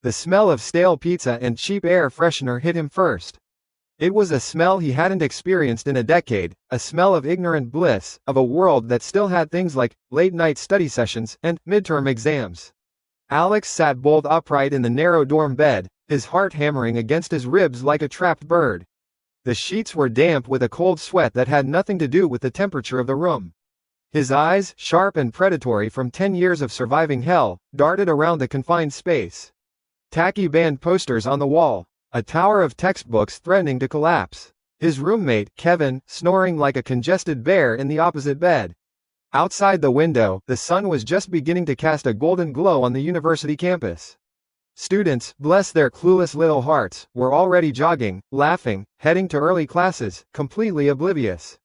The smell of stale pizza and cheap air freshener hit him first. It was a smell he hadn't experienced in a decade, a smell of ignorant bliss, of a world that still had things like late-night study sessions and midterm exams. Alex sat bolt upright in the narrow dorm bed, his heart hammering against his ribs like a trapped bird. The sheets were damp with a cold sweat that had nothing to do with the temperature of the room. His eyes, sharp and predatory from 10 years of surviving hell, darted around the confined space. Tacky band posters on the wall. A tower of textbooks threatening to collapse. His roommate, Kevin, snoring like a congested bear in the opposite bed. Outside the window, the sun was just beginning to cast a golden glow on the university campus. Students, bless their clueless little hearts, were already jogging, laughing, heading to early classes, completely oblivious.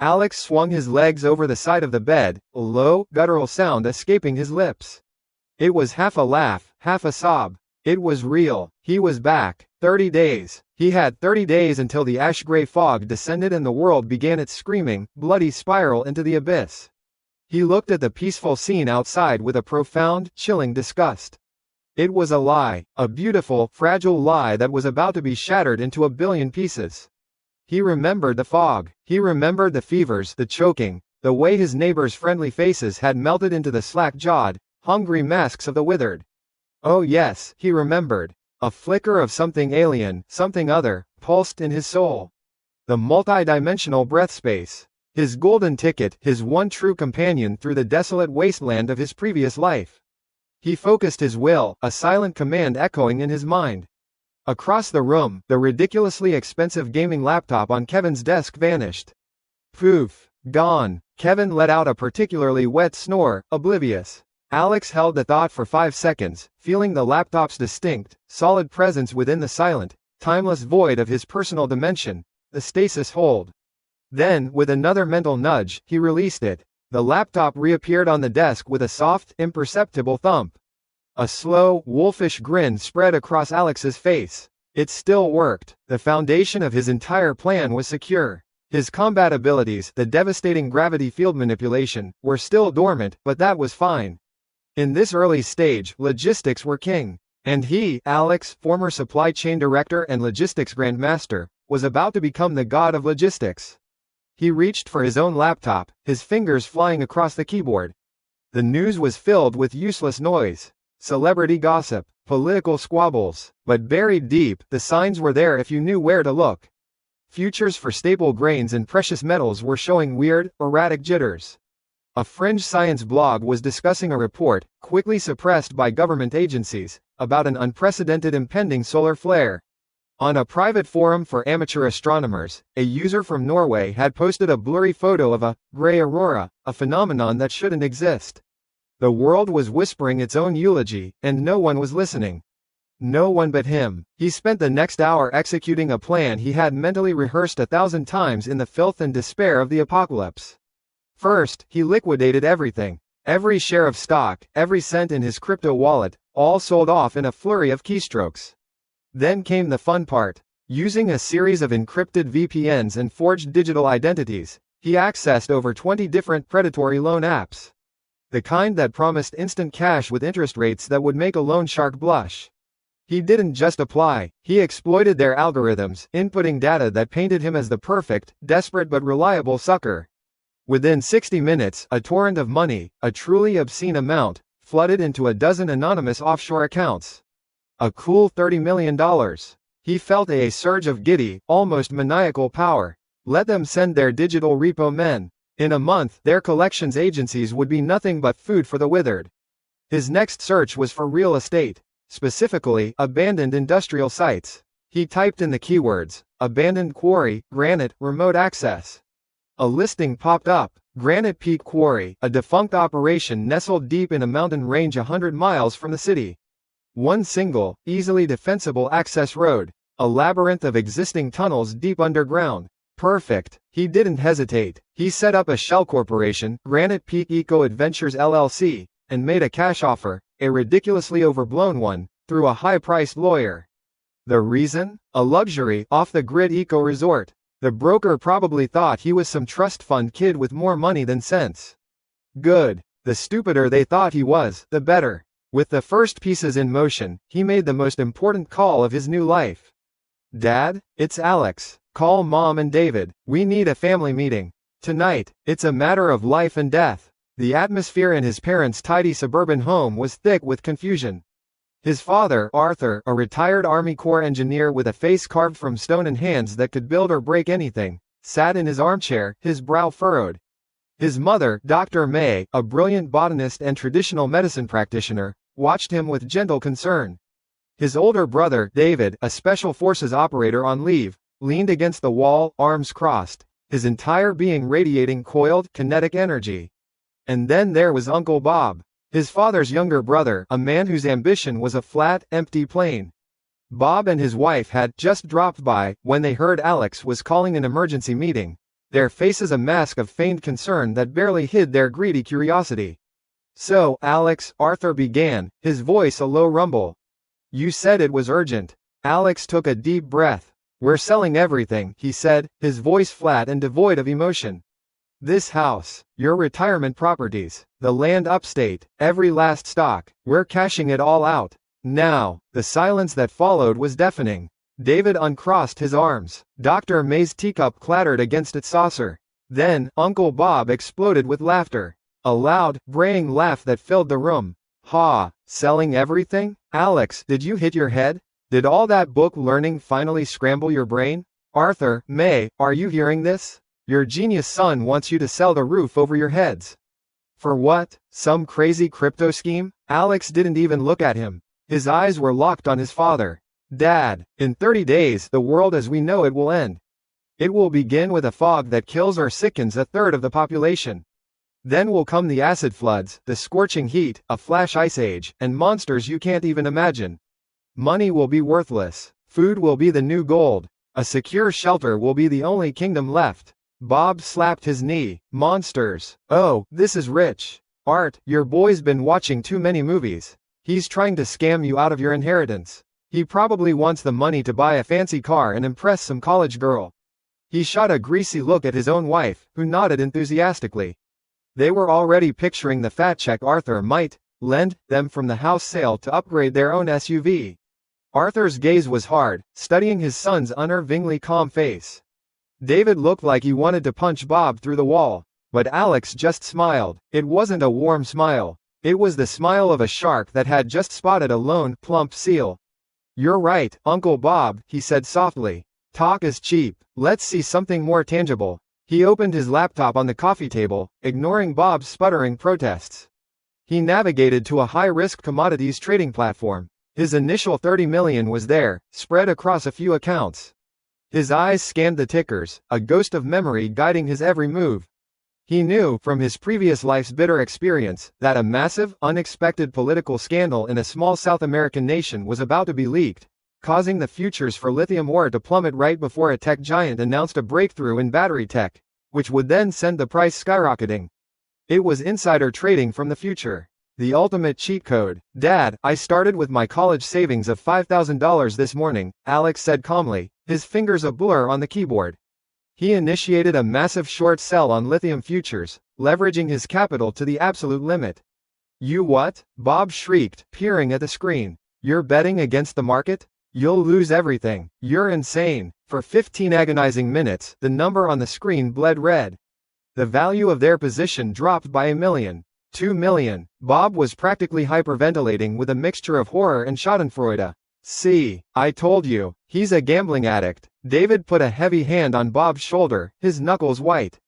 Alex swung his legs over the side of the bed, a low, guttural sound escaping his lips. It was half a laugh, half a sob. It was real. He was back. 30 days. He had 30 days until the ash-gray fog descended and the world began its screaming, bloody spiral into the abyss. He looked at the peaceful scene outside with a profound, chilling disgust. It was a lie, a beautiful, fragile lie that was about to be shattered into a billion pieces. He remembered the fog. He remembered the fevers, the choking, the way his neighbors' friendly faces had melted into the slack-jawed, hungry masks of the withered. Oh yes, he remembered. A flicker of something alien, something other, pulsed in his soul. The multi-dimensional breath space. His golden ticket, his one true companion through the desolate wasteland of his previous life. He focused his will, a silent command echoing in his mind. Across the room, the ridiculously expensive gaming laptop on Kevin's desk vanished. Poof. Gone. Kevin let out a particularly wet snore, oblivious. Alex held the thought for 5 seconds, feeling the laptop's distinct, solid presence within the silent, timeless void of his personal dimension, the stasis hold. Then, with another mental nudge, he released it. The laptop reappeared on the desk with a soft, imperceptible thump. A slow, wolfish grin spread across Alex's face. It still worked. The foundation of his entire plan was secure. His combat abilities, the devastating gravity field manipulation, were still dormant, but that was fine. In this early stage, logistics were king. And he, Alex, former supply chain director and logistics grandmaster, was about to become the god of logistics. He reached for his own laptop, his fingers flying across the keyboard. The news was filled with useless noise. Celebrity gossip, political squabbles. But buried deep, the signs were there if you knew where to look. Futures for staple grains and precious metals were showing weird, erratic jitters. A fringe science blog was discussing a report, quickly suppressed by government agencies, about an unprecedented impending solar flare. On a private forum for amateur astronomers, a user from Norway had posted a blurry photo of a gray aurora, a phenomenon that shouldn't exist. The world was whispering its own eulogy, and no one was listening. No one but him. He spent the next hour executing a plan he had mentally rehearsed 1,000 times in the filth and despair of the apocalypse. First, he liquidated everything. Every share of stock, every cent in his crypto wallet, all sold off in a flurry of keystrokes. Then came the fun part. Using a series of encrypted VPNs and forged digital identities, he accessed over 20 different predatory loan apps. The kind that promised instant cash with interest rates that would make a loan shark blush. He didn't just apply, he exploited their algorithms, inputting data that painted him as the perfect, desperate but reliable sucker. Within 60 minutes, a torrent of money, a truly obscene amount, flooded into a dozen anonymous offshore accounts. A cool $30 million. He felt a surge of giddy, almost maniacal power. Let them send their digital repo men. In a month, their collections agencies would be nothing but food for the withered. His next search was for real estate. Specifically, abandoned industrial sites. He typed in the keywords, abandoned quarry, granite, remote access. A listing popped up. Granite Peak Quarry, a defunct operation nestled deep in a mountain range 100 miles from the city. One single, easily defensible access road. A labyrinth of existing tunnels deep underground. Perfect. He didn't hesitate. He set up a shell corporation, Granite Peak Eco Adventures LLC, and made a cash offer, a ridiculously overblown one, through a high-priced lawyer. The reason? A luxury, off-the-grid eco-resort. The broker probably thought he was some trust fund kid with more money than sense. Good. The stupider they thought he was, the better. With the first pieces in motion, he made the most important call of his new life. "Dad, it's Alex. Call Mom and David. We need a family meeting. Tonight, it's a matter of life and death." The atmosphere in his parents' tidy suburban home was thick with confusion. His father, Arthur, a retired Army Corps engineer with a face carved from stone and hands that could build or break anything, sat in his armchair, his brow furrowed. His mother, Dr. May, a brilliant botanist and traditional medicine practitioner, watched him with gentle concern. His older brother, David, a special forces operator on leave, leaned against the wall, arms crossed, his entire being radiating coiled, kinetic energy. And then there was Uncle Bob, his father's younger brother, a man whose ambition was a flat, empty plane. Bob and his wife had just dropped by when they heard Alex was calling an emergency meeting, their faces a mask of feigned concern that barely hid their greedy curiosity. "So, Alex," Arthur began, his voice a low rumble. "You said it was urgent." Alex took a deep breath. "We're selling everything," he said, his voice flat and devoid of emotion. "This house, your retirement properties, the land upstate, every last stock, we're cashing it all out. Now." The silence that followed was deafening. David uncrossed his arms. Dr. May's teacup clattered against its saucer. Then, Uncle Bob exploded with laughter. A loud, braying laugh that filled the room. "Ha, selling everything? Alex, did you hit your head? Did all that book learning finally scramble your brain? Arthur, May, are you hearing this? Your genius son wants you to sell the roof over your heads." "For what? Some crazy crypto scheme?" Alex didn't even look at him. His eyes were locked on his father. "Dad, in 30 days, the world as we know it will end. It will begin with a fog that kills or sickens a third of the population. Then will come the acid floods, the scorching heat, a flash ice age, and monsters you can't even imagine. Money will be worthless. Food will be the new gold. A secure shelter will be the only kingdom left." Bob slapped his knee. "Monsters. Oh, this is rich. Art, your boy's been watching too many movies. He's trying to scam you out of your inheritance. He probably wants the money to buy a fancy car and impress some college girl." He shot a greasy look at his own wife, who nodded enthusiastically. They were already picturing the fat check Arthur might lend them from the house sale to upgrade their own SUV. Arthur's gaze was hard, studying his son's unnervingly calm face. David looked like he wanted to punch Bob through the wall, but Alex just smiled. It wasn't a warm smile. It was the smile of a shark that had just spotted a lone, plump seal. "You're right, Uncle Bob," he said softly. "Talk is cheap. Let's see something more tangible." He opened his laptop on the coffee table, ignoring Bob's sputtering protests. He navigated to a high-risk commodities trading platform. His initial $30 million was there, spread across a few accounts. His eyes scanned the tickers, a ghost of memory guiding his every move. He knew, from his previous life's bitter experience, that a massive, unexpected political scandal in a small South American nation was about to be leaked, causing the futures for lithium ore to plummet right before a tech giant announced a breakthrough in battery tech, which would then send the price skyrocketing. It was insider trading from the future. The ultimate cheat code. "Dad, I started with my college savings of $5,000 this morning," Alex said calmly, his fingers a blur on the keyboard. He initiated a massive short sell on lithium futures, leveraging his capital to the absolute limit. "You what?" Bob shrieked, peering at the screen. "You're betting against the market? You'll lose everything. You're insane." For 15 agonizing minutes, the number on the screen bled red. The value of their position dropped by $1 million. $2 million. Bob was practically hyperventilating with a mixture of horror and schadenfreude. "See, I told you, he's a gambling addict." David put a heavy hand on Bob's shoulder, his knuckles white.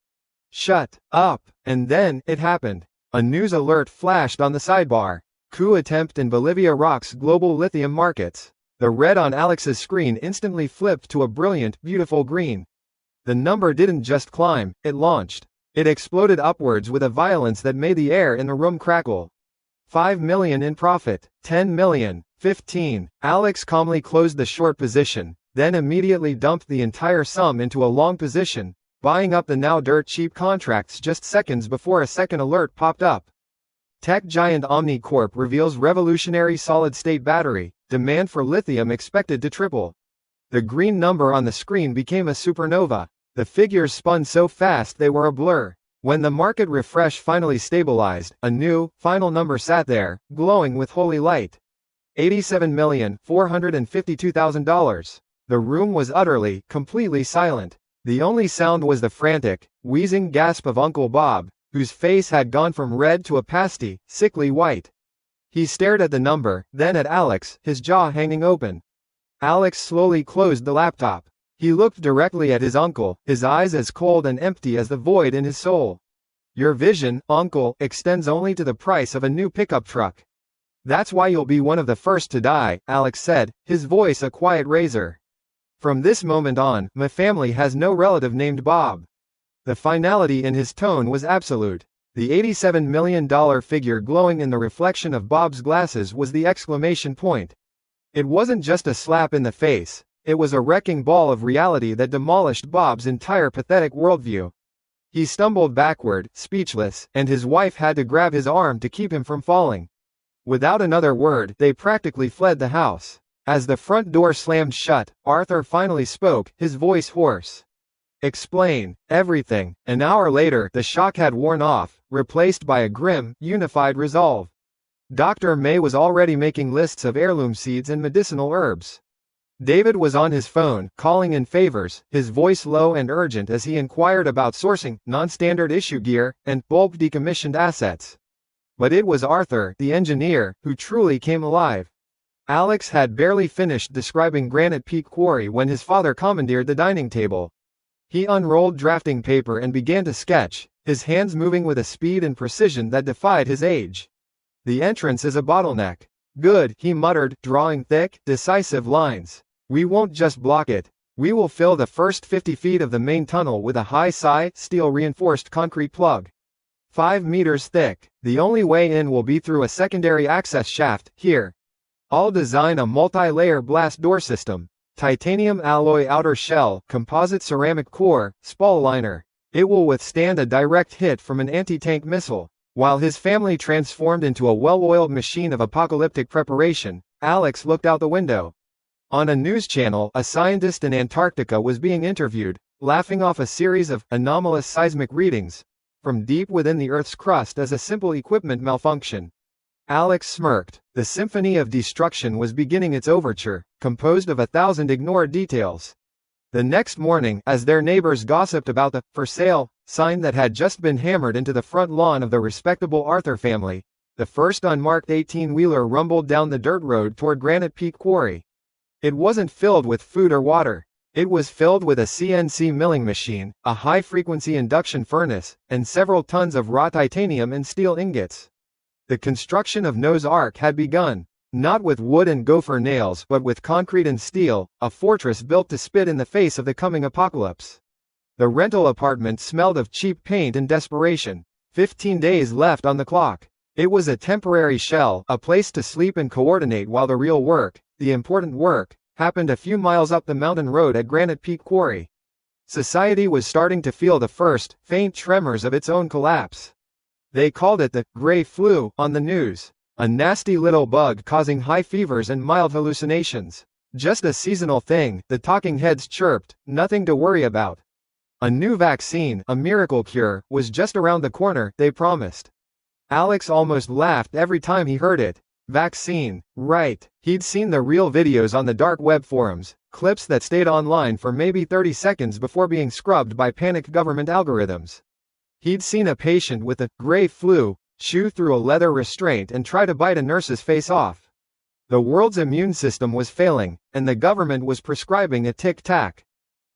"Shut up." And then, it happened. A news alert flashed on the sidebar. "Coup attempt in Bolivia rocks global lithium markets." The red on Alex's screen instantly flipped to a brilliant, beautiful green. The number didn't just climb, it launched. It exploded upwards with a violence that made the air in the room crackle. $5 million in profit, $10 million, 15. Alex calmly closed the short position, then immediately dumped the entire sum into a long position, buying up the now dirt cheap contracts just seconds before a second alert popped up. Tech giant Omni Corp reveals revolutionary solid-state battery, demand for lithium expected to triple. The green number on the screen became a supernova. The figures spun so fast they were a blur. When the market refresh finally stabilized, a new, final number sat there, glowing with holy light. $87,452,000. The room was utterly, completely silent. The only sound was the frantic, wheezing gasp of Uncle Bob, whose face had gone from red to a pasty, sickly white. He stared at the number, then at Alex, his jaw hanging open. Alex slowly closed the laptop. He looked directly at his uncle, his eyes as cold and empty as the void in his soul. Your vision, uncle, extends only to the price of a new pickup truck. That's why you'll be one of the first to die, Alex said, his voice a quiet razor. From this moment on, my family has no relative named Bob. The finality in his tone was absolute. The $87 million figure glowing in the reflection of Bob's glasses was the exclamation point. It wasn't just a slap in the face, it was a wrecking ball of reality that demolished Bob's entire pathetic worldview. He stumbled backward, speechless, and his wife had to grab his arm to keep him from falling. Without another word, they practically fled the house. As the front door slammed shut, Arthur finally spoke, his voice hoarse. Explain everything. An hour later, the shock had worn off, replaced by a grim, unified resolve. Dr. May was already making lists of heirloom seeds and medicinal herbs. David was on his phone, calling in favors, his voice low and urgent as he inquired about sourcing, non-standard issue gear, and bulk decommissioned assets. But it was Arthur, the engineer, who truly came alive. Alex had barely finished describing Granite Peak Quarry when his father commandeered the dining table. He unrolled drafting paper and began to sketch, his hands moving with a speed and precision that defied his age. The entrance is a bottleneck. Good, he muttered, drawing thick, decisive lines. We won't just block it. We will fill the first 50 feet of the main tunnel with a high-si, steel-reinforced concrete plug. 5 meters thick. The only way in will be through a secondary access shaft, here. I'll design a multi-layer blast door system. Titanium alloy outer shell, composite ceramic core, spall liner. It will withstand a direct hit from an anti-tank missile. While his family transformed into a well-oiled machine of apocalyptic preparation, Alex looked out the window. On a news channel, a scientist in Antarctica was being interviewed, laughing off a series of anomalous seismic readings from deep within the Earth's crust as a simple equipment malfunction. Alex smirked. The symphony of destruction was beginning its overture, composed of 1,000 ignored details. The next morning, as their neighbors gossiped about the "for sale" sign that had just been hammered into the front lawn of the respectable Arthur family, the first unmarked 18-wheeler rumbled down the dirt road toward Granite Peak Quarry. It wasn't filled with food or water. It was filled with a CNC milling machine, a high-frequency induction furnace, and several tons of raw titanium and steel ingots. The construction of Noah's Ark had begun, not with wood and gopher nails but with concrete and steel, a fortress built to spit in the face of the coming apocalypse. The rental apartment smelled of cheap paint and desperation. 15 days left on the clock. It was a temporary shell, a place to sleep and coordinate while the real work, the important work, happened a few miles up the mountain road at Granite Peak Quarry. Society was starting to feel the first, faint tremors of its own collapse. They called it the "gray flu" on the news. A nasty little bug causing high fevers and mild hallucinations. Just a seasonal thing, the talking heads chirped, nothing to worry about. A new vaccine, a miracle cure, was just around the corner, they promised. Alex almost laughed every time he heard it. Vaccine, right. He'd seen the real videos on the dark web forums, clips that stayed online for maybe 30 seconds before being scrubbed by panicked government algorithms. He'd seen a patient with the "gray flu" chew through a leather restraint and try to bite a nurse's face off. The world's immune system was failing, and the government was prescribing a tic-tac.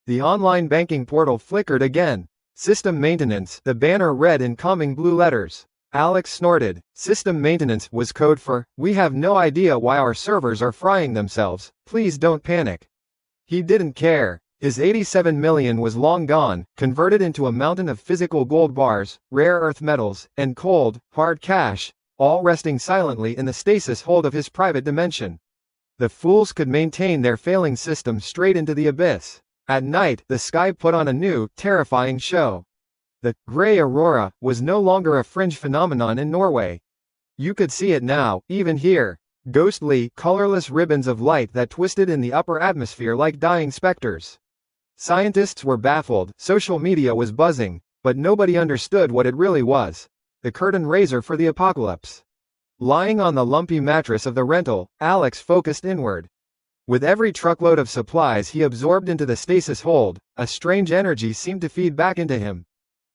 The online banking portal flickered again. System maintenance, the banner read in calming blue letters. Alex snorted. System maintenance was code for, "We have no idea why our servers are frying themselves, please don't panic." He didn't care. His 87 million was long gone, converted into a mountain of physical gold bars, rare earth metals, and cold, hard cash, all resting silently in the stasis hold of his private dimension. The fools could maintain their failing system straight into the abyss. At night, the sky put on a new, terrifying show. The "gray aurora" was no longer a fringe phenomenon in Norway. You could see it now, even here. Ghostly, colorless ribbons of light that twisted in the upper atmosphere like dying specters. Scientists were baffled, social media was buzzing, But nobody understood what it really was. The curtain raiser for the apocalypse. Lying on the lumpy mattress of the rental, Alex focused inward. With every truckload of supplies he absorbed into the stasis hold, a strange energy seemed to feed back into him.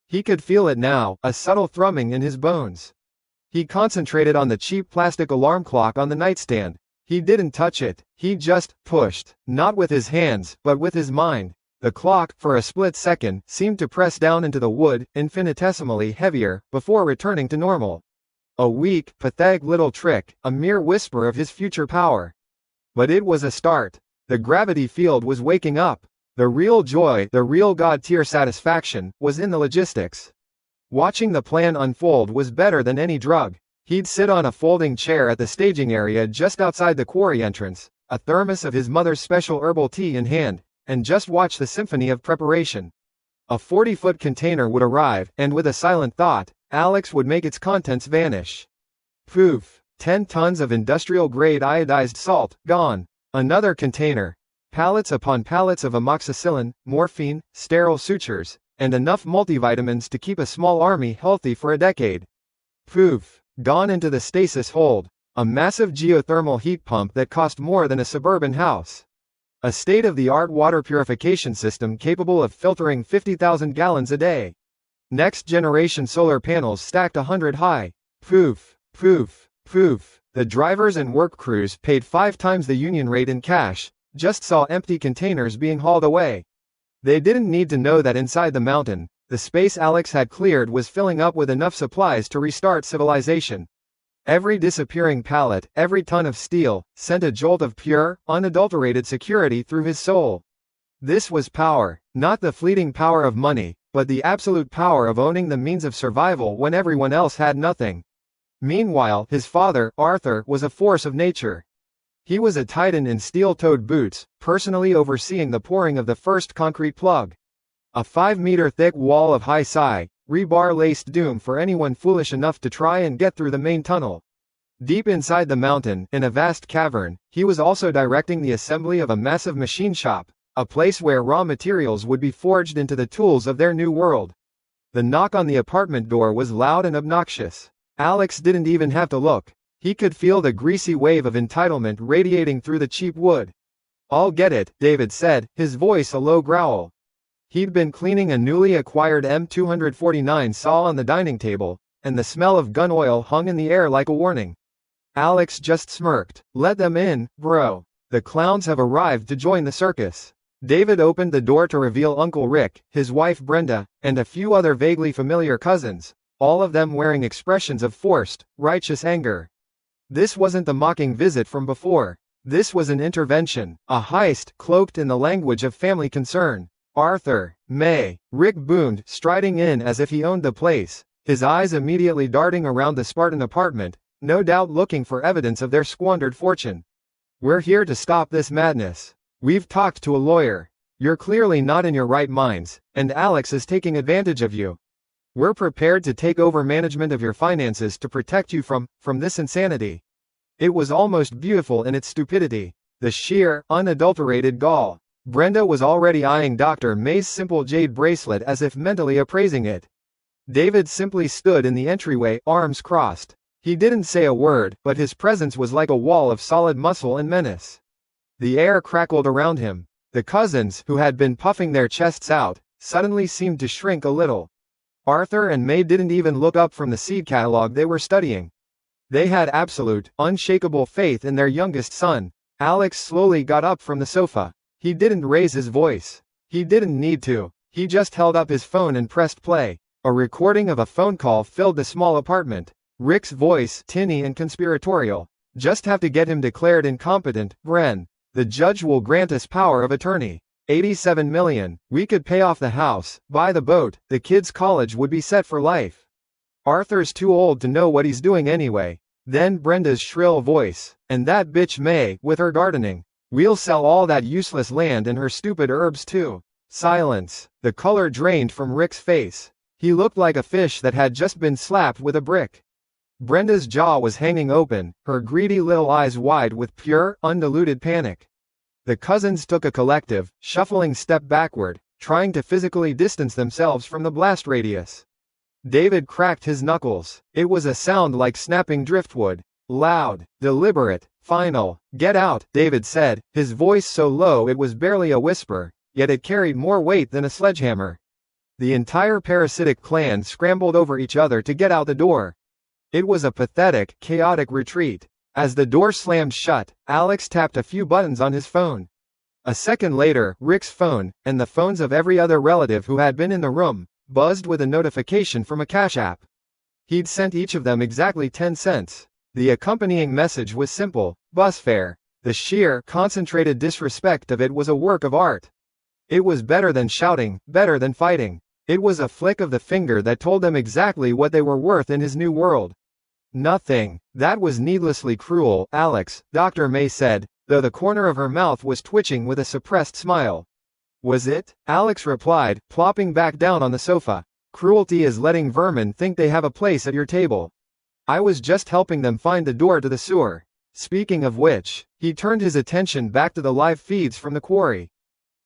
He could feel it now, a subtle thrumming in his bones. He concentrated on the cheap plastic alarm clock on the nightstand. He didn't touch it, he just pushed, not with his hands, but with his mind. The clock, for a split second, seemed to press down into the wood, infinitesimally heavier, before returning to normal. A weak, pathetic little trick, a mere whisper of his future power. But it was a start. The gravity field was waking up. The real joy, the real God-tier satisfaction, was in the logistics. Watching the plan unfold was better than any drug. He'd sit on a folding chair at the staging area just outside the quarry entrance, a thermos of his mother's special herbal tea in hand, and just watch the symphony of preparation. A 40-foot container would arrive, and with a silent thought, Alex would make its contents vanish. Poof! 10 tons of industrial-grade iodized salt, gone. Another container. Pallets upon pallets of amoxicillin, morphine, sterile sutures, and enough multivitamins to keep a small army healthy for a decade. Poof! Gone into the stasis hold. A massive geothermal heat pump that cost more than a suburban house. A state-of-the-art water purification system capable of filtering 50,000 gallons a day. Next-generation solar panels stacked 100 high. Poof! Poof! Poof! The drivers and work crews, paid 5 times the union rate in cash, just saw empty containers being hauled away. They didn't need to know that inside the mountain, the space Alex had cleared was filling up with enough supplies to restart civilization. Every disappearing pallet, every ton of steel, sent a jolt of pure, unadulterated security through his soul. This was power, not the fleeting power of money, but the absolute power of owning the means of survival when everyone else had nothing. Meanwhile, his father, Arthur, was a force of nature. He was a titan in steel-toed boots, personally overseeing the pouring of the first concrete plug. A 5-meter-thick wall of high-sci, rebar-laced doom for anyone foolish enough to try and get through the main tunnel. Deep inside the mountain, in a vast cavern, he was also directing the assembly of a massive machine shop, a place where raw materials would be forged into the tools of their new world. The knock on the apartment door was loud and obnoxious. Alex didn't even have to look. He could feel the greasy wave of entitlement radiating through the cheap wood. "I'll get it," David said, his voice a low growl. He'd been cleaning a newly acquired M249 saw on the dining table, and the smell of gun oil hung in the air like a warning. Alex just smirked. "Let them in, bro. The clowns have arrived to join the circus." David opened the door to reveal Uncle Rick, his wife Brenda, and a few other vaguely familiar cousins, all of them wearing expressions of forced, righteous anger. This wasn't the mocking visit from before. This was an intervention, a heist, cloaked in the language of family concern. "Arthur, May," Rick boomed, striding in as if he owned the place, his eyes immediately darting around the Spartan apartment, no doubt looking for evidence of their squandered fortune. "We're here to stop this madness. We've talked to a lawyer. You're clearly not in your right minds, and Alex is taking advantage of you. We're prepared to take over management of your finances to protect you from this insanity." It was almost beautiful in its stupidity. The sheer, unadulterated gall. Brenda was already eyeing Dr. May's simple jade bracelet as if mentally appraising it. David simply stood in the entryway, arms crossed. He didn't say a word, but his presence was like a wall of solid muscle and menace. The air crackled around him. The cousins, who had been puffing their chests out, suddenly seemed to shrink a little. Arthur and May didn't even look up from the seed catalog they were studying. They had absolute, unshakable faith in their youngest son. Alex slowly got up from the sofa. He didn't raise his voice. He didn't need to. He just held up his phone and pressed play. A recording of a phone call filled the small apartment. Rick's voice, tinny and conspiratorial. "Just have to get him declared incompetent, Bren. The judge will grant us power of attorney. 87 million. We could pay off the house, buy the boat, the kids' college would be set for life. Arthur's too old to know what he's doing anyway." Then Brenda's shrill voice. "And that bitch May, with her gardening. We'll sell all that useless land and her stupid herbs too." Silence. The color drained from Rick's face. He looked like a fish that had just been slapped with a brick. Brenda's jaw was hanging open, her greedy little eyes wide with pure, undiluted panic. The cousins took a collective, shuffling step backward, trying to physically distance themselves from the blast radius. David cracked his knuckles. It was a sound like snapping driftwood. Loud, deliberate, final. "Get out," David said, his voice so low it was barely a whisper, yet it carried more weight than a sledgehammer. The entire parasitic clan scrambled over each other to get out the door. It was a pathetic, chaotic retreat. As the door slammed shut, Alex tapped a few buttons on his phone. A second later, Rick's phone, and the phones of every other relative who had been in the room, buzzed with a notification from a Cash App. He'd sent each of them exactly 10 cents. The accompanying message was simple: bus fare. The sheer, concentrated disrespect of it was a work of art. It was better than shouting, better than fighting. It was a flick of the finger that told them exactly what they were worth in his new world. "Nothing. That was needlessly cruel, Alex," Dr. May said, though the corner of her mouth was twitching with a suppressed smile. "Was it?" Alex replied, plopping back down on the sofa. "Cruelty is letting vermin think they have a place at your table. I was just helping them find the door to the sewer. Speaking of which," he turned his attention back to the live feeds from the quarry.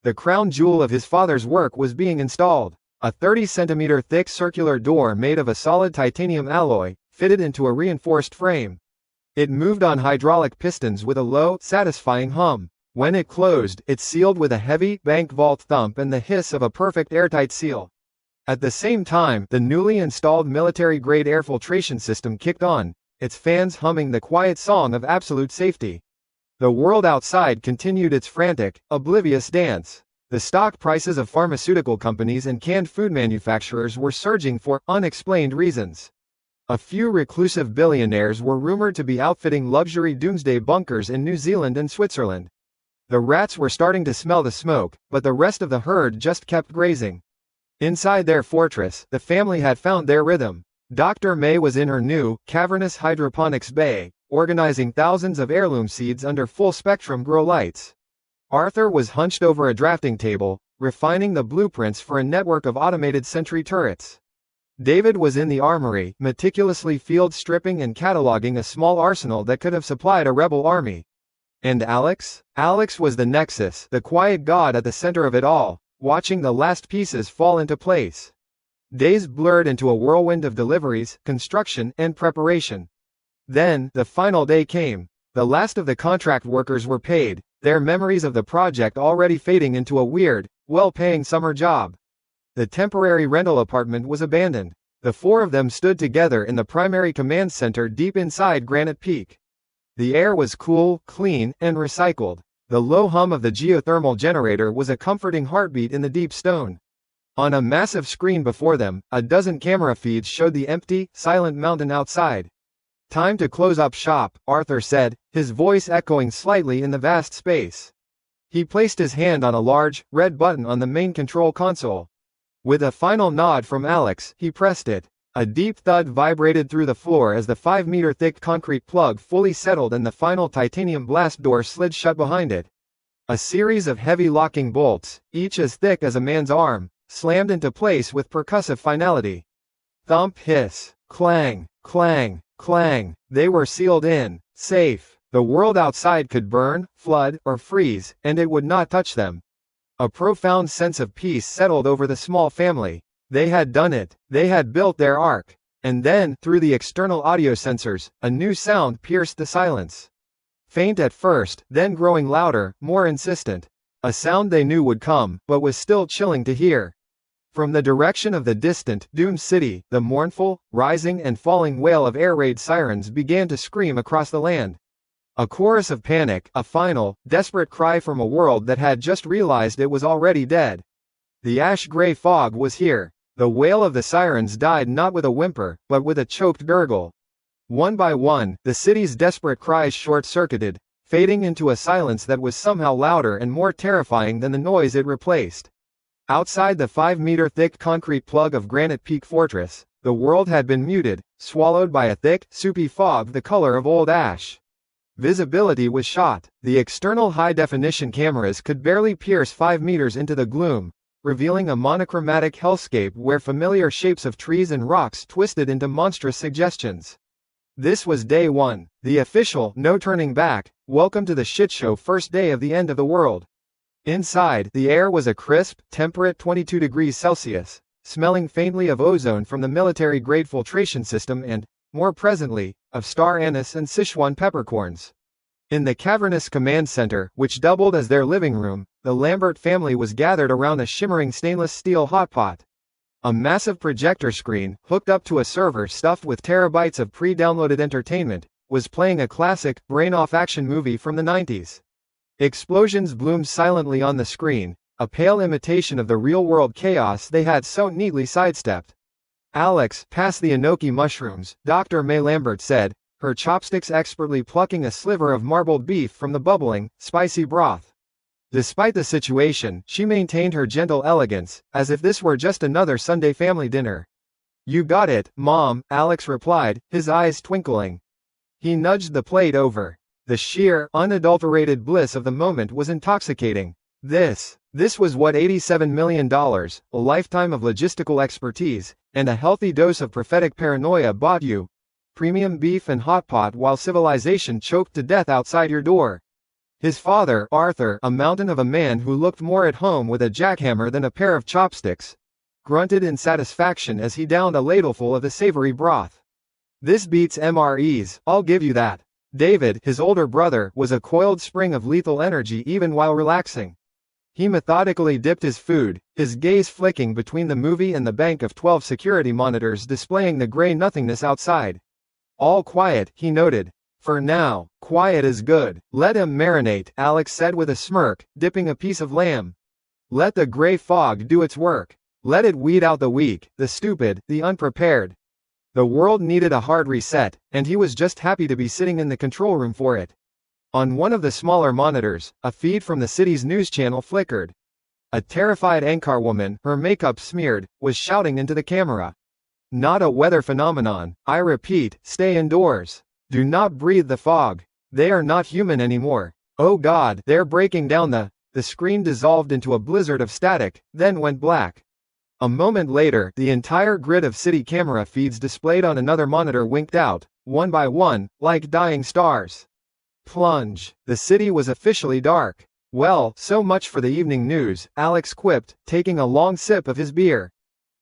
The crown jewel of his father's work was being installed. A 30-centimeter thick circular door made of a solid titanium alloy, fitted into a reinforced frame. It moved on hydraulic pistons with a low, satisfying hum. When it closed, it sealed with a heavy, bank vault thump and the hiss of a perfect airtight seal. At the same time, the newly installed military-grade air filtration system kicked on, its fans humming the quiet song of absolute safety. The world outside continued its frantic, oblivious dance. The stock prices of pharmaceutical companies and canned food manufacturers were surging for unexplained reasons. A few reclusive billionaires were rumored to be outfitting luxury doomsday bunkers in New Zealand and Switzerland. The rats were starting to smell the smoke, but the rest of the herd just kept grazing. Inside their fortress, the family had found their rhythm. Dr. May was in her new, cavernous hydroponics bay, organizing thousands of heirloom seeds under full-spectrum grow lights. Arthur was hunched over a drafting table, refining the blueprints for a network of automated sentry turrets. David was in the armory, meticulously field stripping and cataloging a small arsenal that could have supplied a rebel army. And Alex? Alex was the nexus, the quiet god at the center of it all, watching the last pieces fall into place. Days blurred into a whirlwind of deliveries, construction, and preparation. Then, the final day came. The last of the contract workers were paid, their memories of the project already fading into a weird, well-paying summer job. The temporary rental apartment was abandoned. The four of them stood together in the primary command center deep inside Granite Peak. The air was cool, clean, and recycled. The low hum of the geothermal generator was a comforting heartbeat in the deep stone. On a massive screen before them, a dozen camera feeds showed the empty, silent mountain outside. "Time to close up shop," Arthur said, his voice echoing slightly in the vast space. He placed his hand on a large, red button on the main control console. With a final nod from Alex, he pressed it. A deep thud vibrated through the floor as the 5-meter-thick concrete plug fully settled and the final titanium blast door slid shut behind it. A series of heavy locking bolts, each as thick as a man's arm, slammed into place with percussive finality. Thump, hiss, clang, clang, clang. They were sealed in, safe. The world outside could burn, flood, or freeze, and it would not touch them. A profound sense of peace settled over the small family. They had done it. They had built their ark. And then, through the external audio sensors, a new sound pierced the silence. Faint at first, then growing louder, more insistent. A sound they knew would come, but was still chilling to hear. From the direction of the distant, doomed city, the mournful, rising and falling wail of air raid sirens began to scream across the land. A chorus of panic, a final, desperate cry from a world that had just realized it was already dead. The ash-gray fog was here. The wail of the sirens died not with a whimper, but with a choked gurgle. One by one, the city's desperate cries short-circuited, fading into a silence that was somehow louder and more terrifying than the noise it replaced. Outside the 5-meter-thick concrete plug of Granite Peak Fortress, the world had been muted, swallowed by a thick, soupy fog the color of old ash. Visibility was shot. The external high-definition cameras could barely pierce 5 meters into the gloom, revealing a monochromatic hellscape where familiar shapes of trees and rocks twisted into monstrous suggestions. This was day one, the official, no turning back, welcome to the shitshow first day of the end of the world. Inside, the air was a crisp, temperate 22 degrees Celsius, smelling faintly of ozone from the military-grade filtration system and, more presently, of star anise and Sichuan peppercorns. In the cavernous command center, which doubled as their living room, the Lambert family was gathered around a shimmering stainless steel hotpot. A massive projector screen, hooked up to a server stuffed with terabytes of pre-downloaded entertainment, was playing a classic, brain-off action movie from the 90s. Explosions bloomed silently on the screen, a pale imitation of the real-world chaos they had so neatly sidestepped. "Alex, pass the enoki mushrooms," Dr. May Lambert said, her chopsticks expertly plucking a sliver of marbled beef from the bubbling, spicy broth. Despite the situation, she maintained her gentle elegance, as if this were just another Sunday family dinner. "You got it, Mom," Alex replied, his eyes twinkling. He nudged the plate over. The sheer, unadulterated bliss of the moment was intoxicating. This was what $87 million, a lifetime of logistical expertise, and a healthy dose of prophetic paranoia bought you. Premium beef and hot pot while civilization choked to death outside your door. His father, Arthur, a mountain of a man who looked more at home with a jackhammer than a pair of chopsticks, grunted in satisfaction as he downed a ladleful of the savory broth. "This beats MREs, I'll give you that." David, his older brother, was a coiled spring of lethal energy even while relaxing. He methodically dipped his food, his gaze flicking between the movie and the bank of 12 security monitors displaying the gray nothingness outside. "All quiet," he noted. "For now, quiet is good. Let him marinate," Alex said with a smirk, dipping a piece of lamb. "Let the gray fog do its work. Let it weed out the weak, the stupid, the unprepared." The world needed a hard reset, and he was just happy to be sitting in the control room for it. On one of the smaller monitors, a feed from the city's news channel flickered. A terrified anchorwoman, her makeup smeared, was shouting into the camera. "Not a weather phenomenon, I repeat, stay indoors. Do not breathe the fog. They are not human anymore. Oh God, they're breaking down the screen dissolved into a blizzard of static, then went black. A moment later, the entire grid of city camera feeds displayed on another monitor winked out, one by one, like dying stars. Plunge. The city was officially dark. "Well, so much for the evening news," Alex quipped, taking a long sip of his beer.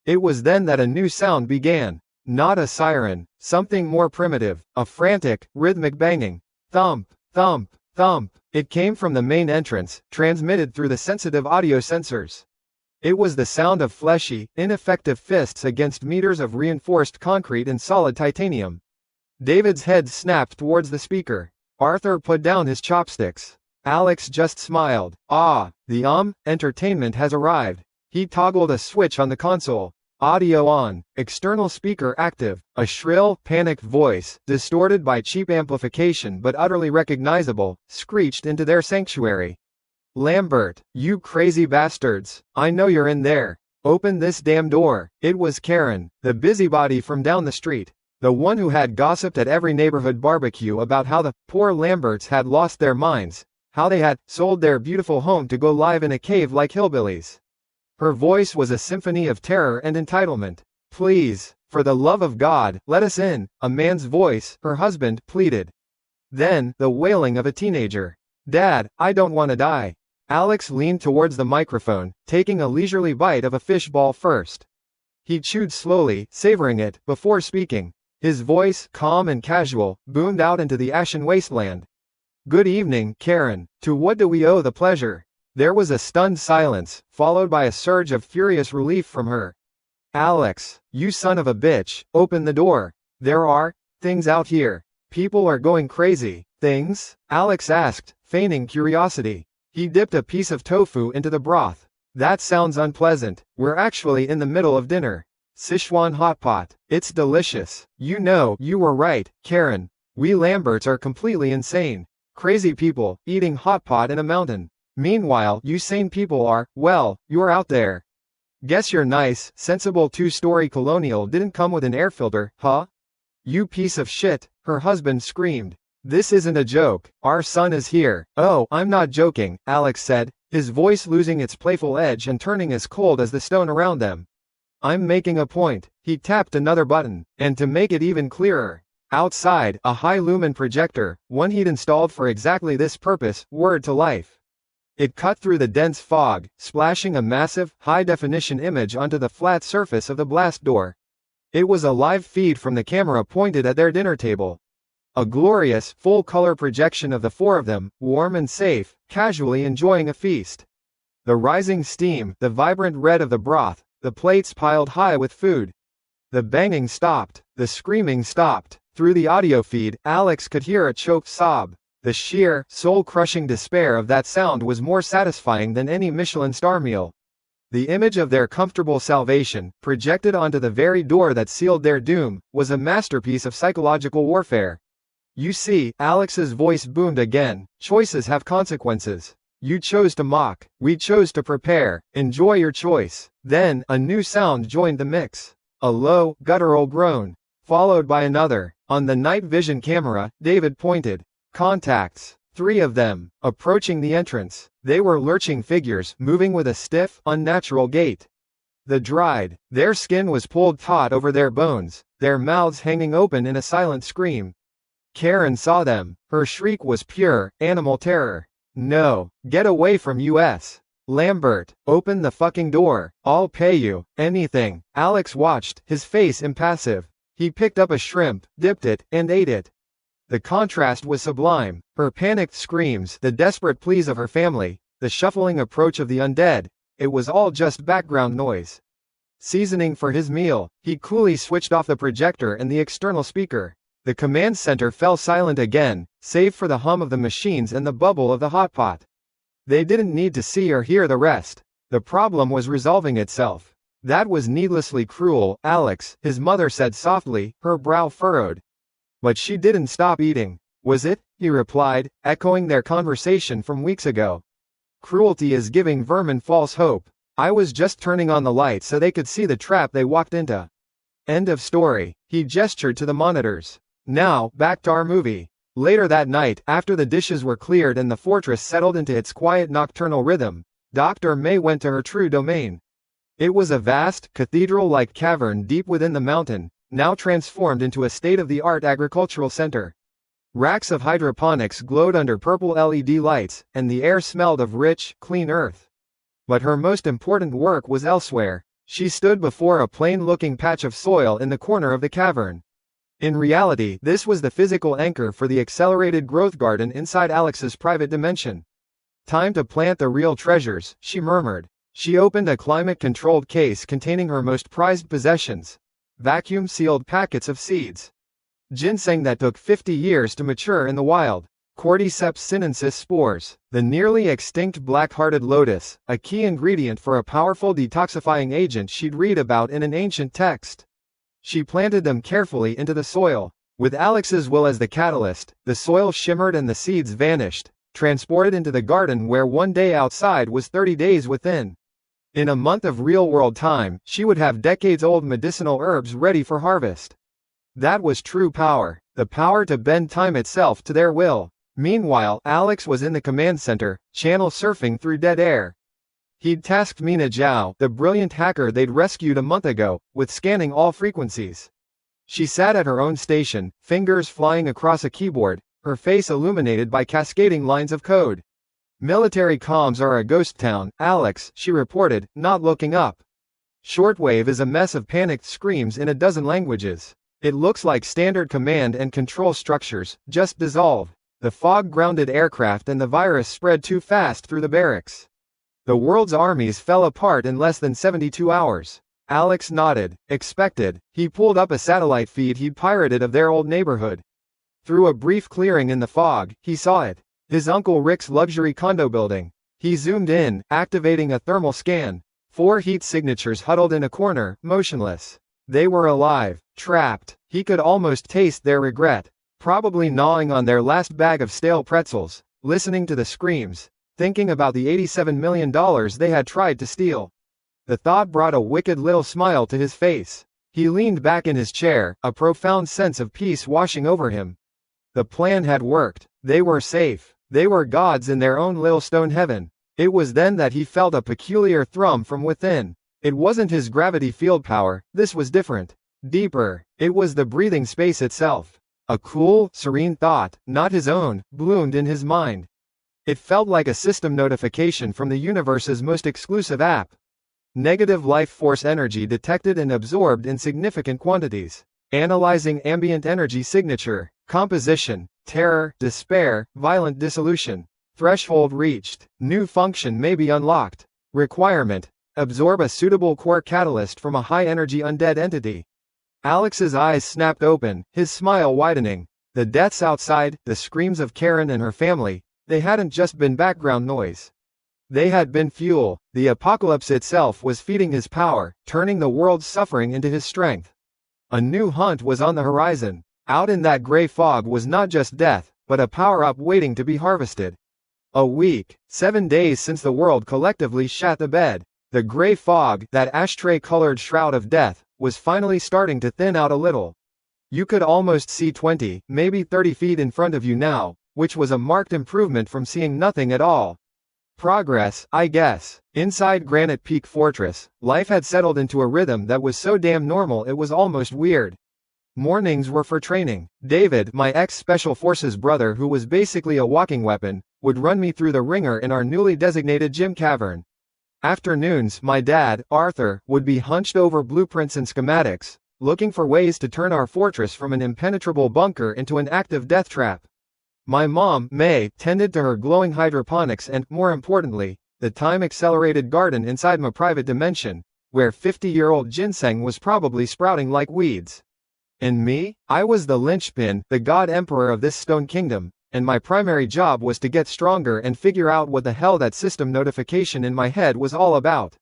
It was then that a new sound began. Not a siren, something more primitive, a frantic, rhythmic banging. Thump, thump, thump. It came from the main entrance, transmitted through the sensitive audio sensors. It was the sound of fleshy, ineffective fists against meters of reinforced concrete and solid titanium. David's head snapped towards the speaker. Arthur put down his chopsticks. Alex just smiled. "Ah, the entertainment has arrived." He toggled a switch on the console. Audio on, external speaker active. A shrill, panicked voice, distorted by cheap amplification but utterly recognizable, screeched into their sanctuary. "Lambert, you crazy bastards, I know you're in there. Open this damn door." It was Karen, the busybody from down the street. The one who had gossiped at every neighborhood barbecue about how the poor Lamberts had lost their minds, how they had sold their beautiful home to go live in a cave like hillbillies. Her voice was a symphony of terror and entitlement. "Please, for the love of God, let us in," a man's voice, her husband, pleaded. Then, the wailing of a teenager. "Dad, I don't want to die." Alex leaned towards the microphone, taking a leisurely bite of a fish ball first. He chewed slowly, savoring it, before speaking. His voice, calm and casual, boomed out into the ashen wasteland. "Good evening, Karen. To what do we owe the pleasure?" There was a stunned silence, followed by a surge of furious relief from her. "Alex, you son of a bitch, open the door. There are things out here. People are going crazy." "Things?" Alex asked, feigning curiosity. He dipped a piece of tofu into the broth. "That sounds unpleasant. We're actually in the middle of dinner. Sichuan hot pot. It's delicious. You know, you were right, Karen. We Lamberts are completely insane. Crazy people, eating hot pot in a mountain. Meanwhile, you sane people are, well, you're out there. Guess your nice, sensible two-story colonial didn't come with an air filter, huh? You piece of shit," her husband screamed. "This isn't a joke. Our son is here." "Oh, I'm not joking," Alex said, his voice losing its playful edge and turning as cold as the stone around them. "I'm making a point." He tapped another button, and to make it even clearer, outside, a high-lumen projector, one he'd installed for exactly this purpose, whirred to life. It cut through the dense fog, splashing a massive, high-definition image onto the flat surface of the blast door. It was a live feed from the camera pointed at their dinner table. A glorious, full-color projection of the four of them, warm and safe, casually enjoying a feast. The rising steam, the vibrant red of the broth, the plates piled high with food. The banging stopped, the screaming stopped. Through the audio feed, Alex could hear a choked sob. The sheer, soul-crushing despair of that sound was more satisfying than any Michelin star meal. The image of their comfortable salvation, projected onto the very door that sealed their doom, was a masterpiece of psychological warfare. You see, Alex's voice boomed again, choices have consequences. You chose to mock, we chose to prepare, enjoy your choice. Then, a new sound joined the mix. A low, guttural groan. Followed by another. On the night vision camera, David pointed. Contacts. 3 of them, approaching the entrance. They were lurching figures, moving with a stiff, unnatural gait. Their skin was pulled taut over their bones, their mouths hanging open in a silent scream. Karen saw them. Her shriek was pure, animal terror. No, get away from us. Lambert, open the fucking door. I'll pay you, anything. Alex watched, his face impassive. He picked up a shrimp, dipped it, and ate it. The contrast was sublime. Her panicked screams, the desperate pleas of her family, the shuffling approach of the undead. It was all just background noise. Seasoning for his meal, he coolly switched off the projector and the external speaker. The command center fell silent again, save for the hum of the machines and the bubble of the hotpot. They didn't need to see or hear the rest. The problem was resolving itself. That was needlessly cruel, Alex, his mother said softly, her brow furrowed. But she didn't stop eating. Was it? He replied, echoing their conversation from weeks ago. Cruelty is giving vermin false hope. I was just turning on the light so they could see the trap they walked into. End of story. He gestured to the monitors. Now, back to our movie. Later that night, after the dishes were cleared and the fortress settled into its quiet nocturnal rhythm, Dr. May went to her true domain. It was a vast, cathedral-like cavern deep within the mountain, now transformed into a state-of-the-art agricultural center. Racks of hydroponics glowed under purple LED lights, and the air smelled of rich, clean earth. But her most important work was elsewhere. She stood before a plain-looking patch of soil in the corner of the cavern. In reality, this was the physical anchor for the accelerated growth garden inside Alex's private dimension. Time to plant the real treasures, she murmured. She opened a climate-controlled case containing her most prized possessions. Vacuum-sealed packets of seeds. Ginseng that took 50 years to mature in the wild. Cordyceps sinensis spores. The nearly extinct black-hearted lotus, a key ingredient for a powerful detoxifying agent she'd read about in an ancient text. She planted them carefully into the soil. With Alex's will as the catalyst, the soil shimmered and the seeds vanished, transported into the garden where one day outside was 30 days within. In a month of real-world time, she would have decades-old medicinal herbs ready for harvest. That was true power, the power to bend time itself to their will. Meanwhile, Alex was in the command center, channel surfing through dead air. He'd tasked Mina Zhao, the brilliant hacker they'd rescued a month ago, with scanning all frequencies. She sat at her own station, fingers flying across a keyboard, her face illuminated by cascading lines of code. Military comms are a ghost town, Alex, she reported, not looking up. Shortwave is a mess of panicked screams in a dozen languages. It looks like standard command and control structures, just dissolved. The fog grounded aircraft and the virus spread too fast through the barracks. The world's armies fell apart in less than 72 hours. Alex nodded, expected. He pulled up a satellite feed he'd pirated of their old neighborhood. Through a brief clearing in the fog, he saw it. His Uncle Rick's luxury condo building. He zoomed in, activating a thermal scan. 4 heat signatures huddled in a corner, motionless. They were alive, trapped. He could almost taste their regret. Probably gnawing on their last bag of stale pretzels, listening to the screams, thinking about the $87 million they had tried to steal. The thought brought a wicked little smile to his face. He leaned back in his chair, a profound sense of peace washing over him. The plan had worked. They were safe. They were gods in their own little stone heaven. It was then that he felt a peculiar thrum from within. It wasn't his gravity field power, this was different. Deeper. It was the breathing space itself. A cool, serene thought, not his own, bloomed in his mind. It felt like a system notification from the universe's most exclusive app. Negative life force energy detected and absorbed in significant quantities. Analyzing ambient energy signature, composition, terror, despair, violent dissolution. Threshold reached. New function may be unlocked. Requirement: absorb a suitable core catalyst from a high-energy undead entity. Alex's eyes snapped open, his smile widening. The deaths outside, the screams of Karen and her family, they hadn't just been background noise. They had been fuel. The apocalypse itself was feeding his power, turning the world's suffering into his strength. A new hunt was on the horizon. Out in that gray fog was not just death, but a power-up waiting to be harvested. A week, 7 days since the world collectively shat the bed. The gray fog, that ashtray-colored shroud of death, was finally starting to thin out a little. You could almost see 20, maybe 30 feet in front of you now, which was a marked improvement from seeing nothing at all. Progress, I guess. Inside Granite Peak Fortress, life had settled into a rhythm that was so damn normal it was almost weird. Mornings were for training. David, my ex-Special Forces brother who was basically a walking weapon, would run me through the ringer in our newly designated gym cavern. Afternoons, my dad, Arthur, would be hunched over blueprints and schematics, looking for ways to turn our fortress from an impenetrable bunker into an active death trap. My mom, May, tended to her glowing hydroponics and, more importantly, the time-accelerated garden inside my private dimension, where 50-year-old ginseng was probably sprouting like weeds. And me? I was the linchpin, the god emperor of this stone kingdom, and my primary job was to get stronger and figure out what the hell that system notification in my head was all about.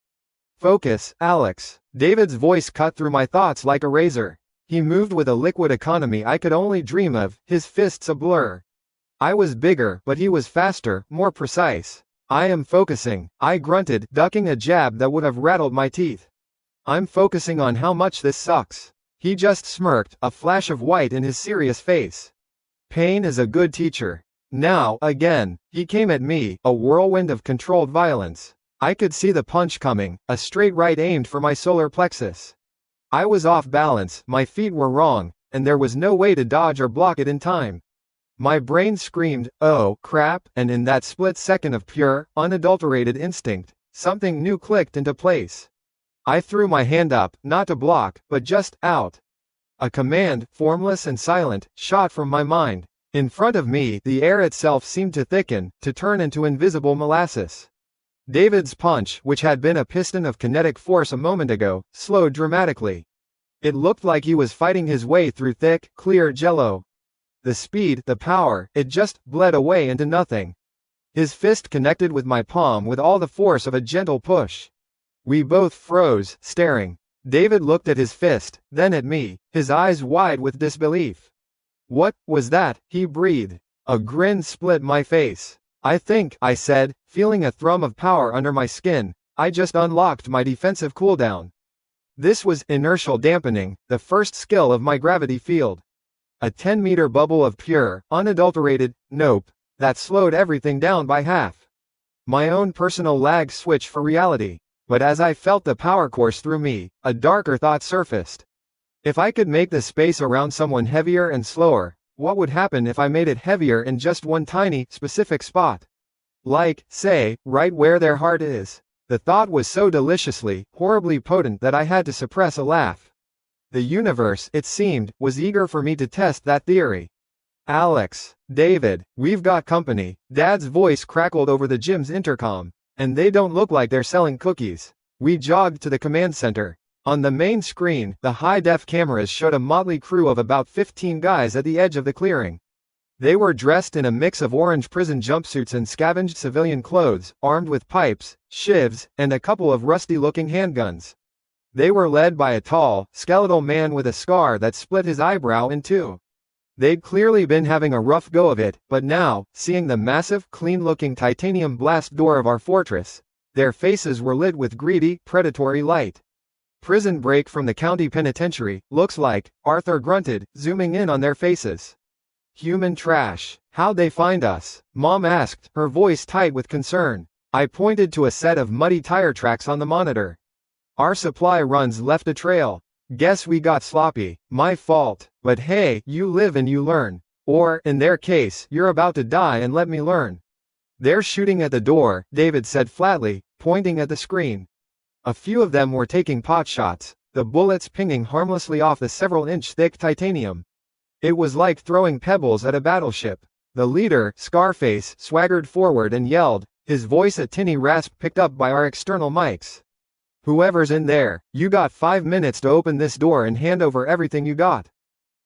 Focus, Alex. David's voice cut through my thoughts like a razor. He moved with a liquid economy I could only dream of, his fists a blur. I was bigger, but he was faster, more precise. I am focusing, I grunted, ducking a jab that would have rattled my teeth. I'm focusing on how much this sucks. He just smirked, a flash of white in his serious face. Pain is a good teacher. Now, again, he came at me, a whirlwind of controlled violence. I could see the punch coming, a straight right aimed for my solar plexus. I was off balance, my feet were wrong, and there was no way to dodge or block it in time. My brain screamed, oh, crap, and in that split second of pure, unadulterated instinct, something new clicked into place. I threw my hand up, not to block, but just out. A command, formless and silent, shot from my mind. In front of me, the air itself seemed to thicken, to turn into invisible molasses. David's punch, which had been a piston of kinetic force a moment ago, slowed dramatically. It looked like he was fighting his way through thick, clear jello. The speed, the power, it just bled away into nothing. His fist connected with my palm with all the force of a gentle push. We both froze, staring. David looked at his fist, then at me, his eyes wide with disbelief. What was that? He breathed. A grin split my face. I think, I said, feeling a thrum of power under my skin, I just unlocked my defensive cooldown. This was inertial dampening, the first skill of my gravity field. A 10-meter bubble of pure, unadulterated, nope, that slowed everything down by half. My own personal lag switch for reality. But as I felt the power course through me, a darker thought surfaced. If I could make the space around someone heavier and slower, what would happen if I made it heavier in just one tiny, specific spot? Like, say, right where their heart is. The thought was so deliciously, horribly potent that I had to suppress a laugh. The universe, it seemed, was eager for me to test that theory. Alex, David, we've got company. Dad's voice crackled over the gym's intercom. And they don't look like they're selling cookies. We jogged to the command center. On the main screen, the high-def cameras showed a motley crew of about 15 guys at the edge of the clearing. They were dressed in a mix of orange prison jumpsuits and scavenged civilian clothes, armed with pipes, shivs, and a couple of rusty-looking handguns. They were led by a tall, skeletal man with a scar that split his eyebrow in two. They'd clearly been having a rough go of it, but now, seeing the massive, clean-looking titanium blast door of our fortress, their faces were lit with greedy, predatory light. Prison break from the county penitentiary, looks like, Arthur grunted, zooming in on their faces. Human trash. How'd they find us? Mom asked, her voice tight with concern. I pointed to a set of muddy tire tracks on the monitor. Our supply runs left a trail. Guess we got sloppy. My fault. But hey, you live and you learn. Or, in their case, you're about to die and let me learn. They're shooting at the door, David said flatly, pointing at the screen. A few of them were taking pot shots, the bullets pinging harmlessly off the several-inch-thick titanium. It was like throwing pebbles at a battleship. The leader, Scarface, swaggered forward and yelled, his voice a tinny rasp picked up by our external mics. "Whoever's in there, you got 5 minutes to open this door and hand over everything you got.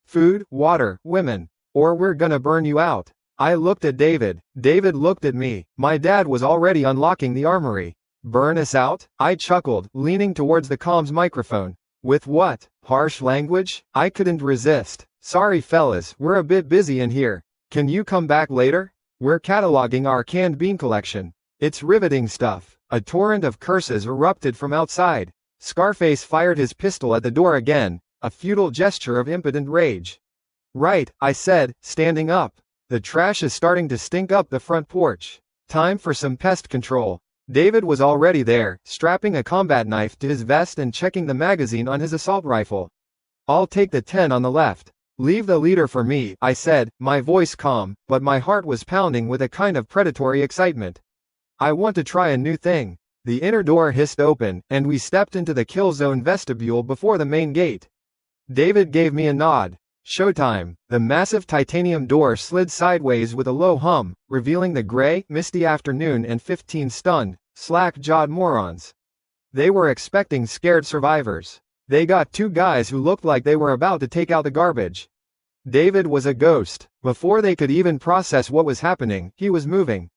Food, water, women. Or we're gonna burn you out." I looked at David. David looked at me. My dad was already unlocking the armory. "Burn us out?" I chuckled, leaning towards the comms microphone. "With what? Harsh language?" I couldn't resist. "Sorry fellas, we're a bit busy in here. Can you come back later? We're cataloging our canned bean collection. It's riveting stuff." A torrent of curses erupted from outside. Scarface fired his pistol at the door again, a futile gesture of impotent rage. "Right," I said, standing up. "The trash is starting to stink up the front porch. Time for some pest control." David was already there, strapping a combat knife to his vest and checking the magazine on his assault rifle. "I'll take the 10 on the left. Leave the leader for me," I said, my voice calm, but my heart was pounding with a kind of predatory excitement. "I want to try a new thing." The inner door hissed open, and we stepped into the kill zone vestibule before the main gate. David gave me a nod. Showtime. The massive titanium door slid sideways with a low hum, revealing the gray, misty afternoon and 15 stunned, slack-jawed morons. They were expecting scared survivors. They got 2 guys who looked like they were about to take out the garbage. David was a ghost. Before they could even process what was happening, he was moving.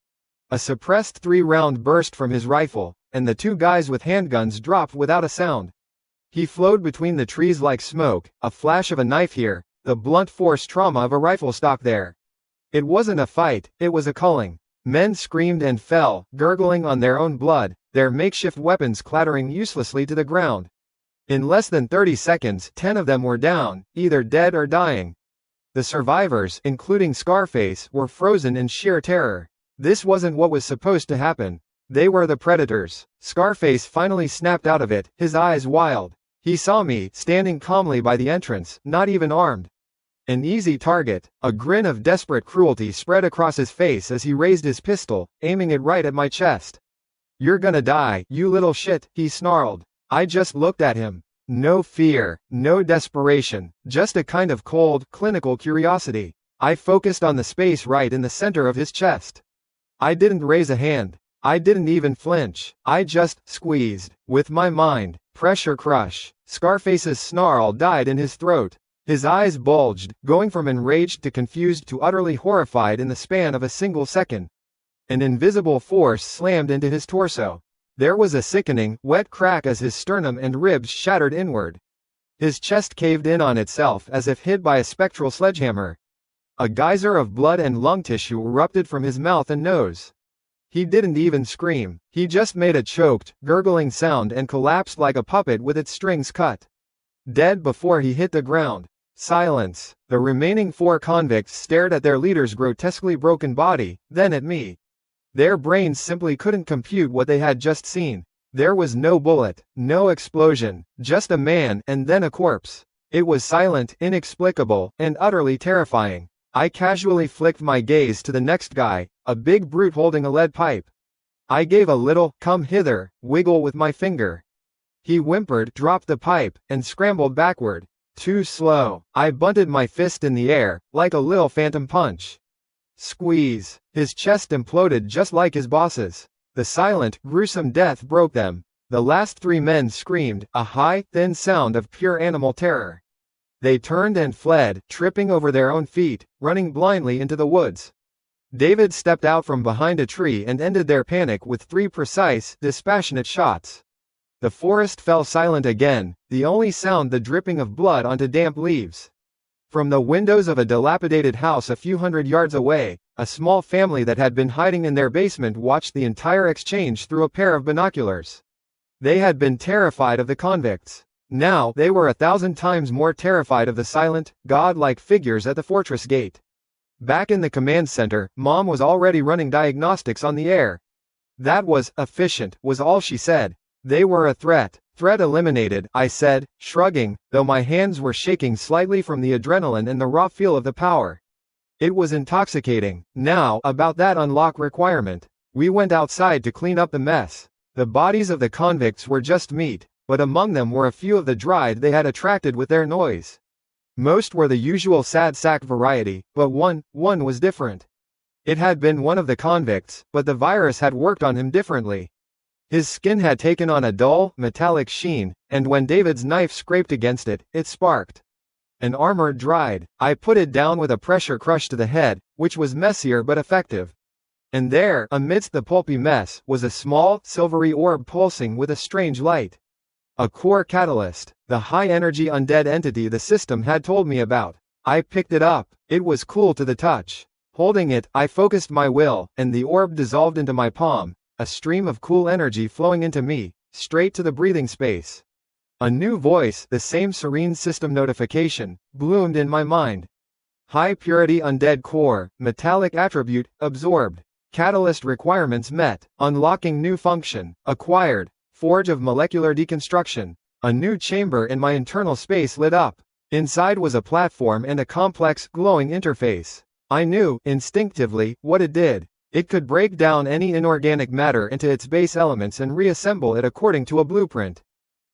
A suppressed 3-round burst from his rifle, and the 2 guys with handguns dropped without a sound. He flowed between the trees like smoke, a flash of a knife here, the blunt force trauma of a rifle stock there. It wasn't a fight, it was a culling. Men screamed and fell, gurgling on their own blood, their makeshift weapons clattering uselessly to the ground. In less than 30 seconds, 10 of them were down, either dead or dying. The survivors, including Scarface, were frozen in sheer terror. This wasn't what was supposed to happen. They were the predators. Scarface finally snapped out of it, his eyes wild. He saw me, standing calmly by the entrance, not even armed. An easy target. A grin of desperate cruelty spread across his face as he raised his pistol, aiming it right at my chest. "You're gonna die, you little shit," he snarled. I just looked at him. No fear, no desperation, just a kind of cold, clinical curiosity. I focused on the space right in the center of his chest. I didn't raise a hand. I didn't even flinch. I just squeezed. With my mind. Pressure crush. Scarface's snarl died in his throat. His eyes bulged, going from enraged to confused to utterly horrified in the span of a single second. An invisible force slammed into his torso. There was a sickening, wet crack as his sternum and ribs shattered inward. His chest caved in on itself as if hit by a spectral sledgehammer. A geyser of blood and lung tissue erupted from his mouth and nose. He didn't even scream. He just made a choked, gurgling sound and collapsed like a puppet with its strings cut. Dead before he hit the ground. Silence. The remaining 4 convicts stared at their leader's grotesquely broken body, then at me. Their brains simply couldn't compute what they had just seen. There was no bullet, no explosion, just a man and then a corpse. It was silent, inexplicable, and utterly terrifying. I casually flicked my gaze to the next guy, a big brute holding a lead pipe. I gave a little, "come hither," wiggle with my finger. He whimpered, dropped the pipe, and scrambled backward. Too slow. I bunted my fist in the air, like a little phantom punch. Squeeze. His chest imploded just like his boss's. The silent, gruesome death broke them. The last 3 men screamed, a high, thin sound of pure animal terror. They turned and fled, tripping over their own feet, running blindly into the woods. David stepped out from behind a tree and ended their panic with 3 precise, dispassionate shots. The forest fell silent again, the only sound the dripping of blood onto damp leaves. From the windows of a dilapidated house a few hundred yards away, a small family that had been hiding in their basement watched the entire exchange through a pair of binoculars. They had been terrified of the convicts. Now, they were 1,000 times more terrified of the silent, god-like figures at the fortress gate. Back in the command center, Mom was already running diagnostics on the air. "That was efficient," was all she said. "They were a threat." "Threat eliminated," I said, shrugging, though my hands were shaking slightly from the adrenaline and the raw feel of the power. It was intoxicating. Now, about that unlock requirement. We went outside to clean up the mess. The bodies of the convicts were just meat, but among them were a few of the dried they had attracted with their noise. Most were the usual sad sack variety, but one was different. It had been one of the convicts, but the virus had worked on him differently. His skin had taken on a dull, metallic sheen, and when David's knife scraped against it, it sparked. An armor dried. I put it down with a pressure crush to the head, which was messier but effective. And there, amidst the pulpy mess, was a small, silvery orb pulsing with a strange light. A core catalyst, the high-energy undead entity the system had told me about. I picked it up. It was cool to the touch. Holding it, I focused my will, and the orb dissolved into my palm, a stream of cool energy flowing into me, straight to the breathing space. A new voice, the same serene system notification, bloomed in my mind. High-purity undead core, metallic attribute, absorbed. Catalyst requirements met, unlocking new function, acquired, forge of molecular deconstruction. A new chamber in my internal space lit up. Inside was a platform and a complex, glowing interface. I knew, instinctively, what it did. It could break down any inorganic matter into its base elements and reassemble it according to a blueprint.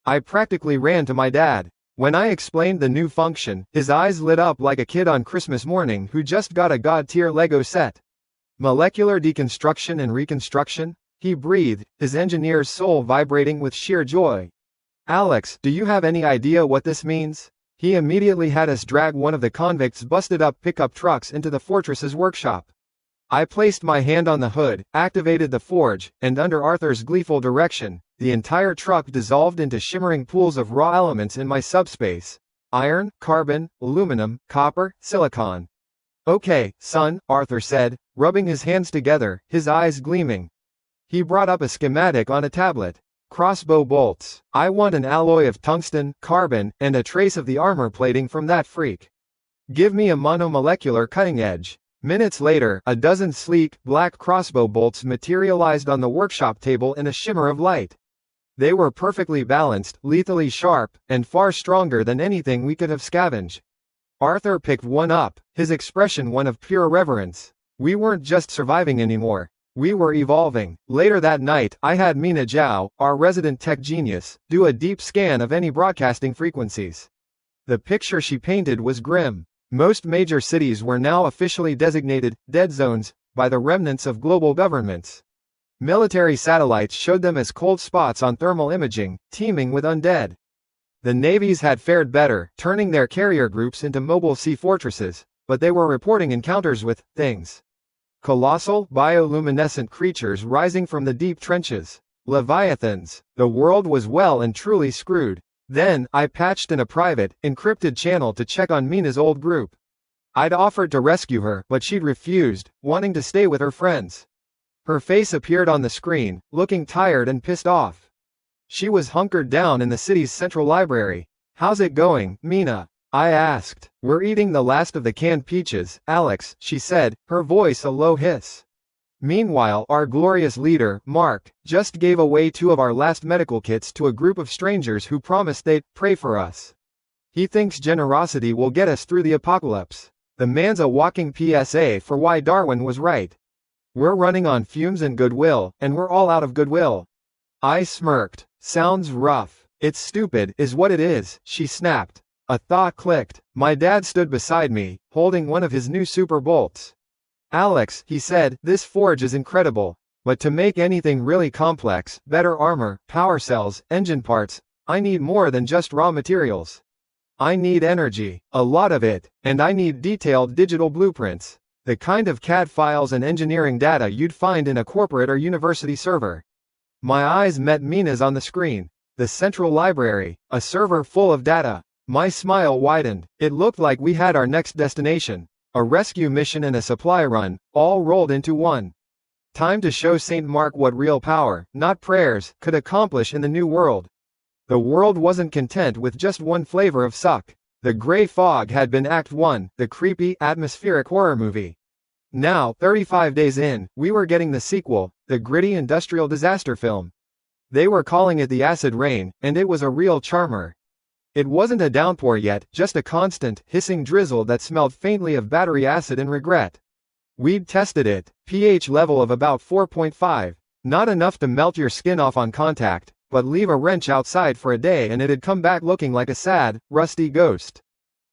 I practically ran to my dad. When I explained the new function, his eyes lit up like a kid on Christmas morning who just got a God-tier Lego set. Molecular deconstruction and reconstruction? He breathed, his engineer's soul vibrating with sheer joy. Alex, do you have any idea what this means? He immediately had us drag one of the convicts' busted-up pickup trucks into the fortress's workshop. I placed my hand on the hood, activated the forge, and under Arthur's gleeful direction, the entire truck dissolved into shimmering pools of raw elements in my subspace. Iron, carbon, aluminum, copper, silicon. Okay, son, Arthur said, rubbing his hands together, his eyes gleaming. He brought up a schematic on a tablet. Crossbow bolts. I want an alloy of tungsten, carbon, and a trace of the armor plating from that freak. Give me a monomolecular cutting edge. Minutes later, a dozen sleek, black crossbow bolts materialized on the workshop table in a shimmer of light. They were perfectly balanced, lethally sharp, and far stronger than anything we could have scavenged. Arthur picked one up, his expression one of pure reverence. We weren't just surviving anymore. We were evolving. Later that night, I had Mina Zhao, our resident tech genius, do a deep scan of any broadcasting frequencies. The picture she painted was grim. Most major cities were now officially designated dead zones by the remnants of global governments. Military satellites showed them as cold spots on thermal imaging, teeming with undead. The navies had fared better, turning their carrier groups into mobile sea fortresses, but they were reporting encounters with things. Colossal, bioluminescent creatures rising from the deep trenches. Leviathans. The world was well and truly screwed. Then, I patched in a private, encrypted channel to check on Mina's old group. I'd offered to rescue her, but she'd refused, wanting to stay with her friends. Her face appeared on the screen, looking tired and pissed off. She was hunkered down in the city's central library. How's it going, Mina? I asked. We're eating the last of the canned peaches, Alex, she said, her voice a low hiss. Meanwhile, our glorious leader, Mark, just gave away 2 of our last medical kits to a group of strangers who promised they'd pray for us. He thinks generosity will get us through the apocalypse. The man's a walking PSA for why Darwin was right. We're running on fumes and goodwill, and we're all out of goodwill. I smirked. Sounds rough. It's stupid, is what it is, she snapped. A thought clicked. My dad stood beside me, holding one of his new super bolts. Alex, he said, this forge is incredible. But to make anything really complex, better armor, power cells, engine parts, I need more than just raw materials. I need energy, a lot of it, and I need detailed digital blueprints. The kind of CAD files and engineering data you'd find in a corporate or university server. My eyes met Mina's on the screen. The central library, a server full of data. My smile widened. It looked like we had our next destination. A rescue mission and a supply run, all rolled into one. Time to show St. Mark what real power, not prayers, could accomplish in the new world. The world wasn't content with just one flavor of suck. The Grey Fog had been Act 1, the creepy, atmospheric horror movie. Now, 35 days in, we were getting the sequel, the gritty industrial disaster film. They were calling it the Acid Rain, and it was a real charmer. It wasn't a downpour yet, just a constant, hissing drizzle that smelled faintly of battery acid and regret. We'd tested it, pH level of about 4.5, not enough to melt your skin off on contact, but leave a wrench outside for a day and it'd come back looking like a sad, rusty ghost.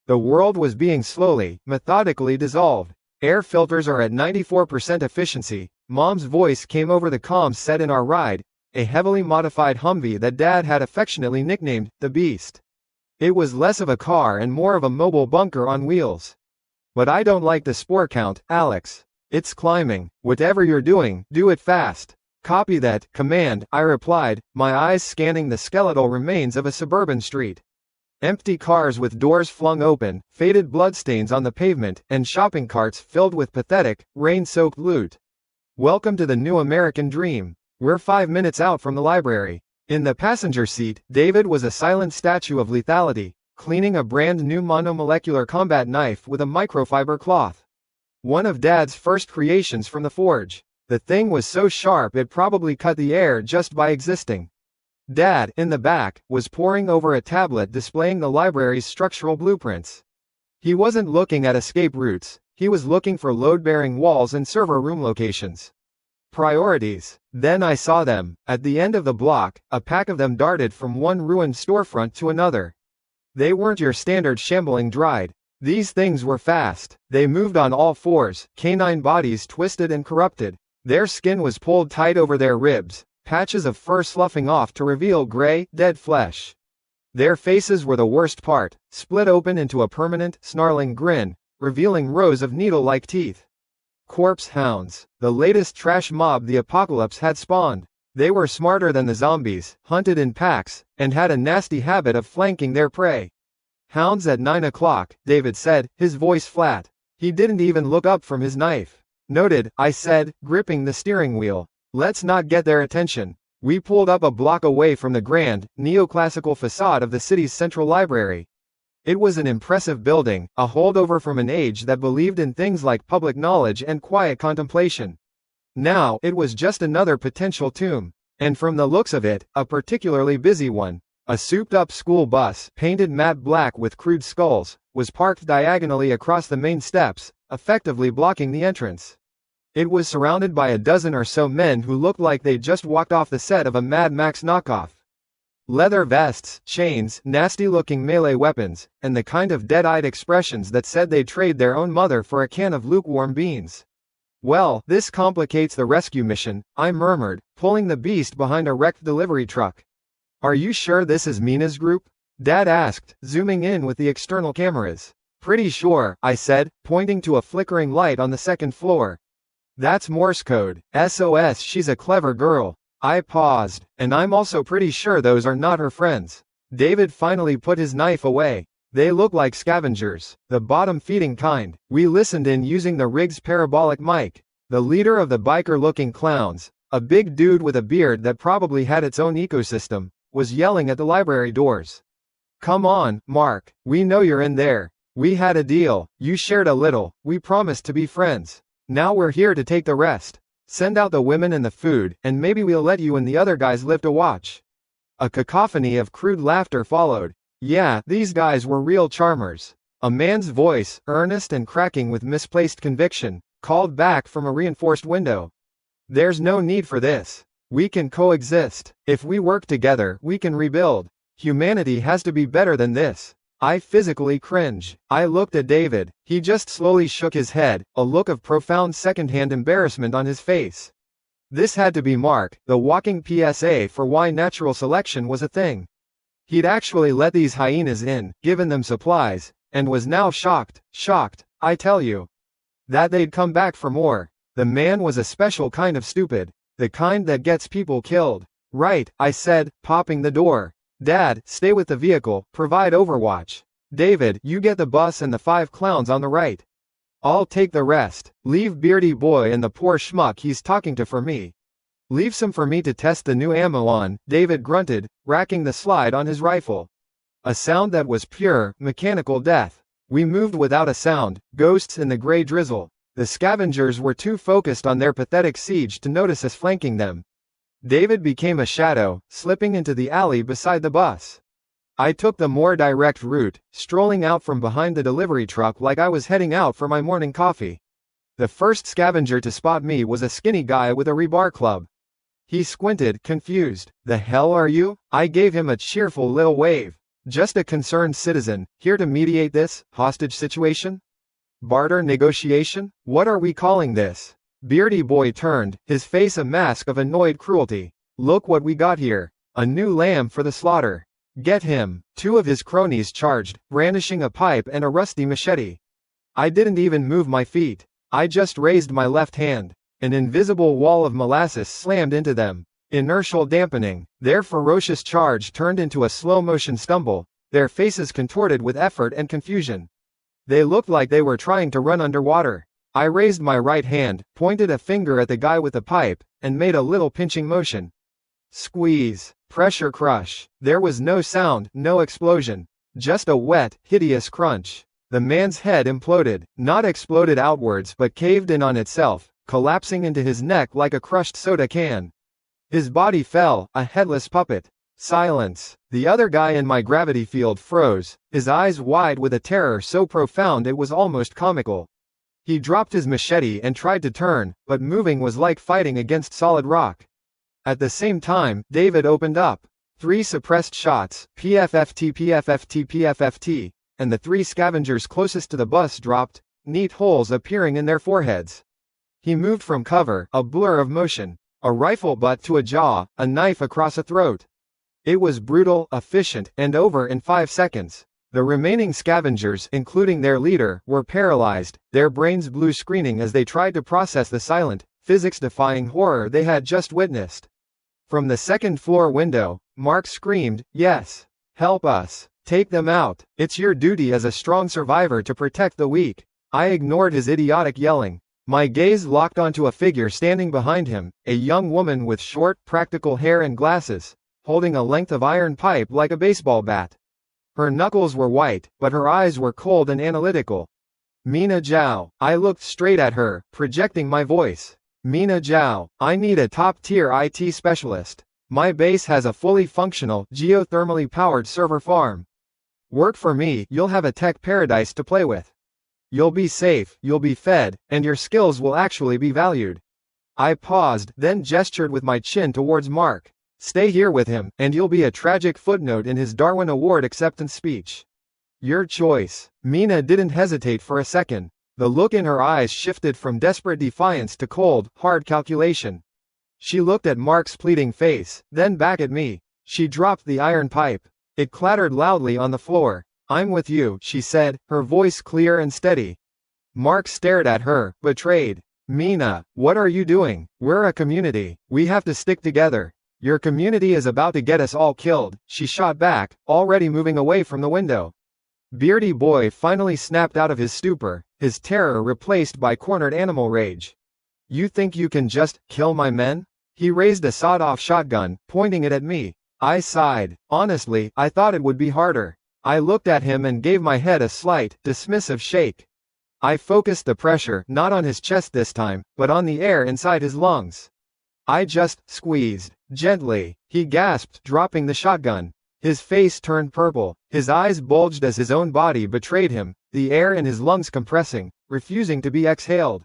The world was being slowly, methodically dissolved. Air filters are at 94% efficiency. Mom's voice came over the comms set in our ride, a heavily modified Humvee that Dad had affectionately nicknamed the Beast. It was less of a car and more of a mobile bunker on wheels. But I don't like the spore count, Alex. It's climbing. Whatever you're doing, do it fast. Copy that, command, I replied, my eyes scanning the skeletal remains of a suburban street. Empty cars with doors flung open, faded bloodstains on the pavement, and shopping carts filled with pathetic, rain-soaked loot. Welcome to the new American dream. We're 5 minutes out from the library. In the passenger seat, David was a silent statue of lethality, cleaning a brand new monomolecular combat knife with a microfiber cloth. One of Dad's first creations from the forge. The thing was so sharp it probably cut the air just by existing. Dad, in the back, was poring over a tablet displaying the library's structural blueprints. He wasn't looking at escape routes, he was looking for load-bearing walls and server room locations. Priorities. Then I saw them. At the end of the block, a pack of them darted from one ruined storefront to another. They weren't your standard shambling dried. These things were fast. They moved on all fours, canine bodies twisted and corrupted. Their skin was pulled tight over their ribs, patches of fur sloughing off to reveal gray, dead flesh. Their faces were the worst part, split open into a permanent, snarling grin, revealing rows of needle-like teeth. Corpse hounds, the latest trash mob the apocalypse had spawned. They were smarter than the zombies, hunted in packs, and had a nasty habit of flanking their prey. Hounds at 9 o'clock, David said, his voice flat. He didn't even look up from his knife. Noted, I said, gripping the steering wheel. Let's not get their attention. We pulled up a block away from the grand, neoclassical facade of the city's central library. It was an impressive building, a holdover from an age that believed in things like public knowledge and quiet contemplation. Now, it was just another potential tomb. And from the looks of it, a particularly busy one. A souped-up school bus, painted matte black with crude skulls, was parked diagonally across the main steps, effectively blocking the entrance. It was surrounded by a dozen or so men who looked like they'd just walked off the set of a Mad Max knockoff. Leather vests, chains, nasty-looking melee weapons, and the kind of dead-eyed expressions that said they'd trade their own mother for a can of lukewarm beans. Well, this complicates the rescue mission, I murmured, pulling the beast behind a wrecked delivery truck. Are you sure this is Mina's group? Dad asked, zooming in with the external cameras. Pretty sure, I said, pointing to a flickering light on the second floor. That's Morse code. SOS, she's a clever girl. I paused, and I'm also pretty sure those are not her friends. David finally put his knife away. They look like scavengers, the bottom-feeding kind. We listened in using the rig's parabolic mic. The leader of the biker-looking clowns, a big dude with a beard that probably had its own ecosystem, was yelling at the library doors. Come on, Mark, we know you're in there. We had a deal, you shared a little, we promised to be friends. Now we're here to take the rest. Send out the women and the food, and maybe we'll let you and the other guys live to watch. A cacophony of crude laughter followed. Yeah, these guys were real charmers. A man's voice, earnest and cracking with misplaced conviction, called back from a reinforced window. There's no need for this. We can coexist. If we work together, we can rebuild. Humanity has to be better than this. I physically cringe. I looked at David. He just slowly shook his head, a look of profound secondhand embarrassment on his face. This had to be Mark, the walking PSA for why natural selection was a thing. He'd actually let these hyenas in, given them supplies, and was now shocked, I tell you, that they'd come back for more. The man was a special kind of stupid, the kind that gets people killed. Right, I said, popping the door. Dad, stay with the vehicle, provide overwatch. David, you get the bus and the 5 clowns on the right. I'll take the rest. Leave Beardy Boy and the poor schmuck he's talking to for me. Leave some for me to test the new ammo on, David grunted, racking the slide on his rifle. A sound that was pure, mechanical death. We moved without a sound, ghosts in the gray drizzle. The scavengers were too focused on their pathetic siege to notice us flanking them. David became a shadow, slipping into the alley beside the bus. I took the more direct route, strolling out from behind the delivery truck like I was heading out for my morning coffee. The first scavenger to spot me was a skinny guy with a rebar club. He squinted, confused. "The hell are you?" I gave him a cheerful little wave. "Just a concerned citizen, here to mediate this hostage situation? Barter negotiation? What are we calling this?" Beardy Boy turned, his face a mask of annoyed cruelty. "Look what we got here. A new lamb for the slaughter. Get him." Two of his cronies charged, brandishing a pipe and a rusty machete. I didn't even move my feet. I just raised my left hand. An invisible wall of molasses slammed into them. Inertial dampening, their ferocious charge turned into a slow-motion stumble, their faces contorted with effort and confusion. They looked like they were trying to run underwater. I raised my right hand, pointed a finger at the guy with the pipe, and made a little pinching motion. Squeeze. Pressure crush. There was no sound, no explosion. Just a wet, hideous crunch. The man's head imploded, not exploded outwards but caved in on itself, collapsing into his neck like a crushed soda can. His body fell, a headless puppet. Silence. The other guy in my gravity field froze, his eyes wide with a terror so profound it was almost comical. He dropped his machete and tried to turn, but moving was like fighting against solid rock. At the same time, David opened up. 3 suppressed shots, PFFT PFFT PFFT, and the 3 scavengers closest to the bus dropped, neat holes appearing in their foreheads. He moved from cover, a blur of motion. A rifle butt to a jaw, a knife across a throat. It was brutal, efficient, and over in 5 seconds. The remaining scavengers, including their leader, were paralyzed, their brains blue screening as they tried to process the silent, physics-defying horror they had just witnessed. From the second-floor window, Mark screamed, "Yes! Help us! Take them out! It's your duty as a strong survivor to protect the weak." I ignored his idiotic yelling. My gaze locked onto a figure standing behind him, a young woman with short, practical hair and glasses, holding a length of iron pipe like a baseball bat. Her knuckles were white, but her eyes were cold and analytical. "Mina Zhao." I looked straight at her, projecting my voice. "Mina Zhao, I need a top-tier IT specialist. My base has a fully functional, geothermally powered server farm. Work for me, you'll have a tech paradise to play with. You'll be safe, you'll be fed, and your skills will actually be valued." I paused, then gestured with my chin towards Mark. "Stay here with him, and you'll be a tragic footnote in his Darwin Award acceptance speech. Your choice." Mina didn't hesitate for a second. The look in her eyes shifted from desperate defiance to cold, hard calculation. She looked at Mark's pleading face, then back at me. She dropped the iron pipe. It clattered loudly on the floor. "I'm with you," she said, her voice clear and steady. Mark stared at her, betrayed. "Mina, what are you doing? We're a community. We have to stick together. Your community is about to get us all killed," she shot back, already moving away from the window. Beardy Boy finally snapped out of his stupor, his terror replaced by cornered animal rage. "You think you can just kill my men?" He raised a sawed-off shotgun, pointing it at me. I sighed. Honestly, I thought it would be harder. I looked at him and gave my head a slight, dismissive shake. I focused the pressure not on his chest this time, but on the air inside his lungs. I just squeezed. Gently. He gasped, dropping the shotgun. His face turned purple, his eyes bulged as his own body betrayed him, the air in his lungs compressing, refusing to be exhaled.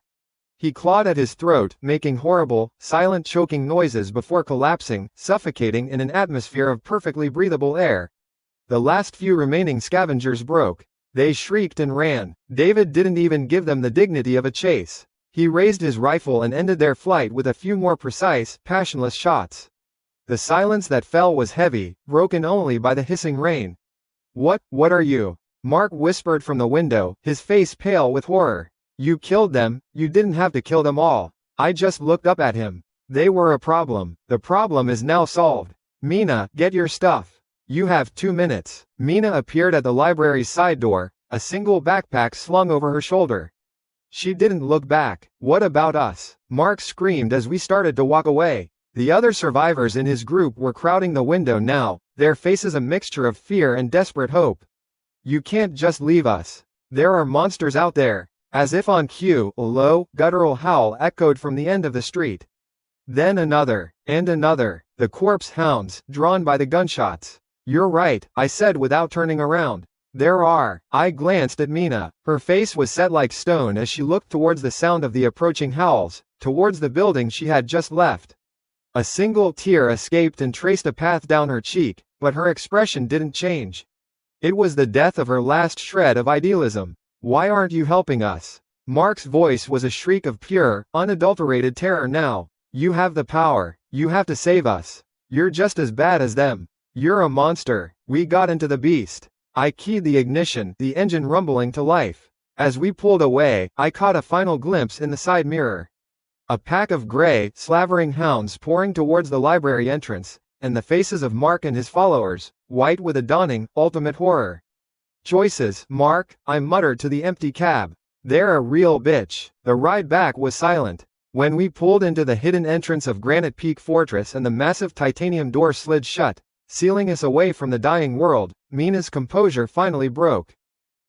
He clawed at his throat, making horrible, silent choking noises before collapsing, suffocating in an atmosphere of perfectly breathable air. The last few remaining scavengers broke. They shrieked and ran. David didn't even give them the dignity of a chase. He raised his rifle and ended their flight with a few more precise, passionless shots. The silence that fell was heavy, broken only by the hissing rain. What are you?" Mark whispered from the window, his face pale with horror. "You killed them, you didn't have to kill them all." I just looked up at him. "They were a problem. The problem is now solved. Mina, get your stuff. You have 2 minutes." Mina appeared at the library's side door, a single backpack slung over her shoulder. She didn't look back. "What about us?" Mark screamed as we started to walk away. The other survivors in his group were crowding the window now, their faces a mixture of fear and desperate hope. "You can't just leave us. There are monsters out there." As if on cue, a low, guttural howl echoed from the end of the street. Then another, and another, the corpse hounds, drawn by the gunshots. You're right, I said without turning around. There are. I glanced at Mina. Her face was set like stone as she looked towards the sound of the approaching howls, towards the building she had just left. A single tear escaped and traced a path down her cheek, but her expression didn't change. It was the death of her last shred of idealism. Why aren't you helping us? Mark's voice was a shriek of pure, unadulterated terror now. You have the power. You have to save us. You're just as bad as them. You're a monster. We got into the beast. I keyed the ignition, the engine rumbling to life. As we pulled away, I caught a final glimpse in the side mirror. A pack of gray, slavering hounds pouring towards the library entrance, and the faces of Mark and his followers, white with a dawning, ultimate horror. Choices, Mark, I muttered to the empty cab. They're a real bitch. The ride back was silent. When we pulled into the hidden entrance of Granite Peak Fortress and the massive titanium door slid shut, sealing us away from the dying world, Mina's composure finally broke.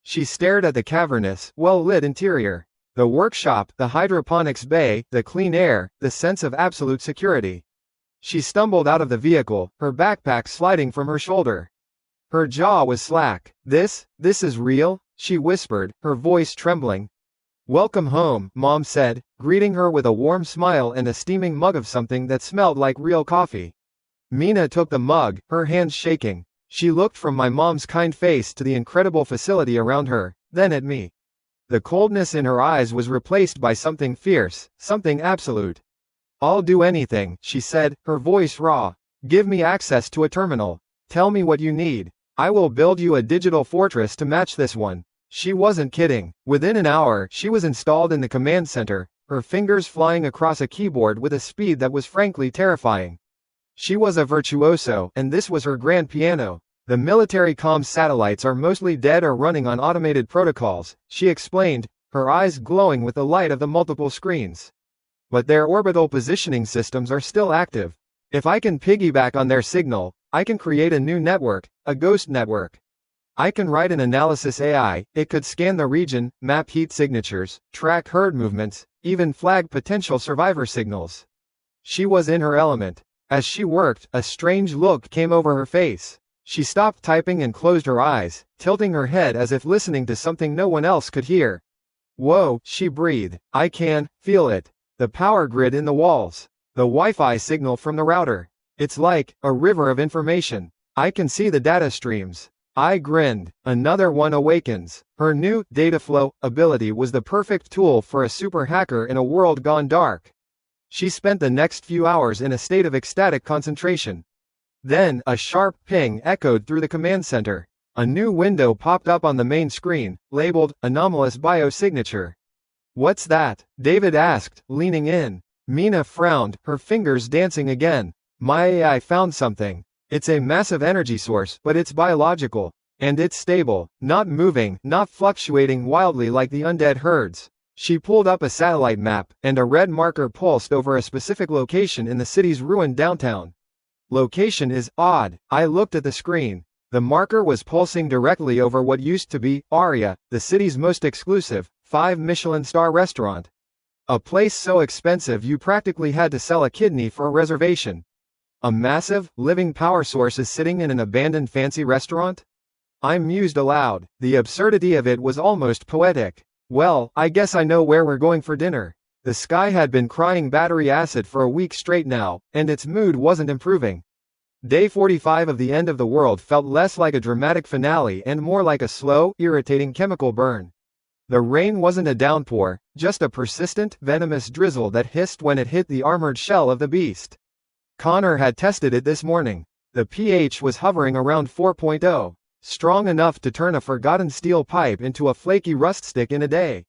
She stared at the cavernous, well-lit interior. The workshop, the hydroponics bay, the clean air, the sense of absolute security. She stumbled out of the vehicle, her backpack sliding from her shoulder. Her jaw was slack. This is real? She whispered, her voice trembling. Welcome home, Mom said, greeting her with a warm smile and a steaming mug of something that smelled like real coffee. Mina took the mug, her hands shaking. She looked from my mom's kind face to the incredible facility around her, then at me. The coldness in her eyes was replaced by something fierce, something absolute. I'll do anything, she said, her voice raw. Give me access to a terminal. Tell me what you need. I will build you a digital fortress to match this one. She wasn't kidding. Within an hour, she was installed in the command center, her fingers flying across a keyboard with a speed that was frankly terrifying. She was a virtuoso, and this was her grand piano. The military comms satellites are mostly dead or running on automated protocols, she explained, her eyes glowing with the light of the multiple screens. But their orbital positioning systems are still active. If I can piggyback on their signal, I can create a new network, a ghost network. I can write an analysis AI, it could scan the region, map heat signatures, track herd movements, even flag potential survivor signals. She was in her element. As she worked, a strange look came over her face. She stopped typing and closed her eyes, tilting her head as if listening to something no one else could hear. Whoa, she breathed. I can feel it. The power grid in the walls. The Wi-Fi signal from the router. It's like a river of information. I can see the data streams. I grinned. Another one awakens. Her new data flow ability was the perfect tool for a super hacker in a world gone dark. She spent the next few hours in a state of ecstatic concentration. Then, a sharp ping echoed through the command center. A new window popped up on the main screen, labeled, Anomalous Biosignature. What's that? David asked, leaning in. Mina frowned, her fingers dancing again. My AI found something. It's a massive energy source, but it's biological. And it's stable, not moving, not fluctuating wildly like the undead herds. She pulled up a satellite map, and a red marker pulsed over a specific location in the city's ruined downtown. Location is odd. I looked at the screen. The marker was pulsing directly over what used to be Aria, the city's most exclusive, 5 Michelin-star restaurant. A place so expensive you practically had to sell a kidney for a reservation. A massive, living power source is sitting in an abandoned fancy restaurant? I mused aloud. The absurdity of it was almost poetic. Well, I guess I know where we're going for dinner. The sky had been crying battery acid for a week straight now, and its mood wasn't improving. Day 45 of the end of the world felt less like a dramatic finale and more like a slow, irritating chemical burn. The rain wasn't a downpour, just a persistent, venomous drizzle that hissed when it hit the armored shell of the beast. Connor had tested it this morning. The pH was hovering around 4.0. Strong enough to turn a forgotten steel pipe into a flaky rust stick in a day.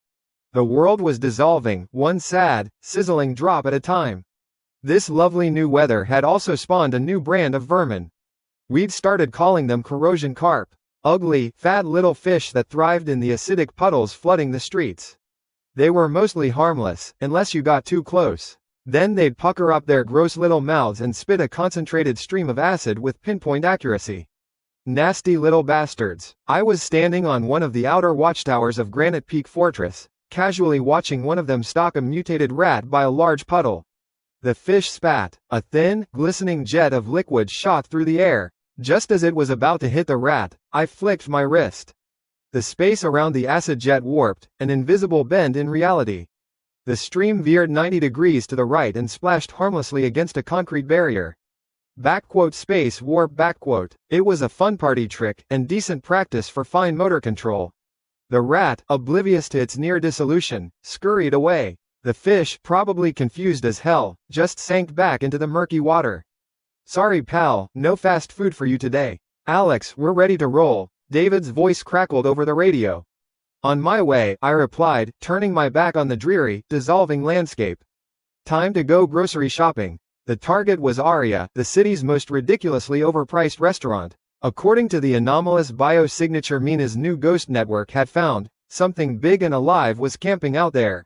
The world was dissolving, one sad, sizzling drop at a time. This lovely new weather had also spawned a new brand of vermin. We'd started calling them corrosion carp. Ugly, fat little fish that thrived in the acidic puddles flooding the streets. They were mostly harmless, unless you got too close. Then they'd pucker up their gross little mouths and spit a concentrated stream of acid with pinpoint accuracy. Nasty little bastards. I was standing on one of the outer watchtowers of Granite Peak Fortress, casually watching one of them stalk a mutated rat by a large puddle. The fish spat. A thin, glistening jet of liquid shot through the air, Just as it was about to hit the rat, I flicked my wrist. The space around the acid jet warped, an invisible bend in reality. The stream veered 90 degrees to the right and splashed harmlessly against a concrete barrier. Space warp. It was a fun party trick and decent practice for fine motor control. The rat, oblivious to its near dissolution, scurried away. The fish, probably confused as hell, just sank back into the murky water. Sorry pal, no fast food for you today. Alex, we're ready to roll. David's voice crackled over the radio. On my way, I replied, turning my back on the dreary, dissolving landscape. Time to go grocery shopping. The target was Aria, the city's most ridiculously overpriced restaurant. According to the anomalous biosignature Mina's new ghost network had found, something big and alive was camping out there.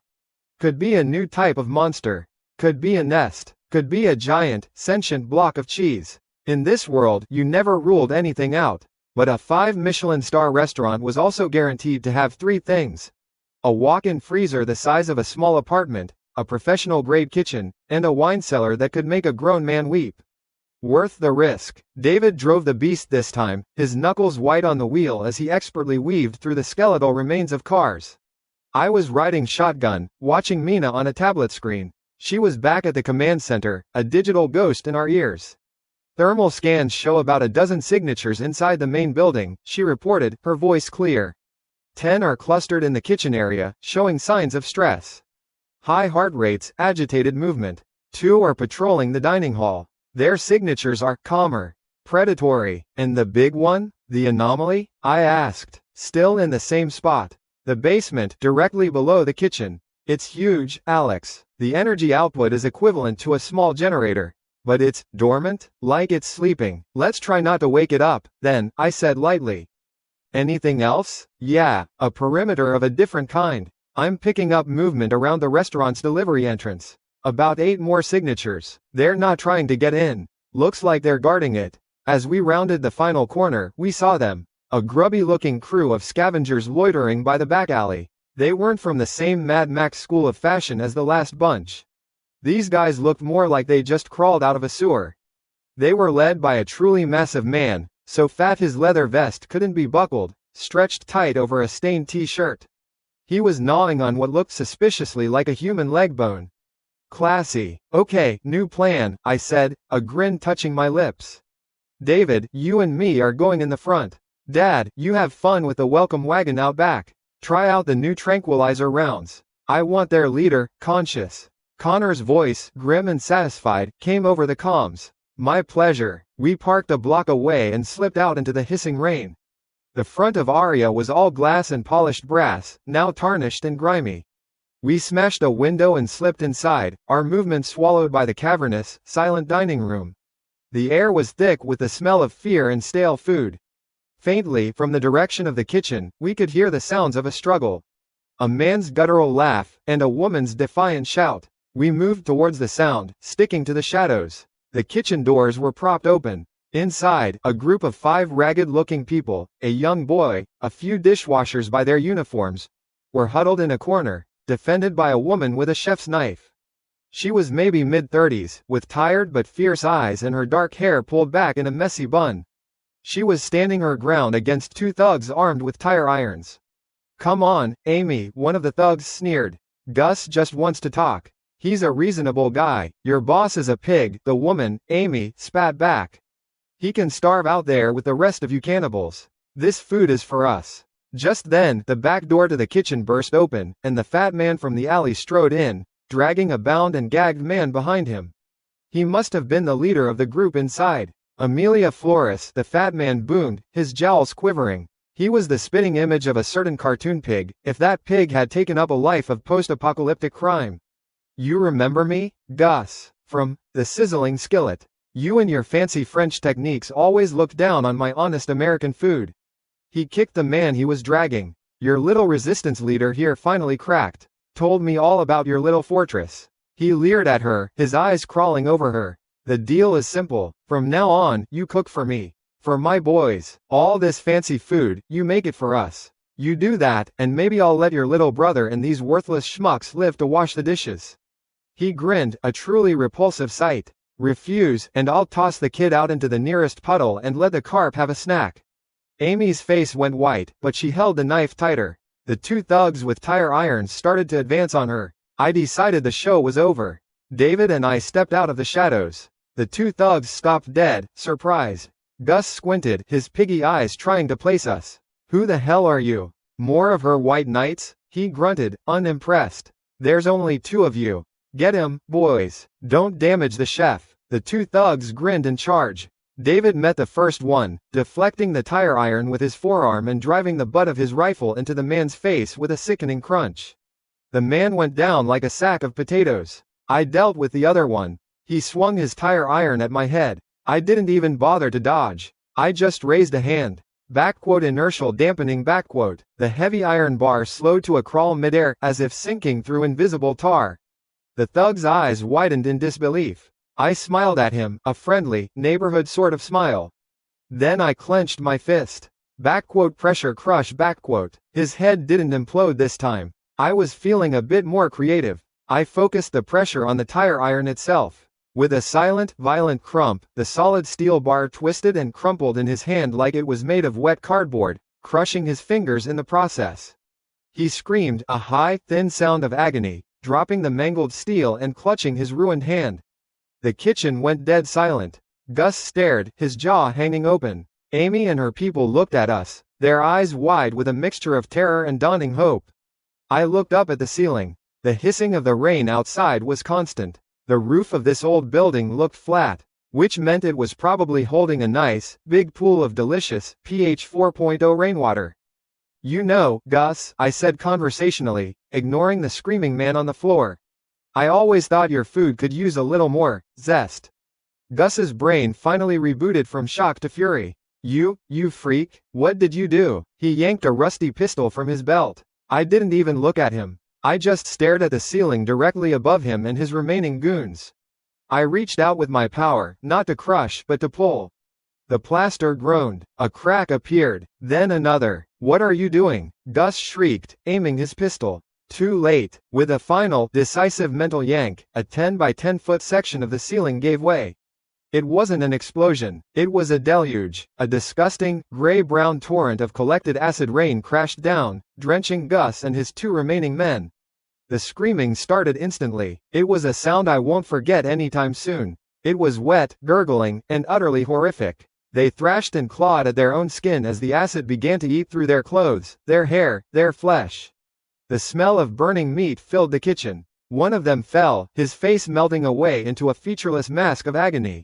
Could be a new type of monster. Could be a nest. Could be a giant, sentient block of cheese. In this world, you never ruled anything out. But a 5 Michelin star restaurant was also guaranteed to have 3 things. A walk-in freezer the size of a small apartment, a professional-grade kitchen, and a wine cellar that could make a grown man weep. Worth the risk. David drove the beast this time, his knuckles white on the wheel as he expertly weaved through the skeletal remains of cars. I was riding shotgun, watching Mina on a tablet screen. She was back at the command center, a digital ghost in our ears. Thermal scans show about a dozen signatures inside the main building, she reported, her voice clear. 10 are clustered in the kitchen area, showing signs of stress. High heart rates, agitated movement. 2 are patrolling the dining hall. Their signatures are calmer, predatory. And the big one? The anomaly? I asked. Still in the same spot. The basement, directly below the kitchen. It's huge, Alex. The energy output is equivalent to a small generator. But it's dormant, like it's sleeping. Let's try not to wake it up, then, I said lightly. Anything else? Yeah, a perimeter of a different kind. I'm picking up movement around the restaurant's delivery entrance. About 8 more signatures. They're not trying to get in. Looks like they're guarding it. As we rounded the final corner, we saw them. A grubby-looking crew of scavengers loitering by the back alley. They weren't from the same Mad Max school of fashion as the last bunch. These guys looked more like they just crawled out of a sewer. They were led by a truly massive man, so fat his leather vest couldn't be buckled, stretched tight over a stained t-shirt. He was gnawing on what looked suspiciously like a human leg bone. Classy. Okay, new plan, I said, a grin touching my lips. David, you and me are going in the front. Dad, you have fun with the welcome wagon out back. Try out the new tranquilizer rounds. I want their leader, conscious. Connor's voice, grim and satisfied, came over the comms. My pleasure. We parked a block away and slipped out into the hissing rain. The front of Aria was all glass and polished brass, now tarnished and grimy. We smashed a window and slipped inside, our movement swallowed by the cavernous, silent dining room. The air was thick with the smell of fear and stale food. Faintly, from the direction of the kitchen, we could hear the sounds of a struggle. A man's guttural laugh, and a woman's defiant shout. We moved towards the sound, sticking to the shadows. The kitchen doors were propped open. Inside, a group of 5 ragged-looking people, a young boy, a few dishwashers by their uniforms, were huddled in a corner, defended by a woman with a chef's knife. She was maybe mid-30s, with tired but fierce eyes and her dark hair pulled back in a messy bun. She was standing her ground against 2 thugs armed with tire irons. Come on, Amy, one of the thugs sneered. Gus just wants to talk. He's a reasonable guy. Your boss is a pig, the woman, Amy, spat back. He can starve out there with the rest of you cannibals. This food is for us. Just then, the back door to the kitchen burst open, and the fat man from the alley strode in, dragging a bound and gagged man behind him. He must have been the leader of the group inside. Amelia Flores, the fat man boomed, his jowls quivering. He was the spitting image of a certain cartoon pig, if that pig had taken up a life of post-apocalyptic crime. You remember me, Gus, from The Sizzling Skillet. You and your fancy French techniques always looked down on my honest American food. He kicked the man he was dragging. Your little resistance leader here finally cracked. Told me all about your little fortress. He leered at her, his eyes crawling over her. The deal is simple. From now on, you cook for me. For my boys. All this fancy food, you make it for us. You do that, and maybe I'll let your little brother and these worthless schmucks live to wash the dishes. He grinned, a truly repulsive sight. Refuse, and I'll toss the kid out into the nearest puddle and let the carp have a snack. Amy's face went white, but she held the knife tighter. The two thugs with tire irons started to advance on her. I decided the show was over. David and I stepped out of the shadows. The two thugs stopped dead, surprised. Gus squinted, his piggy eyes trying to place us. Who the hell are you? More of her white knights? He grunted, unimpressed. There's only two of you. Get him, boys. Don't damage the chef. The two thugs grinned and charged. David met the first one, deflecting the tire iron with his forearm and driving the butt of his rifle into the man's face with a sickening crunch. The man went down like a sack of potatoes. I dealt with the other one. He swung his tire iron at my head. I didn't even bother to dodge. I just raised a hand. Inertial dampening. The heavy iron bar slowed to a crawl midair, as if sinking through invisible tar. The thug's eyes widened in disbelief. I smiled at him, a friendly, neighborhood sort of smile. Then I clenched my fist. Pressure crush. His head didn't implode this time. I was feeling a bit more creative. I focused the pressure on the tire iron itself. With a silent, violent crump, the solid steel bar twisted and crumpled in his hand like it was made of wet cardboard, crushing his fingers in the process. He screamed, a high, thin sound of agony, dropping the mangled steel and clutching his ruined hand. The kitchen went dead silent. Gus stared, his jaw hanging open. Amy and her people looked at us, their eyes wide with a mixture of terror and dawning hope. I looked up at the ceiling. The hissing of the rain outside was constant. The roof of this old building looked flat, which meant it was probably holding a nice, big pool of delicious, pH 4.0 rainwater. You know, Gus, I said conversationally, ignoring the screaming man on the floor. I always thought your food could use a little more zest. Gus's brain finally rebooted from shock to fury. You freak, what did you do? He yanked a rusty pistol from his belt. I didn't even look at him. I just stared at the ceiling directly above him and his remaining goons. I reached out with my power, not to crush but to pull. The plaster groaned. A crack appeared, then another. What are you doing? Gus shrieked, aiming his pistol. Too late. With a final, decisive mental yank, a 10 by 10 foot section of the ceiling gave way. It wasn't an explosion, it was a deluge. A disgusting, gray-brown torrent of collected acid rain crashed down, drenching Gus and his two remaining men. The screaming started instantly. It was a sound I won't forget anytime soon. It was wet, gurgling, and utterly horrific. They thrashed and clawed at their own skin as the acid began to eat through their clothes, their hair, their flesh. The smell of burning meat filled the kitchen. One of them fell, his face melting away into a featureless mask of agony.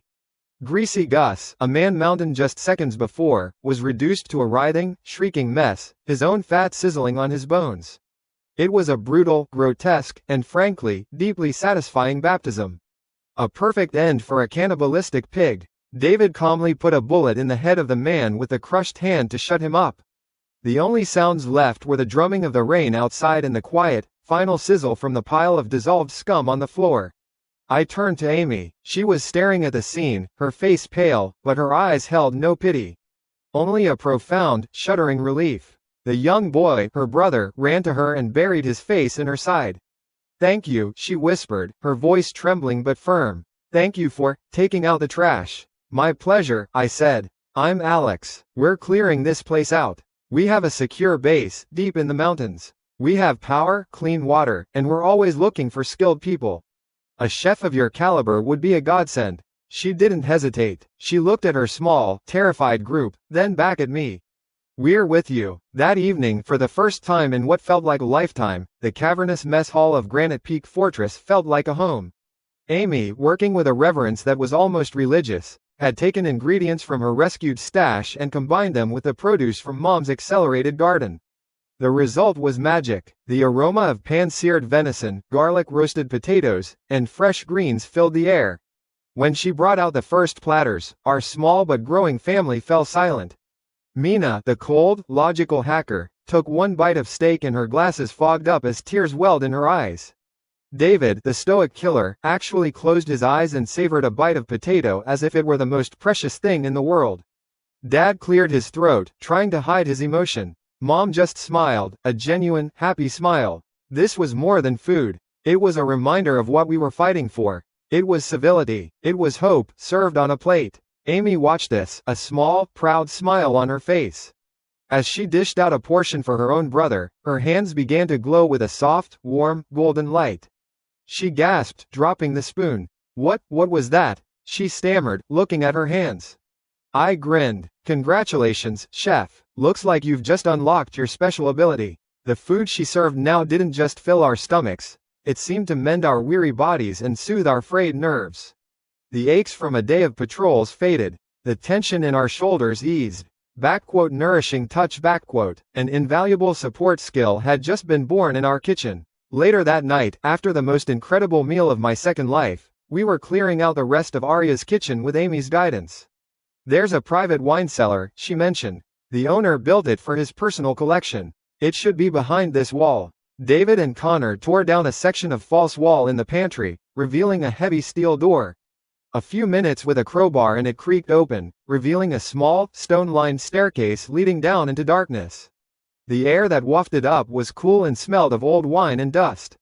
Greasy Gus, a man mounted just seconds before, was reduced to a writhing, shrieking mess, his own fat sizzling on his bones. It was a brutal, grotesque, and frankly, deeply satisfying baptism. A perfect end for a cannibalistic pig. David calmly put a bullet in the head of the man with the crushed hand to shut him up. The only sounds left were the drumming of the rain outside and the quiet, final sizzle from the pile of dissolved scum on the floor. I turned to Amy. She was staring at the scene, her face pale, but her eyes held no pity. Only a profound, shuddering relief. The young boy, her brother, ran to her and buried his face in her side. Thank you, she whispered, her voice trembling but firm. Thank you for taking out the trash. My pleasure, I said. I'm Alex. We're clearing this place out. We have a secure base, deep in the mountains. We have power, clean water, and we're always looking for skilled people. A chef of your caliber would be a godsend. She didn't hesitate. She looked at her small, terrified group, then back at me. We're with you. That evening, for the first time in what felt like a lifetime, the cavernous mess hall of Granite Peak Fortress felt like a home. Amy, working with a reverence that was almost religious, had taken ingredients from her rescued stash and combined them with the produce from Mom's accelerated garden. The result was magic. The aroma of pan-seared venison, garlic-roasted potatoes, and fresh greens filled the air. When she brought out the first platters, our small but growing family fell silent. Mina, the cold, logical hacker, took one bite of steak and her glasses fogged up as tears welled in her eyes. David, the stoic killer, actually closed his eyes and savored a bite of potato as if it were the most precious thing in the world. Dad cleared his throat, trying to hide his emotion. Mom just smiled, a genuine, happy smile. This was more than food. It was a reminder of what we were fighting for. It was civility. It was hope, served on a plate. Amy watched this, a small, proud smile on her face. As she dished out a portion for her own brother, her hands began to glow with a soft, warm, golden light. She gasped, dropping the spoon. What was that? She stammered, looking at her hands. I grinned. Congratulations, chef. Looks like you've just unlocked your special ability. The food she served now didn't just fill our stomachs. It seemed to mend our weary bodies and soothe our frayed nerves. The aches from a day of patrols faded. The tension in our shoulders eased. Nourishing touch. An invaluable support skill had just been born in our kitchen. Later that night, after the most incredible meal of my second life, we were clearing out the rest of Arya's kitchen with Amy's guidance. There's a private wine cellar, she mentioned. The owner built it for his personal collection. It should be behind this wall. David and Connor tore down a section of false wall in the pantry, revealing a heavy steel door. A few minutes with a crowbar and it creaked open, revealing a small, stone-lined staircase leading down into darkness. The air that wafted up was cool and smelled of old wine and dust.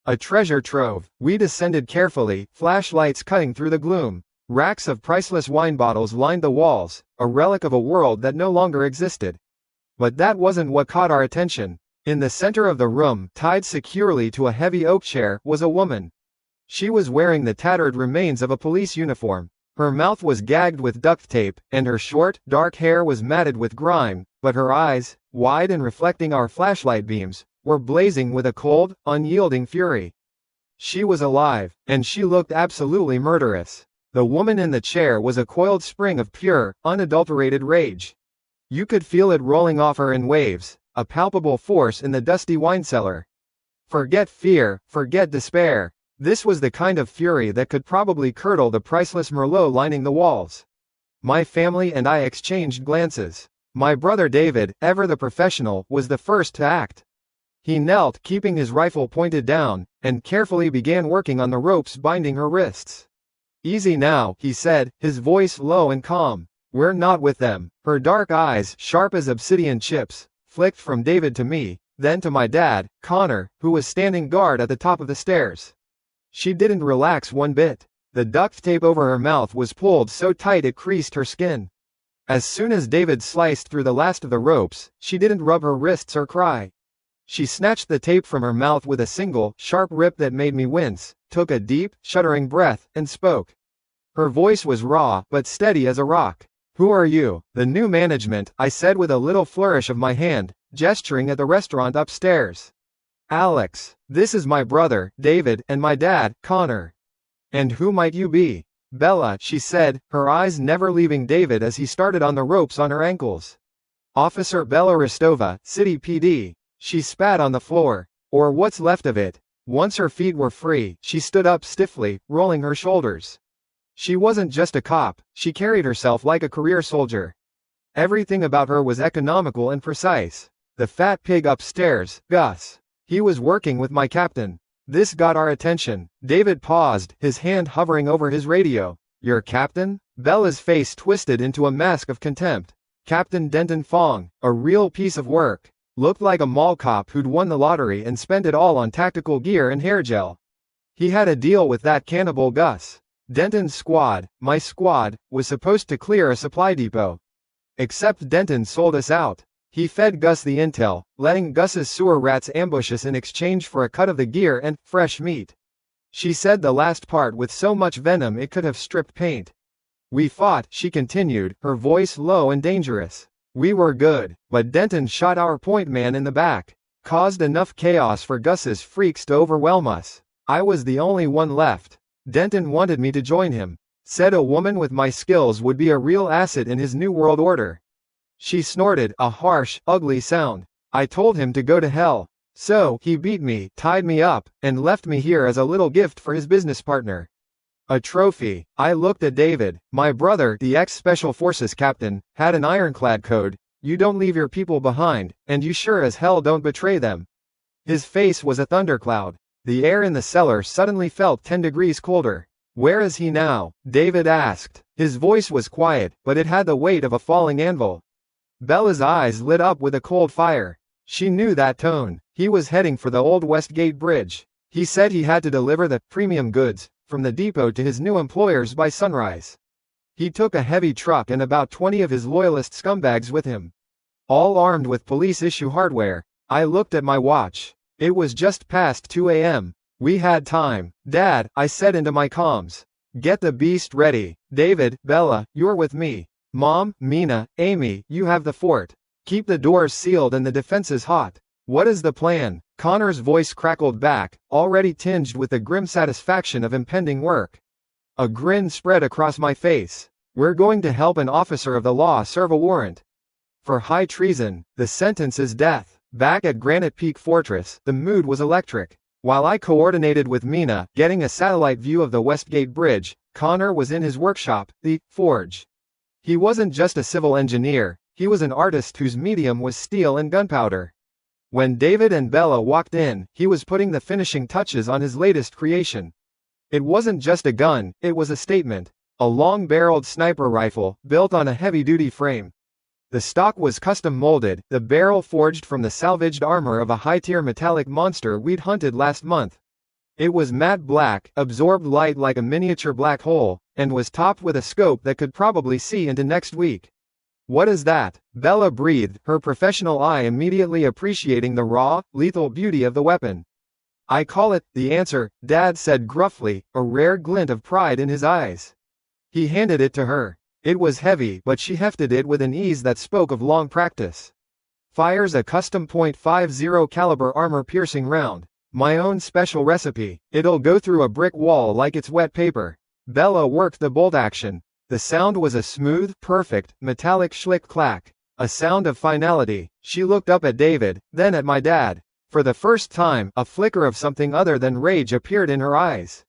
A treasure trove. We descended carefully, flashlights cutting through the gloom. Racks of priceless wine bottles lined the walls, a relic of a world that no longer existed. But that wasn't what caught our attention. In the center of the room, tied securely to a heavy oak chair, was a woman. She was wearing the tattered remains of a police uniform. Her mouth was gagged with duct tape, and her short, dark hair was matted with grime, but her eyes, wide and reflecting our flashlight beams, were blazing with a cold, unyielding fury. She was alive, and she looked absolutely murderous. The woman in the chair was a coiled spring of pure, unadulterated rage. You could feel it rolling off her in waves, a palpable force in the dusty wine cellar. Forget fear, forget despair. This was the kind of fury that could probably curdle the priceless Merlot lining the walls. My family and I exchanged glances. My brother David, ever the professional, was the first to act. He knelt, keeping his rifle pointed down, and carefully began working on the ropes binding her wrists. Easy now, he said, his voice low and calm. We're not with them. Her dark eyes, sharp as obsidian chips, flicked from David to me, then to my dad, Connor, who was standing guard at the top of the stairs. She didn't relax one bit. The duct tape over her mouth was pulled so tight it creased her skin. As soon as David sliced through the last of the ropes, she didn't rub her wrists or cry. She snatched the tape from her mouth with a single, sharp rip that made me wince, took a deep, shuddering breath, and spoke. Her voice was raw, but steady as a rock. Who are you? The new management, I said with a little flourish of my hand, gesturing at the restaurant upstairs. Alex. This is my brother, David, and my dad, Connor. And who might you be? Bella, she said, her eyes never leaving David as he started on the ropes on her ankles. Officer Bella Rostova, City PD. She spat on the floor. Or what's left of it. Once her feet were free, she stood up stiffly, rolling her shoulders. She wasn't just a cop, she carried herself like a career soldier. Everything about her was economical and precise. The fat pig upstairs, Gus. He was working with my captain. This got our attention. David paused, his hand hovering over his radio. Your captain? Bella's face twisted into a mask of contempt. Captain Denton Fong, a real piece of work. Looked like a mall cop who'd won the lottery and spent it all on tactical gear and hair gel. He had a deal with that cannibal Gus. Denton's squad, my squad, was supposed to clear a supply depot. Except Denton sold us out. He fed Gus the intel, letting Gus's sewer rats ambush us in exchange for a cut of the gear and fresh meat. She said the last part with so much venom it could have stripped paint. We fought, she continued, her voice low and dangerous. We were good, but Denton shot our point man in the back. Caused enough chaos for Gus's freaks to overwhelm us. I was the only one left. Denton wanted me to join him. Said a woman with my skills would be a real asset in his new world order. She snorted, a harsh, ugly sound. I told him to go to hell. So, he beat me, tied me up, and left me here as a little gift for his business partner. A trophy. I looked at David. My brother, the ex-Special Forces captain, had an ironclad code. You don't leave your people behind, and you sure as hell don't betray them. His face was a thundercloud. The air in the cellar suddenly felt 10 degrees colder. Where is he now? David asked. His voice was quiet, but it had the weight of a falling anvil. Bella's eyes lit up with a cold fire. She knew that tone. He was heading for the old Westgate Bridge. He said he had to deliver the premium goods from the depot to his new employers by sunrise. He took a heavy truck and about 20 of his loyalist scumbags with him, all armed with police-issue hardware. I looked at my watch. It was just past 2 a.m. We had time. Dad, I said into my comms. Get the beast ready. David, Bella, you're with me. Mom, Mina, Amy, you have the fort. Keep the doors sealed and the defenses hot. What is the plan? Connor's voice crackled back, already tinged with the grim satisfaction of impending work. A grin spread across my face. We're going to help an officer of the law serve a warrant for high treason. The sentence is death. Back at Granite Peak Fortress, the mood was electric. While I coordinated with Mina, getting a satellite view of the Westgate Bridge, Connor was in his workshop, the Forge. He wasn't just a civil engineer, he was an artist whose medium was steel and gunpowder. When David and Bella walked in, he was putting the finishing touches on his latest creation. It wasn't just a gun, it was a statement. A long-barreled sniper rifle, built on a heavy-duty frame. The stock was custom-molded, the barrel forged from the salvaged armor of a high-tier metallic monster we'd hunted last month. It was matte black, absorbed light like a miniature black hole, and was topped with a scope that could probably see into next week. What is that? Bella breathed, her professional eye immediately appreciating the raw, lethal beauty of the weapon. I call it the answer, Dad said gruffly, a rare glint of pride in his eyes. He handed it to her. It was heavy, but she hefted it with an ease that spoke of long practice. Fires a custom .50 caliber armor-piercing round. My own special recipe. It'll go through a brick wall like it's wet paper. Bella worked the bolt action. The sound was a smooth, perfect, metallic schlick-clack. A sound of finality. She looked up at David, then at my dad. For the first time, a flicker of something other than rage appeared in her eyes.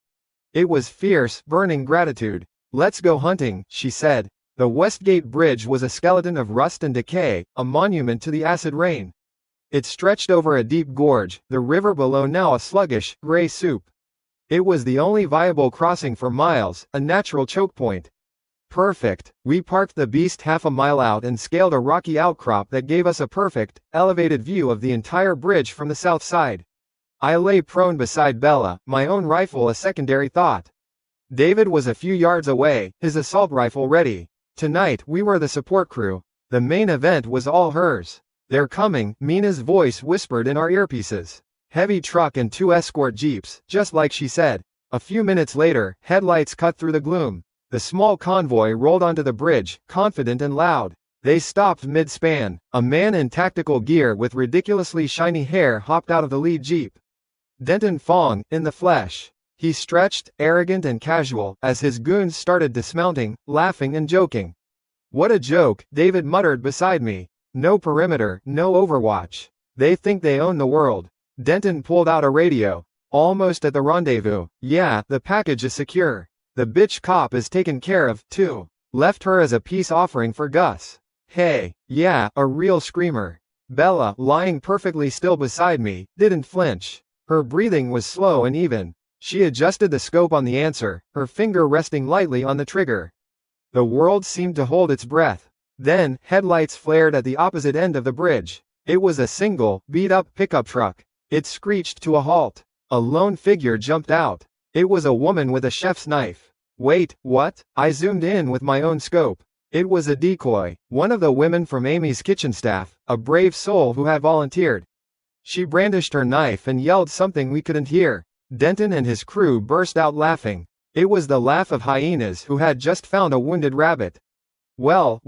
It was fierce, burning gratitude. Let's go hunting, she said. The Westgate Bridge was a skeleton of rust and decay, a monument to the acid rain. It stretched over a deep gorge, the river below now a sluggish, gray soup. It was the only viable crossing for miles, a natural choke point. Perfect. We parked the beast half a mile out and scaled a rocky outcrop that gave us a perfect, elevated view of the entire bridge from the south side. I lay prone beside Bella, my own rifle a secondary thought. David was a few yards away, his assault rifle ready. Tonight, we were the support crew. The main event was all hers. They're coming, Mina's voice whispered in our earpieces. Heavy truck and 2 escort jeeps, just like she said. A few minutes later, headlights cut through the gloom. The small convoy rolled onto the bridge, confident and loud. They stopped mid-span. A man in tactical gear with ridiculously shiny hair hopped out of the lead jeep. Denton Fong, in the flesh. He stretched, arrogant and casual, as his goons started dismounting, laughing and joking. What a joke, David muttered beside me. No perimeter, no overwatch. They think they own the world. Denton pulled out a radio. Almost at the rendezvous. Yeah, the package is secure. The bitch cop is taken care of, too. Left her as a peace offering for Gus. Hey, yeah, a real screamer. Bella, lying perfectly still beside me, didn't flinch. Her breathing was slow and even. She adjusted the scope on the answer, her finger resting lightly on the trigger. The world seemed to hold its breath. Then, headlights flared at the opposite end of the bridge. It was a single, beat-up pickup truck. It screeched to a halt. A lone figure jumped out. It was a woman with a chef's knife. Wait, what? I zoomed in with my own scope. It was a decoy, one of the women from Amy's kitchen staff, a brave soul who had volunteered. She brandished her knife and yelled something we couldn't hear. Denton and his crew burst out laughing. It was the laugh of hyenas who had just found a wounded rabbit. Well,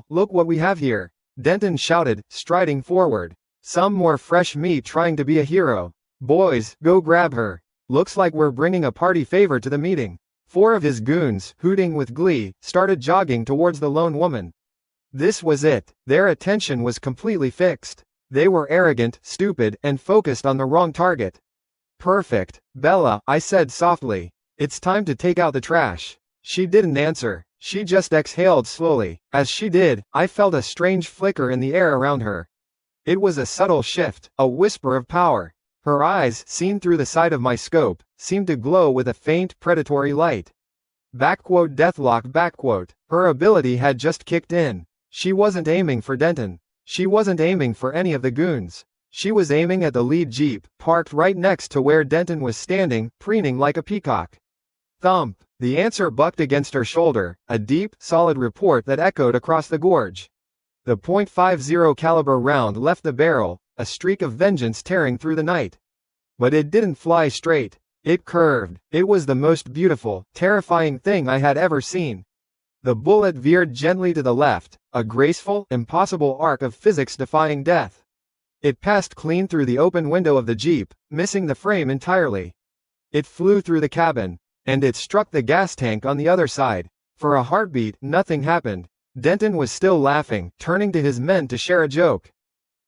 look what we have here, Denton shouted, striding forward. Some more fresh meat trying to be a hero. Boys, go grab her. Looks like we're bringing a party favor to the meeting. 4 of his goons, hooting with glee, started jogging towards the lone woman. This was it. Their attention was completely fixed. They were arrogant, stupid, and focused on the wrong target. Perfect. Bella, I said softly. It's time to take out the trash. She didn't answer. She just exhaled slowly. As she did, I felt a strange flicker in the air around her. It was a subtle shift, a whisper of power. Her eyes, seen through the side of my scope, seemed to glow with a faint, predatory light. Deathlock. Her ability had just kicked in. She wasn't aiming for Denton. She wasn't aiming for any of the goons. She was aiming at the lead jeep, parked right next to where Denton was standing, preening like a peacock. Thump! The answer bucked against her shoulder, a deep, solid report that echoed across the gorge. The .50 caliber round left the barrel, a streak of vengeance tearing through the night. But it didn't fly straight. It curved. It was the most beautiful, terrifying thing I had ever seen. The bullet veered gently to the left, a graceful, impossible arc of physics-defying death. It passed clean through the open window of the Jeep, missing the frame entirely. It flew through the cabin, and it struck the gas tank on the other side. For a heartbeat, nothing happened. Denton was still laughing, turning to his men to share a joke.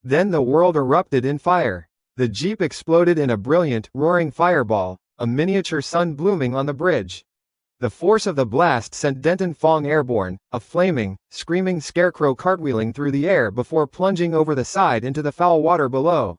Then the world erupted in fire. The Jeep exploded in a brilliant, roaring fireball, a miniature sun blooming on the bridge. The force of the blast sent Denton Fong airborne, a flaming, screaming scarecrow cartwheeling through the air before plunging over the side into the foul water below.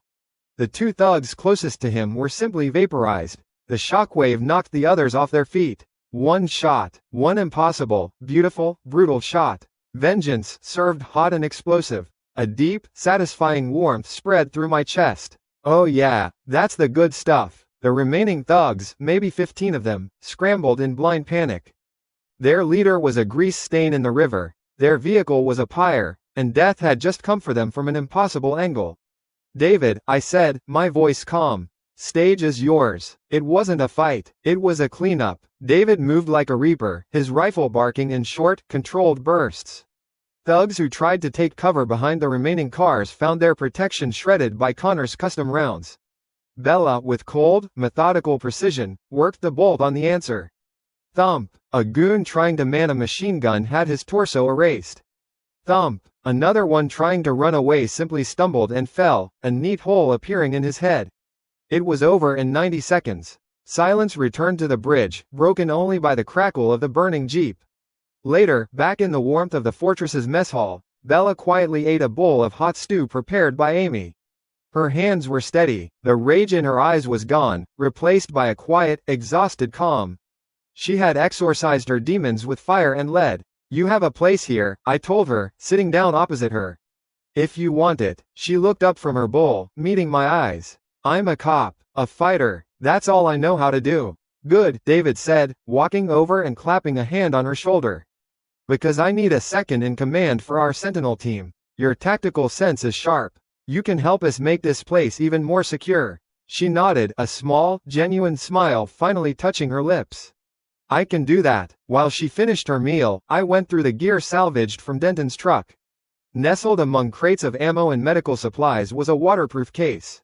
The two thugs closest to him were simply vaporized. The shockwave knocked the others off their feet. One shot, one impossible, beautiful, brutal shot. Vengeance, served hot and explosive. A deep, satisfying warmth spread through my chest. Oh yeah, that's the good stuff. The remaining thugs, maybe 15 of them, scrambled in blind panic. Their leader was a grease stain in the river, their vehicle was a pyre, and death had just come for them from an impossible angle. "David," I said, my voice calm. "Stage is yours." It wasn't a fight, it was a cleanup. David moved like a reaper, his rifle barking in short, controlled bursts. Thugs who tried to take cover behind the remaining cars found their protection shredded by Connor's custom rounds. Bella, with cold, methodical precision, worked the bolt on the answer. Thump! A goon trying to man a machine gun had his torso erased. Thump! Another one trying to run away simply stumbled and fell, a neat hole appearing in his head. It was over in 90 seconds. Silence returned to the bridge, broken only by the crackle of the burning Jeep. Later, back in the warmth of the fortress's mess hall, Bella quietly ate a bowl of hot stew prepared by Amy. Her hands were steady, the rage in her eyes was gone, replaced by a quiet, exhausted calm. She had exorcised her demons with fire and lead. "You have a place here," I told her, sitting down opposite her. "If you want it." She looked up from her bowl, meeting my eyes. "I'm a cop, a fighter, that's all I know how to do." "Good," David said, walking over and clapping a hand on her shoulder. "Because I need a second in command for our Sentinel team. Your tactical sense is sharp. You can help us make this place even more secure." She nodded, a small, genuine smile finally touching her lips. "I can do that." While she finished her meal, I went through the gear salvaged from Denton's truck. Nestled among crates of ammo and medical supplies was a waterproof case.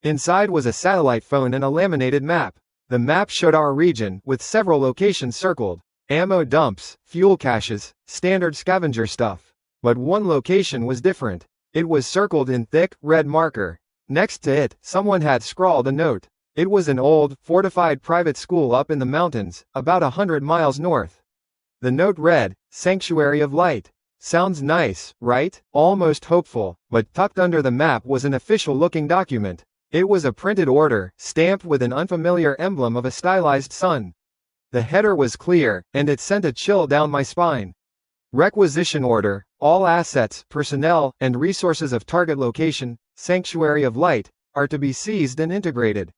Inside was a satellite phone and a laminated map. The map showed our region, with several locations circled. Ammo dumps, fuel caches, standard scavenger stuff. But one location was different. It was circled in thick, red marker. Next to it, someone had scrawled a note. It was an old, fortified private school up in the mountains, about 100 miles north. The note read, "Sanctuary of Light." Sounds nice, right? Almost hopeful, but tucked under the map was an official-looking document. It was a printed order, stamped with an unfamiliar emblem of a stylized sun. The header was clear, and it sent a chill down my spine. Requisition order: all assets, personnel, and resources of target location, Sanctuary of Light, are to be seized and integrated.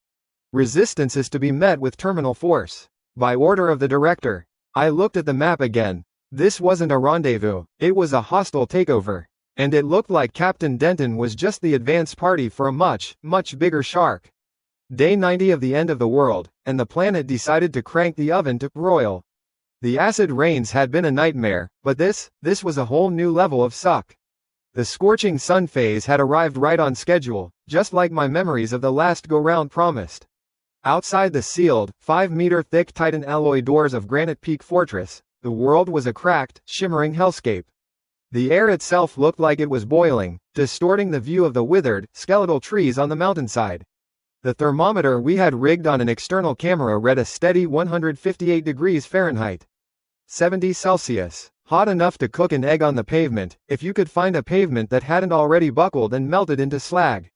Resistance is to be met with terminal force. By order of the director. I looked at the map again. This wasn't a rendezvous, it was a hostile takeover. And it looked like Captain Denton was just the advance party for a much, much bigger shark. Day 90 of the end of the world, and the planet decided to crank the oven to broil. The acid rains had been a nightmare, but this was a whole new level of suck. The scorching sun phase had arrived right on schedule, just like my memories of the last go-round promised. Outside the sealed, 5-meter-thick Titan alloy doors of Granite Peak Fortress, the world was a cracked, shimmering hellscape. The air itself looked like it was boiling, distorting the view of the withered, skeletal trees on the mountainside. The thermometer we had rigged on an external camera read a steady 158 degrees Fahrenheit. 70 Celsius. Hot enough to cook an egg on the pavement, if you could find a pavement that hadn't already buckled and melted into slag.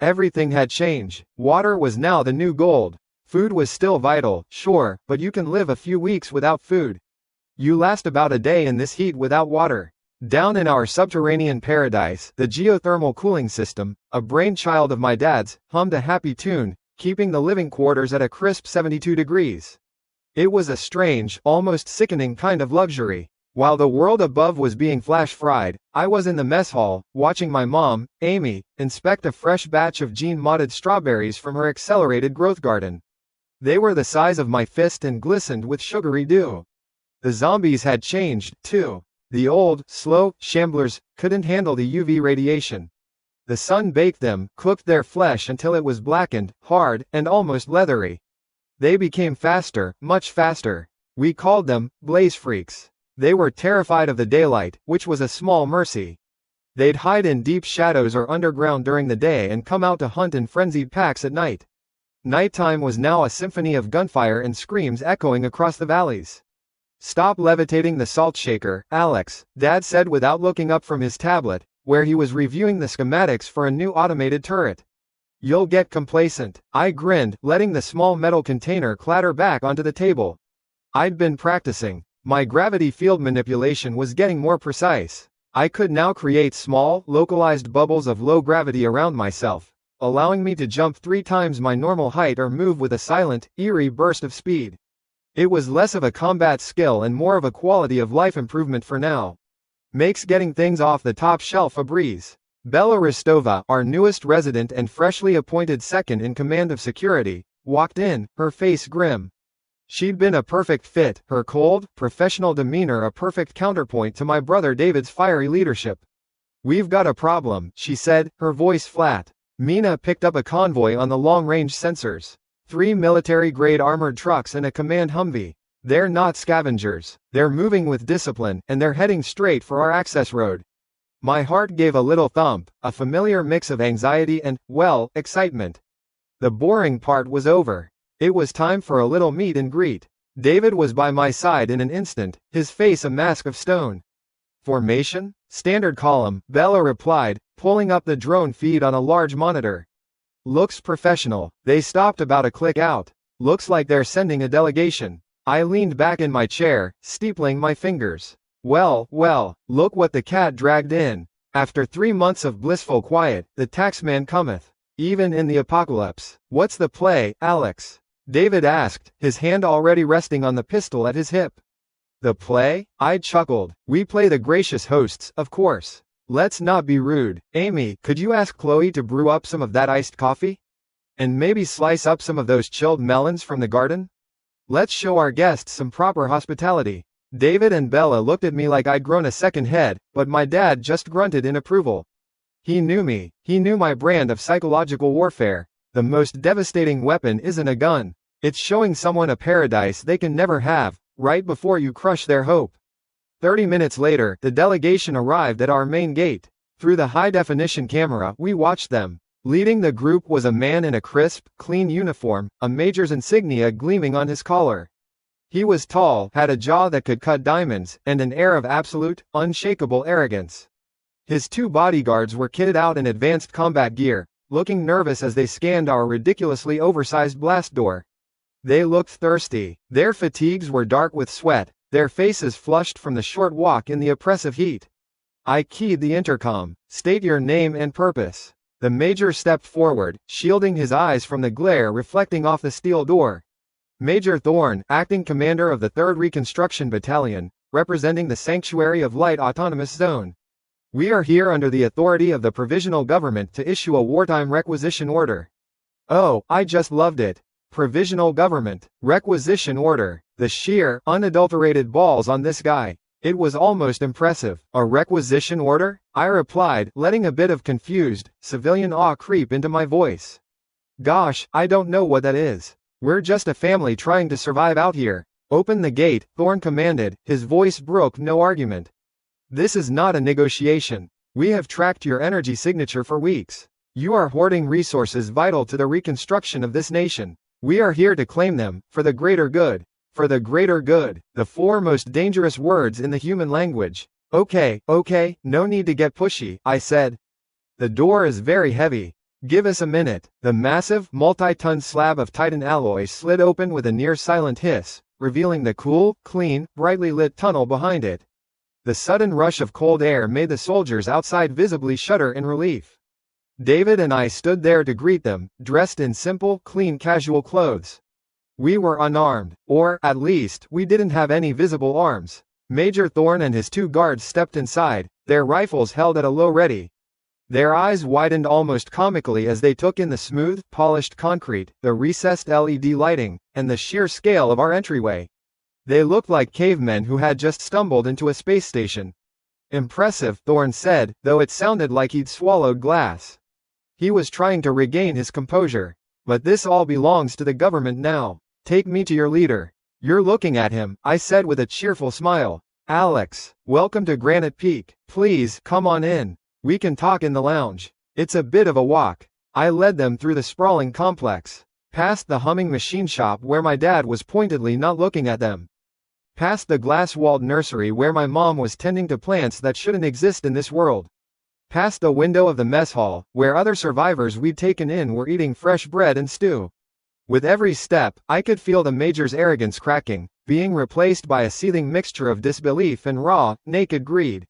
Everything had changed. Water was now the new gold. Food was still vital, sure, but you can live a few weeks without food. You last about a day in this heat without water. Down in our subterranean paradise, the geothermal cooling system, a brainchild of my dad's, hummed a happy tune, keeping the living quarters at a crisp 72 degrees. It was a strange, almost sickening kind of luxury. While the world above was being flash-fried, I was in the mess hall, watching my mom, Amy, inspect a fresh batch of gene-modded strawberries from her accelerated growth garden. They were the size of my fist and glistened with sugary dew. The zombies had changed, too. The old, slow, shamblers couldn't handle the UV radiation. The sun baked them, cooked their flesh until it was blackened, hard, and almost leathery. They became faster, much faster. We called them blaze freaks. They were terrified of the daylight, which was a small mercy. They'd hide in deep shadows or underground during the day and come out to hunt in frenzied packs at night. Nighttime was now a symphony of gunfire and screams echoing across the valleys. "Stop levitating the salt shaker, Alex," Dad said without looking up from his tablet, where he was reviewing the schematics for a new automated turret. "You'll get complacent." I grinned, letting the small metal container clatter back onto the table. I'd been practicing. My gravity field manipulation was getting more precise. I could now create small, localized bubbles of low gravity around myself, allowing me to jump 3 times my normal height or move with a silent, eerie burst of speed. It was less of a combat skill and more of a quality of life improvement for now. Makes getting things off the top shelf a breeze. Bella Rostova, our newest resident and freshly appointed second in command of security, walked in, her face grim. She'd been a perfect fit, her cold, professional demeanor a perfect counterpoint to my brother David's fiery leadership. "We've got a problem," she said, her voice flat. Mina picked up a convoy on the long-range sensors. 3 military-grade armored trucks and a command Humvee. They're not scavengers. They're moving with discipline, and they're heading straight for our access road. My heart gave a little thump, a familiar mix of anxiety and, well, excitement. The boring part was over. It was time for a little meet and greet. David was by my side in an instant, his face a mask of stone. "Formation? Standard column," Bella replied, pulling up the drone feed on a large monitor. "Looks professional." They stopped about a click out. "Looks like they're sending a delegation." I leaned back in my chair, steepling my fingers. Well, look what the cat dragged in. After 3 months of blissful quiet, the taxman cometh. Even in the apocalypse. "What's the play, Alex?" David asked, his hand already resting on the pistol at his hip. "The play?" I chuckled. "We play the gracious hosts, of course. Let's not be rude. Amy, could you ask Chloe to brew up some of that iced coffee? And maybe slice up some of those chilled melons from the garden? Let's show our guests some proper hospitality." David and Bella looked at me like I'd grown a second head, but my dad just grunted in approval. He knew me. He knew my brand of psychological warfare. The most devastating weapon isn't a gun. It's showing someone a paradise they can never have, right before you crush their hope. 30 minutes later, the delegation arrived at our main gate. Through the high-definition camera, we watched them. Leading the group was a man in a crisp, clean uniform, a major's insignia gleaming on his collar. He was tall, had a jaw that could cut diamonds, and an air of absolute, unshakable arrogance. His 2 bodyguards were kitted out in advanced combat gear, looking nervous as they scanned our ridiculously oversized blast door. They looked thirsty. Their fatigues were dark with sweat, their faces flushed from the short walk in the oppressive heat. I keyed the intercom. "State your name and purpose." The major stepped forward, shielding his eyes from the glare reflecting off the steel door. "Major Thorne, acting commander of the 3rd Reconstruction Battalion, representing the Sanctuary of Light Autonomous Zone. We are here under the authority of the Provisional Government to issue a wartime requisition order." Oh, I just loved it. Provisional Government. Requisition order. The sheer, unadulterated balls on this guy. It was almost impressive. "A requisition order?" I replied, letting a bit of confused, civilian awe creep into my voice. "Gosh, I don't know what that is. We're just a family trying to survive out here." "Open the gate," Thorne commanded, his voice broke no argument. "This is not a negotiation. We have tracked your energy signature for weeks. You are hoarding resources vital to the reconstruction of this nation. We are here to claim them, for the greater good. For the greater good. The 4 most dangerous words in the human language. Okay, no need to get pushy," I said. "The door is very heavy. Give us a minute." The massive, multi-ton slab of Titan alloy slid open with a near-silent hiss, revealing the cool, clean, brightly lit tunnel behind it. The sudden rush of cold air made the soldiers outside visibly shudder in relief. David and I stood there to greet them, dressed in simple, clean casual clothes. We were unarmed, or, at least, we didn't have any visible arms. Major Thorne and his 2 guards stepped inside, their rifles held at a low ready. Their eyes widened almost comically as they took in the smooth, polished concrete, the recessed LED lighting, and the sheer scale of our entryway. They looked like cavemen who had just stumbled into a space station. Impressive, Thorne said, though it sounded like he'd swallowed glass. He was trying to regain his composure. But this all belongs to the government now. Take me to your leader. You're looking at him, I said with a cheerful smile. Alex, welcome to Granite Peak. Please, come on in. We can talk in the lounge. It's a bit of a walk. I led them through the sprawling complex. Past the humming machine shop where my dad was pointedly not looking at them. Past the glass-walled nursery where my mom was tending to plants that shouldn't exist in this world. Past the window of the mess hall, where other survivors we'd taken in were eating fresh bread and stew. With every step, I could feel the Major's arrogance cracking, being replaced by a seething mixture of disbelief and raw, naked greed.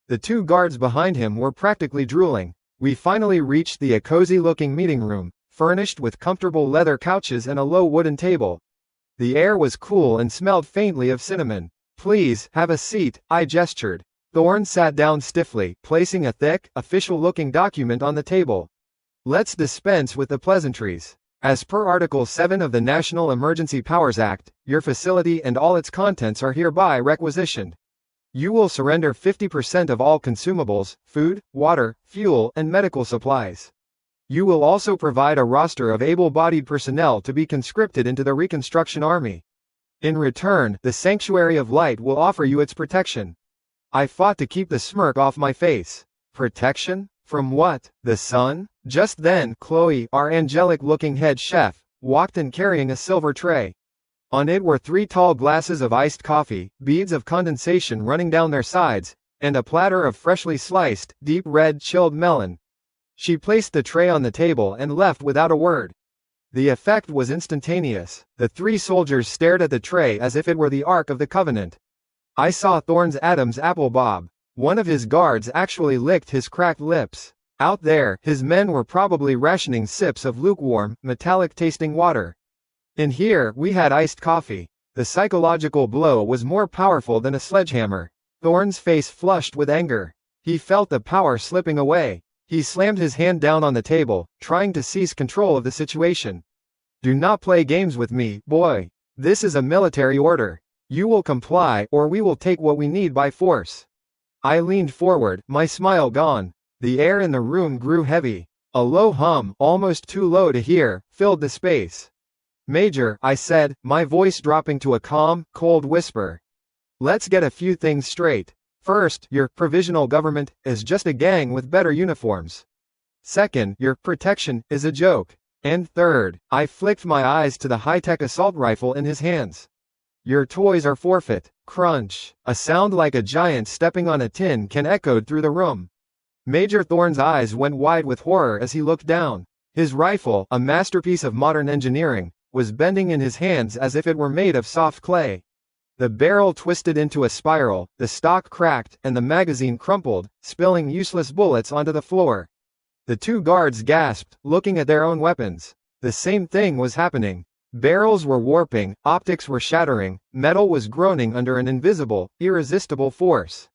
The 2 guards behind him were practically drooling. We finally reached the cozy-looking meeting room, furnished with comfortable leather couches and a low wooden table. The air was cool and smelled faintly of cinnamon. Please, have a seat, I gestured. Thorne sat down stiffly, placing a thick, official-looking document on the table. Let's dispense with the pleasantries. As per Article 7 of the National Emergency Powers Act, your facility and all its contents are hereby requisitioned. You will surrender 50% of all consumables, food, water, fuel, and medical supplies. You will also provide a roster of able-bodied personnel to be conscripted into the Reconstruction Army. In return, the Sanctuary of Light will offer you its protection. I fought to keep the smirk off my face. Protection? From what? The sun? Just then, Chloe, our angelic-looking head chef, walked in carrying a silver tray. On it were 3 tall glasses of iced coffee, beads of condensation running down their sides, and a platter of freshly sliced, deep red chilled melon. She placed the tray on the table and left without a word. The effect was instantaneous. The 3 soldiers stared at the tray as if it were the Ark of the Covenant. I saw Thorne's Adam's apple bob. One of his guards actually licked his cracked lips. Out there, his men were probably rationing sips of lukewarm, metallic-tasting water. In here, we had iced coffee. The psychological blow was more powerful than a sledgehammer. Thorne's face flushed with anger. He felt the power slipping away. He slammed his hand down on the table, trying to seize control of the situation. Do not play games with me, boy. This is a military order. You will comply, or we will take what we need by force. I leaned forward, my smile gone. The air in the room grew heavy. A low hum, almost too low to hear, filled the space. Major, I said, my voice dropping to a calm, cold whisper. Let's get a few things straight. First, your provisional government is just a gang with better uniforms. Second, your protection is a joke. And third, I flicked my eyes to the high-tech assault rifle in his hands. Your toys are forfeit. Crunch. A sound like a giant stepping on a tin can echoed through the room. Major Thorne's eyes went wide with horror as he looked down. His rifle, a masterpiece of modern engineering, was bending in his hands as if it were made of soft clay. The barrel twisted into a spiral, the stock cracked, and the magazine crumpled, spilling useless bullets onto the floor. The 2 guards gasped, looking at their own weapons. The same thing was happening. Barrels were warping, optics were shattering, metal was groaning under an invisible, irresistible force.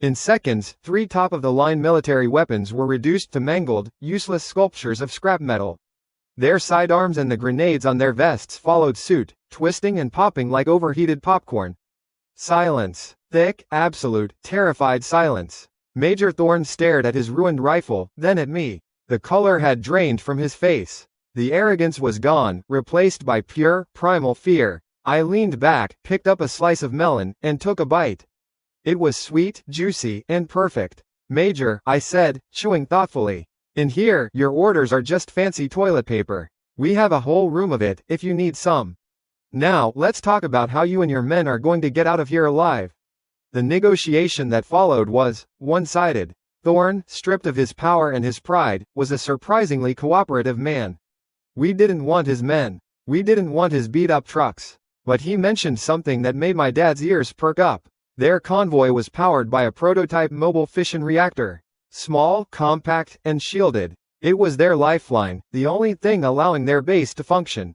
In seconds, 3 top-of-the-line military weapons were reduced to mangled, useless sculptures of scrap metal. Their sidearms and the grenades on their vests followed suit, twisting and popping like overheated popcorn. Silence. Thick, absolute, terrified silence. Major Thorne stared at his ruined rifle, then at me. The color had drained from his face. The arrogance was gone, replaced by pure, primal fear. I leaned back, picked up a slice of melon, and took a bite. It was sweet, juicy, and perfect. Major, I said, chewing thoughtfully. In here, your orders are just fancy toilet paper. We have a whole room of it, if you need some. Now, let's talk about how you and your men are going to get out of here alive. The negotiation that followed was one-sided. Thorne, stripped of his power and his pride, was a surprisingly cooperative man. We didn't want his men. We didn't want his beat-up trucks. But he mentioned something that made my dad's ears perk up. Their convoy was powered by a prototype mobile fission reactor. Small, compact, and shielded. It was their lifeline, the only thing allowing their base to function.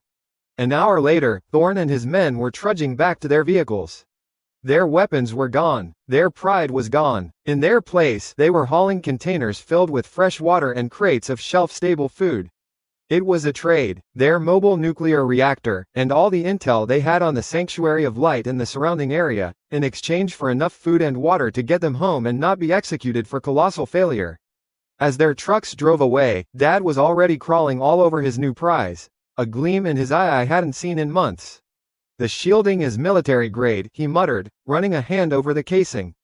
An hour later, Thorn and his men were trudging back to their vehicles. Their weapons were gone. Their pride was gone. In their place, they were hauling containers filled with fresh water and crates of shelf-stable food. It was a trade, their mobile nuclear reactor, and all the intel they had on the Sanctuary of Light and the surrounding area, in exchange for enough food and water to get them home and not be executed for colossal failure. As their trucks drove away, Dad was already crawling all over his new prize, a gleam in his eye I hadn't seen in months. "The shielding is military grade," he muttered, running a hand over the casing.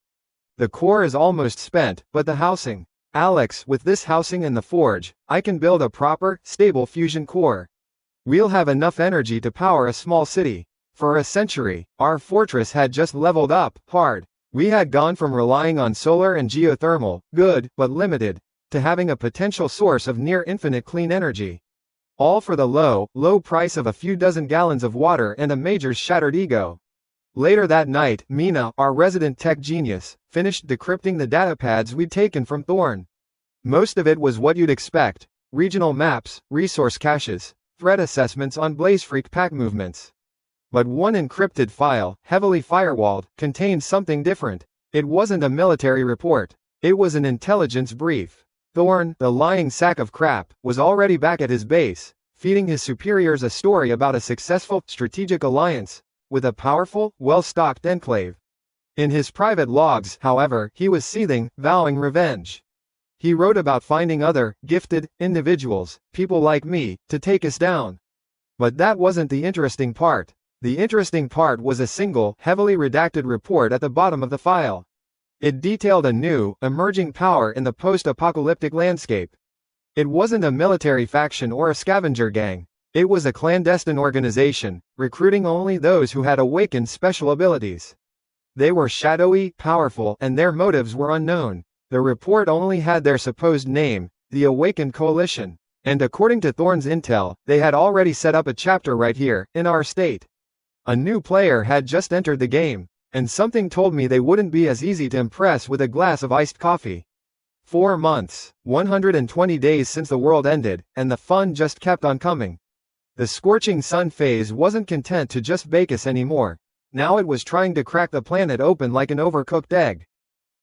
"The core is almost spent, but the housing. Alex, with this housing and the forge, I can build a proper, stable fusion core. We'll have enough energy to power a small city." For a century, our fortress had just leveled up, hard. We had gone from relying on solar and geothermal, good, but limited, to having a potential source of near-infinite clean energy. All for the low price of a few dozen gallons of water and a major's shattered ego. Later that night, Mina, our resident tech genius, finished decrypting the datapads we'd taken from Thorn. Most of it was what you'd expect: regional maps, resource caches, threat assessments on Blazefreak pack movements. But one encrypted file, heavily firewalled, contained something different. It wasn't a military report. It was an intelligence brief. Thorn, the lying sack of crap, was already back at his base, feeding his superiors a story about a successful, strategic alliance with a powerful, well-stocked enclave. In his private logs, however, he was seething, vowing revenge. He wrote about finding other, gifted, individuals, people like me, to take us down. But that wasn't the interesting part. The interesting part was a single, heavily redacted report at the bottom of the file. It detailed a new, emerging power in the post-apocalyptic landscape. It wasn't a military faction or a scavenger gang. It was a clandestine organization, recruiting only those who had awakened special abilities. They were shadowy, powerful, and their motives were unknown. The report only had their supposed name, the Awakened Coalition. And according to Thorn's intel, they had already set up a chapter right here, in our state. A new player had just entered the game, and something told me they wouldn't be as easy to impress with a glass of iced coffee. 4 months, 120 days since the world ended, and the fun just kept on coming. The scorching sun phase wasn't content to just bake us anymore. Now it was trying to crack the planet open like an overcooked egg.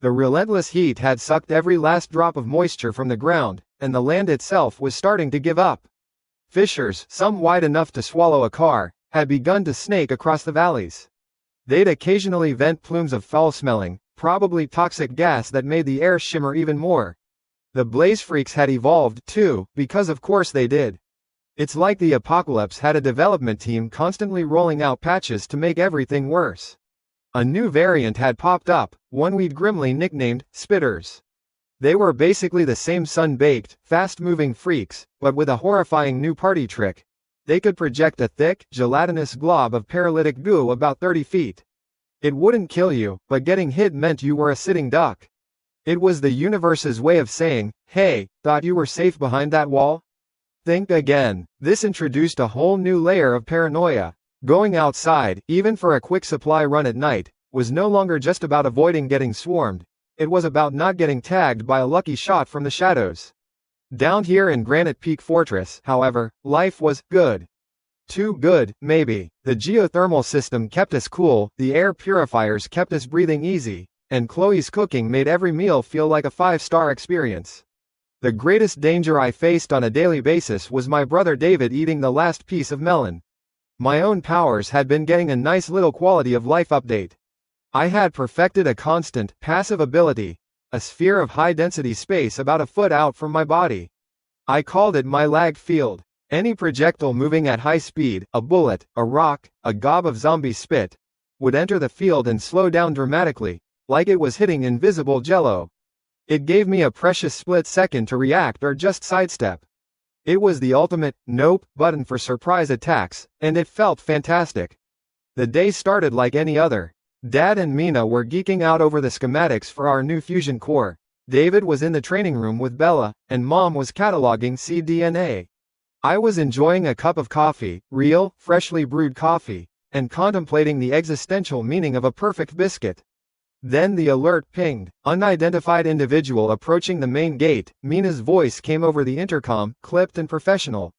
The relentless heat had sucked every last drop of moisture from the ground, and the land itself was starting to give up. Fissures, some wide enough to swallow a car, had begun to snake across the valleys. They'd occasionally vent plumes of foul-smelling, probably toxic gas that made the air shimmer even more. The Blazefreaks had evolved, too, because of course they did. It's like the apocalypse had a development team constantly rolling out patches to make everything worse. A new variant had popped up, one we'd grimly nicknamed Spitters. They were basically the same sun-baked, fast-moving freaks, but with a horrifying new party trick. They could project a thick, gelatinous glob of paralytic goo about 30 feet. It wouldn't kill you, but getting hit meant you were a sitting duck. It was the universe's way of saying, "Hey, thought you were safe behind that wall? Think again." This introduced a whole new layer of paranoia. Going outside, even for a quick supply run at night, was no longer just about avoiding getting swarmed. It was about not getting tagged by a lucky shot from the shadows. Down here in Granite Peak Fortress, however, life was good. Too good, maybe. The geothermal system kept us cool, the air purifiers kept us breathing easy, and Chloe's cooking made every meal feel like a 5-star experience. The greatest danger I faced on a daily basis was my brother David eating the last piece of melon. My own powers had been getting a nice little quality of life update. I had perfected a constant, passive ability, a sphere of high-density space about a foot out from my body. I called it my lag field. Any projectile moving at high speed, a bullet, a rock, a gob of zombie spit, would enter the field and slow down dramatically, like it was hitting invisible jello. It gave me a precious split second to react or just sidestep. It was the ultimate, nope, button for surprise attacks, and it felt fantastic. The day started like any other. Dad and Mina were geeking out over the schematics for our new fusion core. David was in the training room with Bella, and Mom was cataloging cDNA. I was enjoying a cup of coffee, real, freshly brewed coffee, and contemplating the existential meaning of a perfect biscuit. Then the alert pinged. Unidentified individual approaching the main gate. Mina's voice came over the intercom, clipped and professional.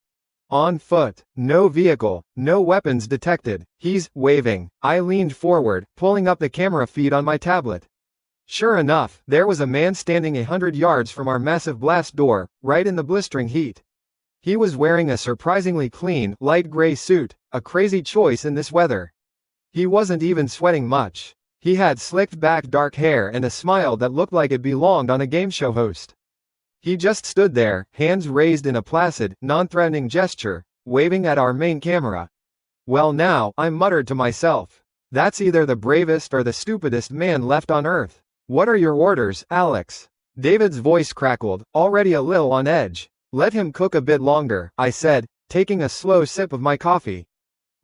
On foot. No vehicle. No weapons detected. He's waving. I leaned forward, pulling up the camera feed on my tablet. Sure enough, there was a man standing 100 yards from our massive blast door, right in the blistering heat. He was wearing a surprisingly clean, light gray suit, a crazy choice in this weather. He wasn't even sweating much. He had slicked back dark hair and a smile that looked like it belonged on a game show host. He just stood there, hands raised in a placid, non-threatening gesture, waving at our main camera. Well now, I muttered to myself. That's either the bravest or the stupidest man left on Earth. What are your orders, Alex? David's voice crackled, already a little on edge. Let him cook a bit longer, I said, taking a slow sip of my coffee.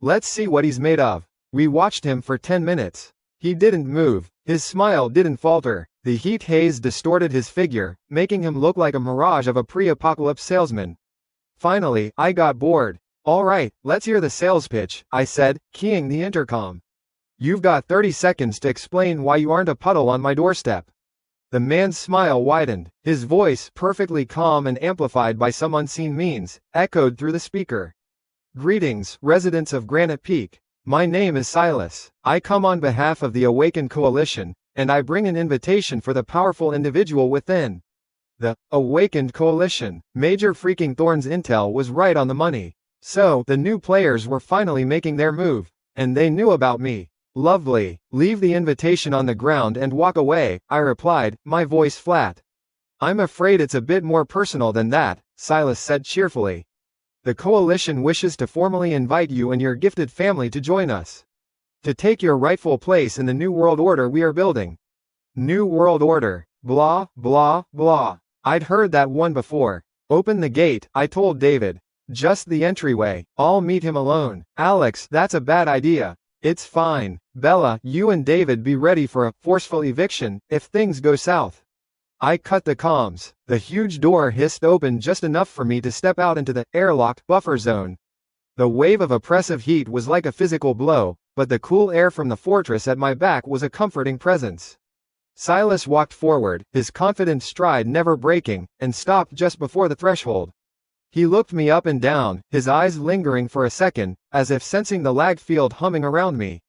Let's see what he's made of. We watched him for 10 minutes. He didn't move, his smile didn't falter, the heat haze distorted his figure, making him look like a mirage of a pre-apocalypse salesman. Finally, I got bored. All right, let's hear the sales pitch, I said, keying the intercom. You've got 30 seconds to explain why you aren't a puddle on my doorstep. The man's smile widened, his voice, perfectly calm and amplified by some unseen means, echoed through the speaker. Greetings, residents of Granite Peak. My name is Silas. I come on behalf of the Awakened Coalition, and I bring an invitation for the powerful individual within. The Awakened Coalition. Major freaking Thorn's intel was right on the money. So, the new players were finally making their move, and they knew about me. Lovely. Leave the invitation on the ground and walk away, I replied, my voice flat. I'm afraid it's a bit more personal than that, Silas said cheerfully. The coalition wishes to formally invite you and your gifted family to join us. To take your rightful place in the new world order we are building. New world order. Blah, blah, blah. I'd heard that one before. Open the gate, I told David. Just the entryway. I'll meet him alone. Alex, that's a bad idea. It's fine. Bella, you and David be ready for a forceful eviction if things go south. I cut the comms. The huge door hissed open just enough for me to step out into the airlocked buffer zone. The wave of oppressive heat was like a physical blow, but the cool air from the fortress at my back was a comforting presence. Silas walked forward, his confident stride never breaking, and stopped just before the threshold. He looked me up and down, his eyes lingering for a second, as if sensing the lag field humming around me.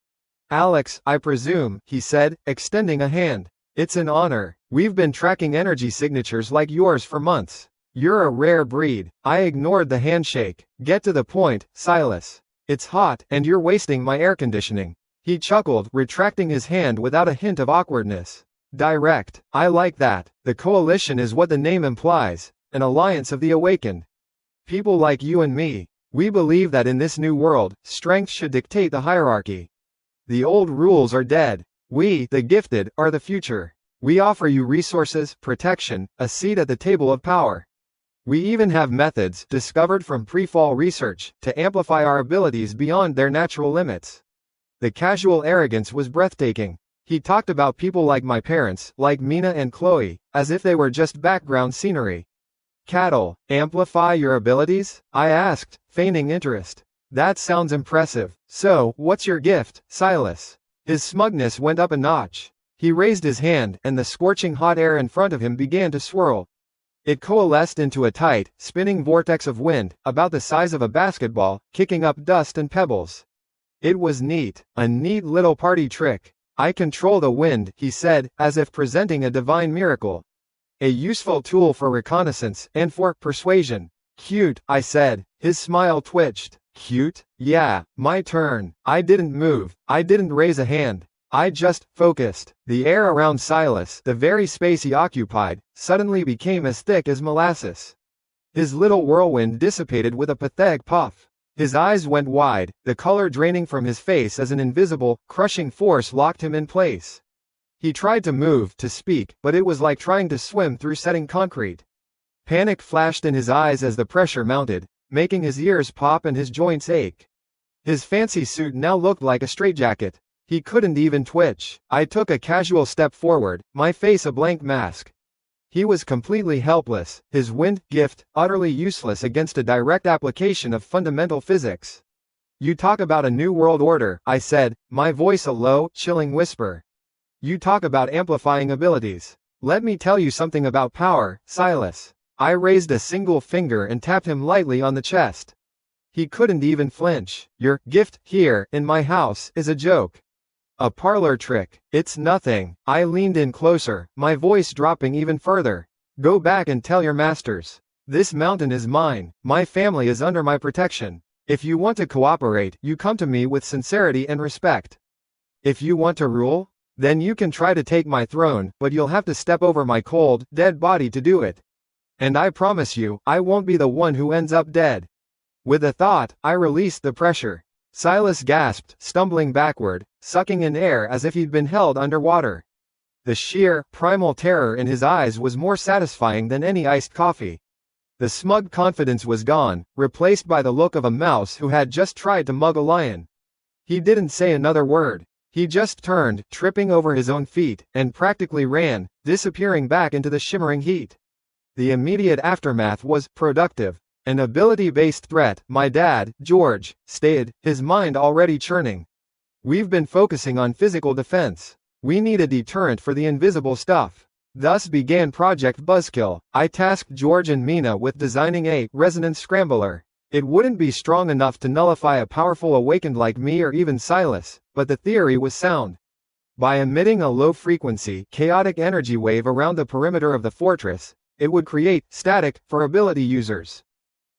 Alex, I presume, he said, extending a hand. It's an honor. We've been tracking energy signatures like yours for months. You're a rare breed. I ignored the handshake. Get to the point, Silas. It's hot, and you're wasting my air conditioning. He chuckled, retracting his hand without a hint of awkwardness. Direct. I like that. The coalition is what the name implies, an alliance of the awakened. People like you and me. We believe that in this new world, strength should dictate the hierarchy. The old rules are dead. We, the gifted, are the future. We offer you resources, protection, a seat at the table of power. We even have methods, discovered from pre-fall research, to amplify our abilities beyond their natural limits. The casual arrogance was breathtaking. He talked about people like my parents, like Mina and Chloe, as if they were just background scenery. Cattle, amplify your abilities? I asked, feigning interest. That sounds impressive. So, what's your gift, Silas? His smugness went up a notch. He raised his hand, and the scorching hot air in front of him began to swirl. It coalesced into a tight, spinning vortex of wind, about the size of a basketball, kicking up dust and pebbles. It was neat, a neat little party trick. I control the wind, he said, as if presenting a divine miracle. A useful tool for reconnaissance, and for persuasion. Cute, I said. His smile twitched. Cute? Yeah, my turn. I didn't move. I didn't raise a hand. I just focused. The air around Silas, the very space he occupied, suddenly became as thick as molasses. His little whirlwind dissipated with a pathetic puff. His eyes went wide, the color draining from his face as an invisible, crushing force locked him in place. He tried to move, to speak, but it was like trying to swim through setting concrete. Panic flashed in his eyes as the pressure mounted, making his ears pop and his joints ache. His fancy suit now looked like a straitjacket. He couldn't even twitch. I took a casual step forward, my face a blank mask. He was completely helpless, his wind gift utterly useless against a direct application of fundamental physics. You talk about a new world order, I said, my voice a low, chilling whisper. You talk about amplifying abilities. Let me tell you something about power, Silas. I raised a single finger and tapped him lightly on the chest. He couldn't even flinch. Your gift here in my house is a joke. A parlor trick. It's nothing. I leaned in closer, my voice dropping even further. Go back and tell your masters. This mountain is mine. My family is under my protection. If you want to cooperate, you come to me with sincerity and respect. If you want to rule, then you can try to take my throne, but you'll have to step over my cold, dead body to do it. And I promise you, I won't be the one who ends up dead. With a thought, I released the pressure. Silas gasped, stumbling backward, sucking in air as if he'd been held underwater. The sheer, primal terror in his eyes was more satisfying than any iced coffee. The smug confidence was gone, replaced by the look of a mouse who had just tried to mug a lion. He didn't say another word. He just turned, tripping over his own feet, and practically ran, disappearing back into the shimmering heat. The immediate aftermath was productive. An ability-based threat, my dad, George, stated, his mind already churning. We've been focusing on physical defense. We need a deterrent for the invisible stuff. Thus began Project Buzzkill. I tasked George and Mina with designing a resonance scrambler. It wouldn't be strong enough to nullify a powerful awakened like me or even Silas, but the theory was sound. By emitting a low-frequency, chaotic energy wave around the perimeter of the fortress, it would create static for ability users.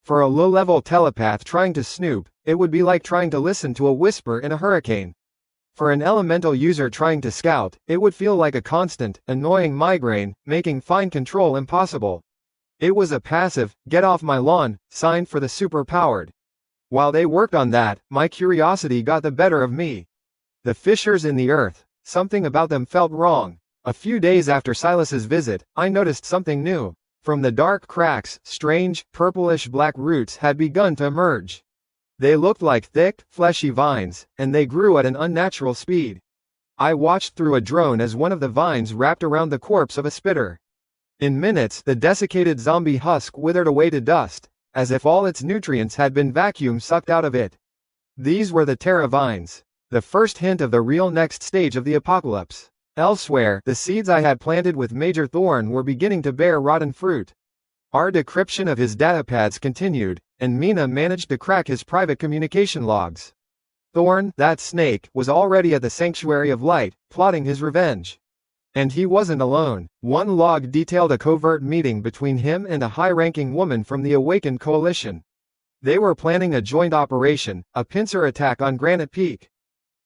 For a low-level telepath trying to snoop, it would be like trying to listen to a whisper in a hurricane. For an elemental user trying to scout, it would feel like a constant, annoying migraine, making fine control impossible. It was a passive, get off my lawn, sign for the superpowered. While they worked on that, my curiosity got the better of me. The fissures in the earth, something about them felt wrong. A few days after Silas's visit, I noticed something new. From the dark cracks, strange, purplish-black roots had begun to emerge. They looked like thick, fleshy vines, and they grew at an unnatural speed. I watched through a drone as one of the vines wrapped around the corpse of a spitter. In minutes, the desiccated zombie husk withered away to dust, as if all its nutrients had been vacuum-sucked out of it. These were the Terra vines, the first hint of the real next stage of the apocalypse. Elsewhere, the seeds I had planted with Major Thorn were beginning to bear rotten fruit. Our decryption of his datapads continued, and Mina managed to crack his private communication logs. Thorn, that snake, was already at the Sanctuary of Light, plotting his revenge. And he wasn't alone. One log detailed a covert meeting between him and a high-ranking woman from the Awakened Coalition. They were planning a joint operation, a pincer attack on Granite Peak.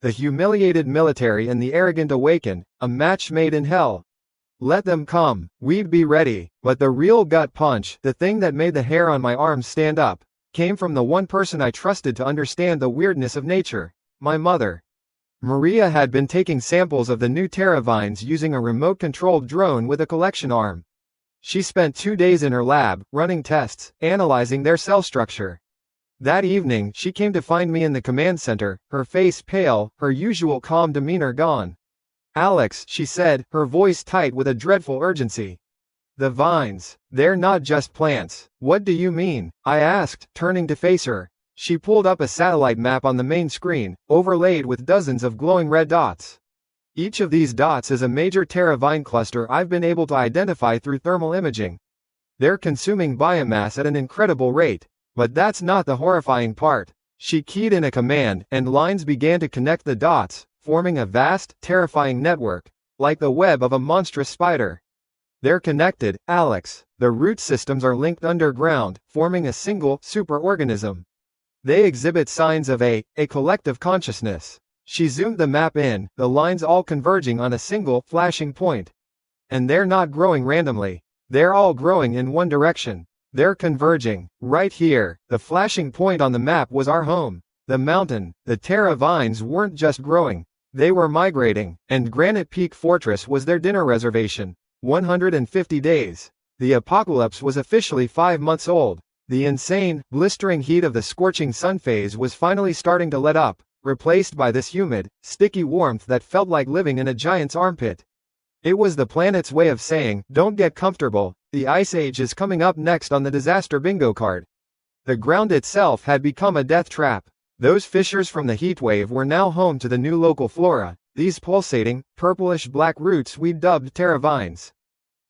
The humiliated military and the arrogant Awakened, a match made in hell. Let them come, we'd be ready, but the real gut punch, the thing that made the hair on my arms stand up, came from the one person I trusted to understand the weirdness of nature, my mother. Maria had been taking samples of the new Terra vines using a remote-controlled drone with a collection arm. She spent 2 days in her lab, running tests, analyzing their cell structure. That evening, she came to find me in the command center, her face pale, her usual calm demeanor gone. Alex, she said, her voice tight with a dreadful urgency. The vines. They're not just plants. What do you mean? I asked, turning to face her. She pulled up a satellite map on the main screen, overlaid with dozens of glowing red dots. Each of these dots is a major Terra vine cluster I've been able to identify through thermal imaging. They're consuming biomass at an incredible rate. But that's not the horrifying part. She keyed in a command, and lines began to connect the dots, forming a vast, terrifying network, like the web of a monstrous spider. They're connected, Alex. The root systems are linked underground, forming a single, superorganism. They exhibit signs of a collective consciousness. She zoomed the map in, the lines all converging on a single, flashing point. And they're not growing randomly. They're all growing in one direction. They're converging. Right here, the flashing point on the map was our home. The mountain. The Terra vines weren't just growing. They were migrating, and Granite Peak Fortress was their dinner reservation. 150 days. The apocalypse was officially 5 months old. The insane, blistering heat of the scorching sun phase was finally starting to let up, replaced by this humid, sticky warmth that felt like living in a giant's armpit. It was the planet's way of saying, don't get comfortable, the Ice Age is coming up next on the disaster bingo card. The ground itself had become a death trap. Those fissures from the heatwave were now home to the new local flora, these pulsating, purplish-black roots we dubbed Terra vines.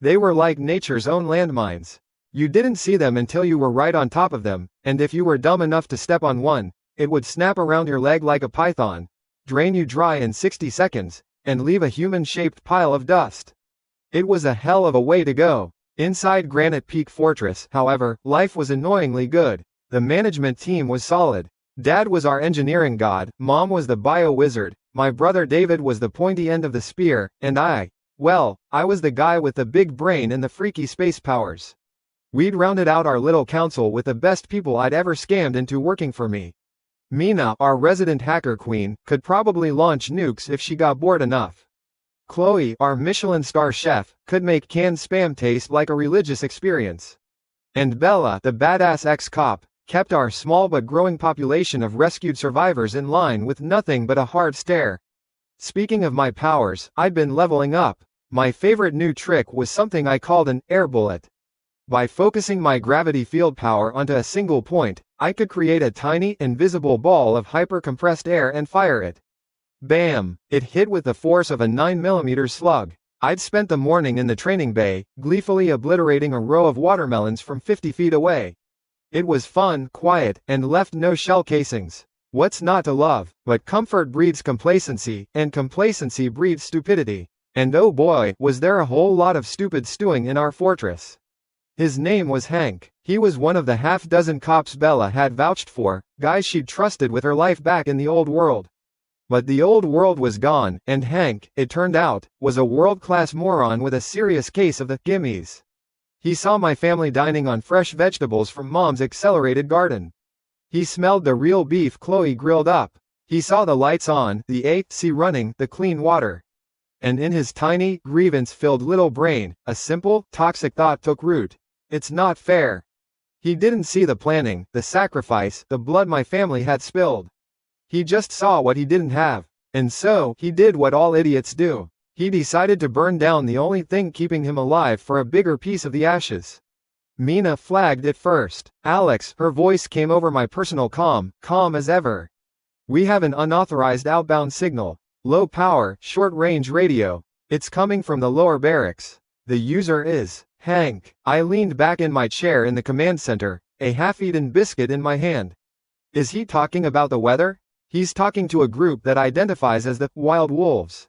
They were like nature's own landmines. You didn't see them until you were right on top of them, and if you were dumb enough to step on one, it would snap around your leg like a python, drain you dry in 60 seconds, and leave a human-shaped pile of dust. It was a hell of a way to go. Inside Granite Peak Fortress, however, life was annoyingly good. The management team was solid. Dad was our engineering god, Mom was the bio wizard, my brother David was the pointy end of the spear, and I was the guy with the big brain and the freaky space powers. We'd rounded out our little council with the best people I'd ever scammed into working for me. Mina, our resident hacker queen, could probably launch nukes if she got bored enough. Chloe, our Michelin star chef, could make canned spam taste like a religious experience. And Bella, the badass ex-cop, kept our small but growing population of rescued survivors in line with nothing but a hard stare. Speaking of my powers, I'd been leveling up. My favorite new trick was something I called an air bullet. By focusing my gravity field power onto a single point, I could create a tiny, invisible ball of hyper-compressed air and fire it. Bam! It hit with the force of a 9mm slug. I'd spent the morning in the training bay, gleefully obliterating a row of watermelons from 50 feet away. It was fun, quiet, and left no shell casings. What's not to love? But comfort breeds complacency, and complacency breeds stupidity. And oh boy, was there a whole lot of stupid stewing in our fortress. His name was Hank. He was one of the half-dozen cops Bella had vouched for, guys she'd trusted with her life back in the old world. But the old world was gone, and Hank, it turned out, was a world-class moron with a serious case of the gimmies. He saw my family dining on fresh vegetables from Mom's accelerated garden. He smelled the real beef Chloe grilled up. He saw the lights on, the AC running, the clean water. And in his tiny, grievance-filled little brain, a simple, toxic thought took root. It's not fair. He didn't see the planning, the sacrifice, the blood my family had spilled. He just saw what he didn't have. And so, he did what all idiots do. He decided to burn down the only thing keeping him alive for a bigger piece of the ashes. Mina flagged it first. Alex, her voice came over my personal calm as ever. We have an unauthorized outbound signal. Low power, short-range radio. It's coming from the lower barracks. The user is Hank. I leaned back in my chair in the command center, a half-eaten biscuit in my hand. Is he talking about the weather? He's talking to a group that identifies as the Wild Wolves.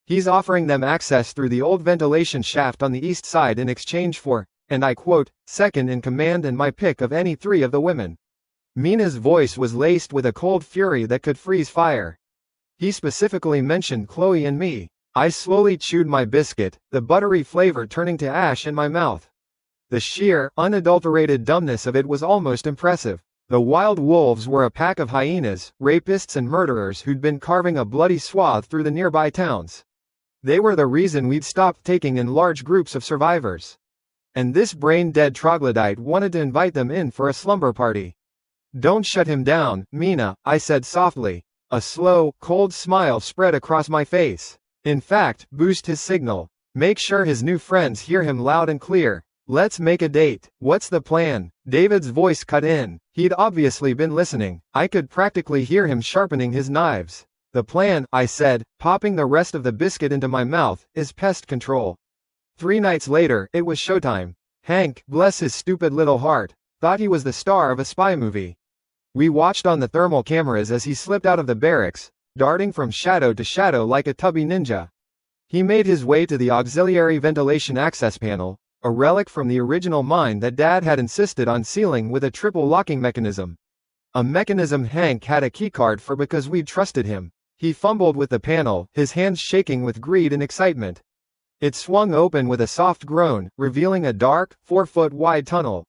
He's offering them access through the old ventilation shaft on the east side in exchange for, and I quote, second in command and my pick of any 3 of the women. Mina's voice was laced with a cold fury that could freeze fire. He specifically mentioned Chloe and me. I slowly chewed my biscuit, the buttery flavor turning to ash in my mouth. The sheer, unadulterated dumbness of it was almost impressive. The Wild Wolves were a pack of hyenas, rapists and murderers who'd been carving a bloody swath through the nearby towns. They were the reason we'd stopped taking in large groups of survivors. And this brain-dead troglodyte wanted to invite them in for a slumber party. Don't shut him down, Mina, I said softly. A slow, cold smile spread across my face. In fact, boost his signal. Make sure his new friends hear him loud and clear. Let's make a date. What's the plan? David's voice cut in. He'd obviously been listening. I could practically hear him sharpening his knives. The plan, I said, popping the rest of the biscuit into my mouth, is pest control. 3 nights later, it was showtime. Hank, bless his stupid little heart, thought he was the star of a spy movie. We watched on the thermal cameras as he slipped out of the barracks, darting from shadow to shadow like a tubby ninja. He made his way to the auxiliary ventilation access panel, a relic from the original mine that Dad had insisted on sealing with a triple locking mechanism. A mechanism Hank had a keycard for because we'd trusted him. He fumbled with the panel, his hands shaking with greed and excitement. It swung open with a soft groan, revealing a dark, 4-foot-wide tunnel.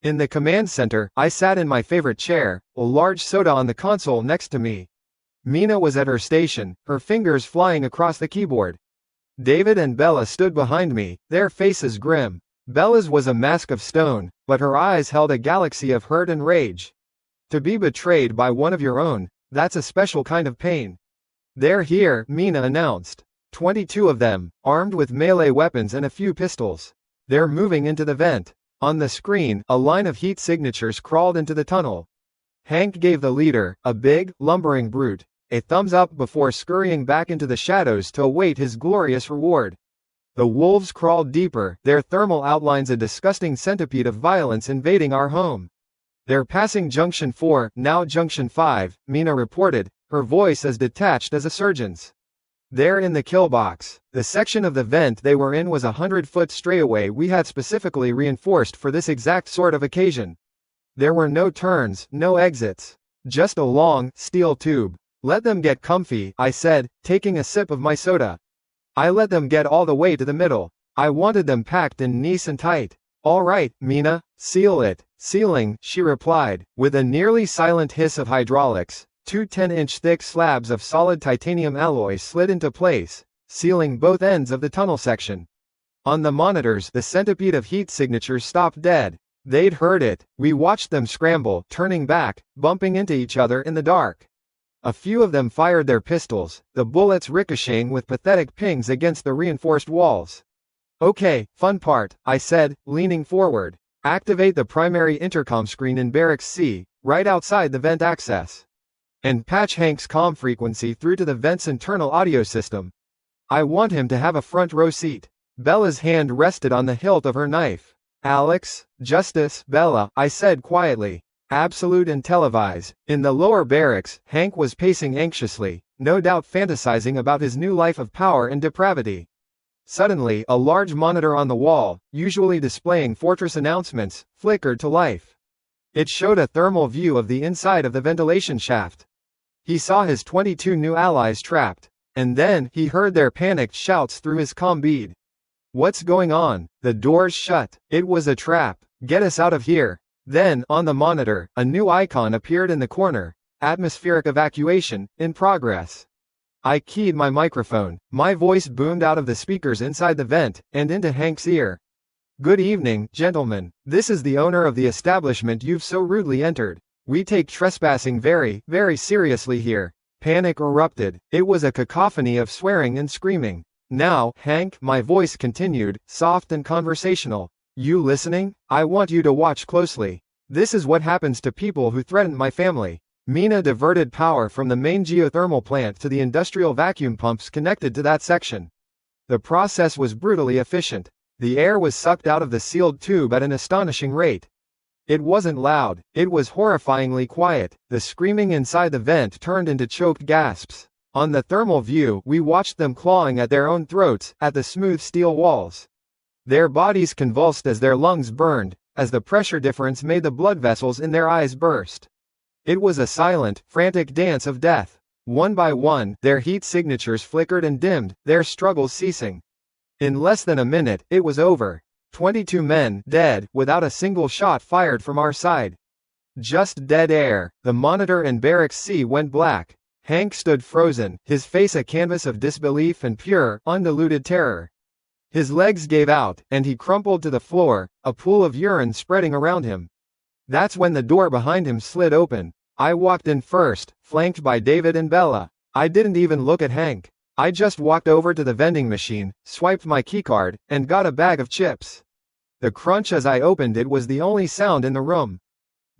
In the command center, I sat in my favorite chair, a large soda on the console next to me. Mina was at her station, her fingers flying across the keyboard. David and Bella stood behind me, their faces grim. Bella's was a mask of stone, but her eyes held a galaxy of hurt and rage. To be betrayed by one of your own, that's a special kind of pain. They're here, Mina announced. 22 of them, armed with melee weapons and a few pistols. They're moving into the vent. On the screen, a line of heat signatures crawled into the tunnel. Hank gave the leader, a big, lumbering brute, a thumbs up before scurrying back into the shadows to await his glorious reward. The wolves crawled deeper, their thermal outlines a disgusting centipede of violence invading our home. "They're passing Junction 4, now Junction 5, Mina reported, her voice as detached as a surgeon's. "They're in the kill box." The section of the vent they were in was 100-foot straightaway we had specifically reinforced for this exact sort of occasion. There were no turns, no exits. Just a long, steel tube. "Let them get comfy," I said, taking a sip of my soda. I let them get all the way to the middle. I wanted them packed in nice and tight. "All right, Mina, seal it." "Sealing," she replied, with a nearly silent hiss of hydraulics. Two 10-inch thick slabs of solid titanium alloy slid into place, sealing both ends of the tunnel section. On the monitors, the centipede of heat signatures stopped dead. They'd heard it. We watched them scramble, turning back, bumping into each other in the dark. A few of them fired their pistols, the bullets ricocheting with pathetic pings against the reinforced walls. "Okay, fun part," I said, leaning forward. "Activate the primary intercom screen in Barracks C, right outside the vent access. And patch Hank's comm frequency through to the vent's internal audio system. I want him to have a front row seat." Bella's hand rested on the hilt of her knife. "Alex, Justice, Bella," I said quietly. "Absolute and televised." In the lower barracks, Hank was pacing anxiously, no doubt fantasizing about his new life of power and depravity. Suddenly, a large monitor on the wall, usually displaying Fortress announcements, flickered to life. It showed a thermal view of the inside of the ventilation shaft. He saw his 22 new allies trapped. And then, he heard their panicked shouts through his comm bead. "What's going on? The door's shut. It was a trap. Get us out of here." Then, on the monitor, a new icon appeared in the corner. "Atmospheric evacuation, in progress." I keyed my microphone. My voice boomed out of the speakers inside the vent, and into Hank's ear. "Good evening, gentlemen. This is the owner of the establishment you've so rudely entered. We take trespassing very, very seriously here." Panic erupted. It was a cacophony of swearing and screaming. "Now, Hank," my voice continued, soft and conversational. "You listening? I want you to watch closely. This is what happens to people who threaten my family." Mina diverted power from the main geothermal plant to the industrial vacuum pumps connected to that section. The process was brutally efficient. The air was sucked out of the sealed tube at an astonishing rate. It wasn't loud, it was horrifyingly quiet. The screaming inside the vent turned into choked gasps. On the thermal view, we watched them clawing at their own throats, at the smooth steel walls. Their bodies convulsed as their lungs burned, as the pressure difference made the blood vessels in their eyes burst. It was a silent, frantic dance of death. One by one, their heat signatures flickered and dimmed, their struggles ceasing. In less than a minute, it was over. 22 men, dead, without a single shot fired from our side. Just dead air. The monitor and Barracks C went black. Hank stood frozen, his face a canvas of disbelief and pure, undiluted terror. His legs gave out, and he crumpled to the floor, a pool of urine spreading around him. That's when the door behind him slid open. I walked in first, flanked by David and Bella. I didn't even look at Hank. I just walked over to the vending machine, swiped my keycard, and got a bag of chips. The crunch as I opened it was the only sound in the room.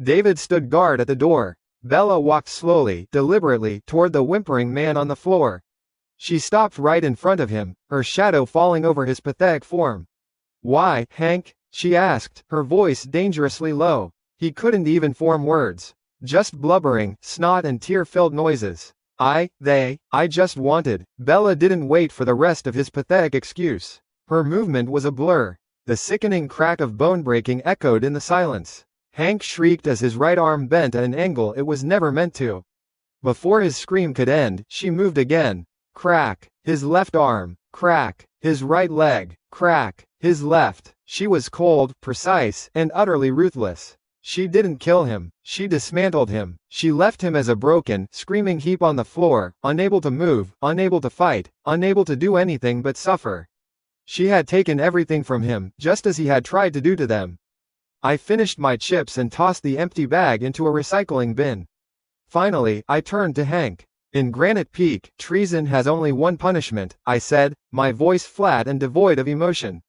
David stood guard at the door. Bella walked slowly, deliberately, toward the whimpering man on the floor. She stopped right in front of him, her shadow falling over his pathetic form. "Why, Hank?" she asked, her voice dangerously low. He couldn't even form words. Just blubbering, snot and tear-filled noises. I just wanted." Bella didn't wait for the rest of his pathetic excuse. Her movement was a blur. The sickening crack of bone breaking echoed in the silence. Hank shrieked as his right arm bent at an angle it was never meant to. Before his scream could end, she moved again. Crack. His left arm. Crack. His right leg. Crack. His left. She was cold, precise, and utterly ruthless. She didn't kill him. She dismantled him. She left him as a broken, screaming heap on the floor, unable to move, unable to fight, unable to do anything but suffer. She had taken everything from him, just as he had tried to do to them. I finished my chips and tossed the empty bag into a recycling bin. Finally, I turned to Hank. "In Granite Peak, treason has only one punishment," I said, my voice flat and devoid of emotion.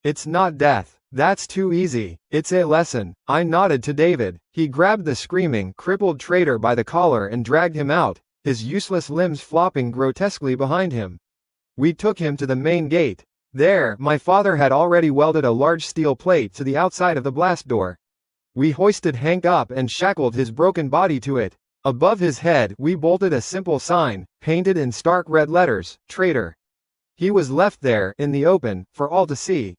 "It's not death. That's too easy. It's a lesson." I nodded to David. He grabbed the screaming, crippled traitor by the collar and dragged him out, his useless limbs flopping grotesquely behind him. We took him to the main gate. There, my father had already welded a large steel plate to the outside of the blast door. We hoisted Hank up and shackled his broken body to it. Above his head, we bolted a simple sign, painted in stark red letters, "Traitor." He was left there, in the open, for all to see.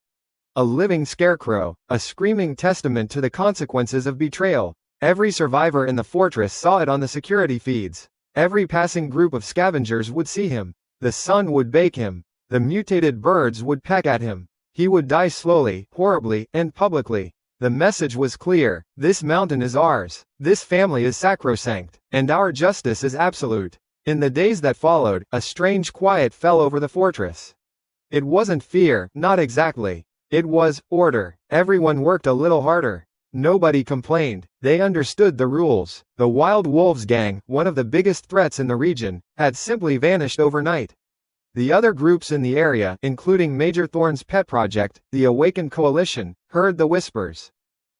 A living scarecrow, a screaming testament to the consequences of betrayal. Every survivor in the fortress saw it on the security feeds. Every passing group of scavengers would see him. The sun would bake him. The mutated birds would peck at him. He would die slowly, horribly, and publicly. The message was clear: this mountain is ours, this family is sacrosanct, and our justice is absolute. In the days that followed, a strange quiet fell over the fortress. It wasn't fear, not exactly. It was order. Everyone worked a little harder. Nobody complained. They understood the rules. The Wild Wolves gang, one of the biggest threats in the region, had simply vanished overnight. The other groups in the area, including Major Thorne's pet project, the Awakened Coalition, heard the whispers.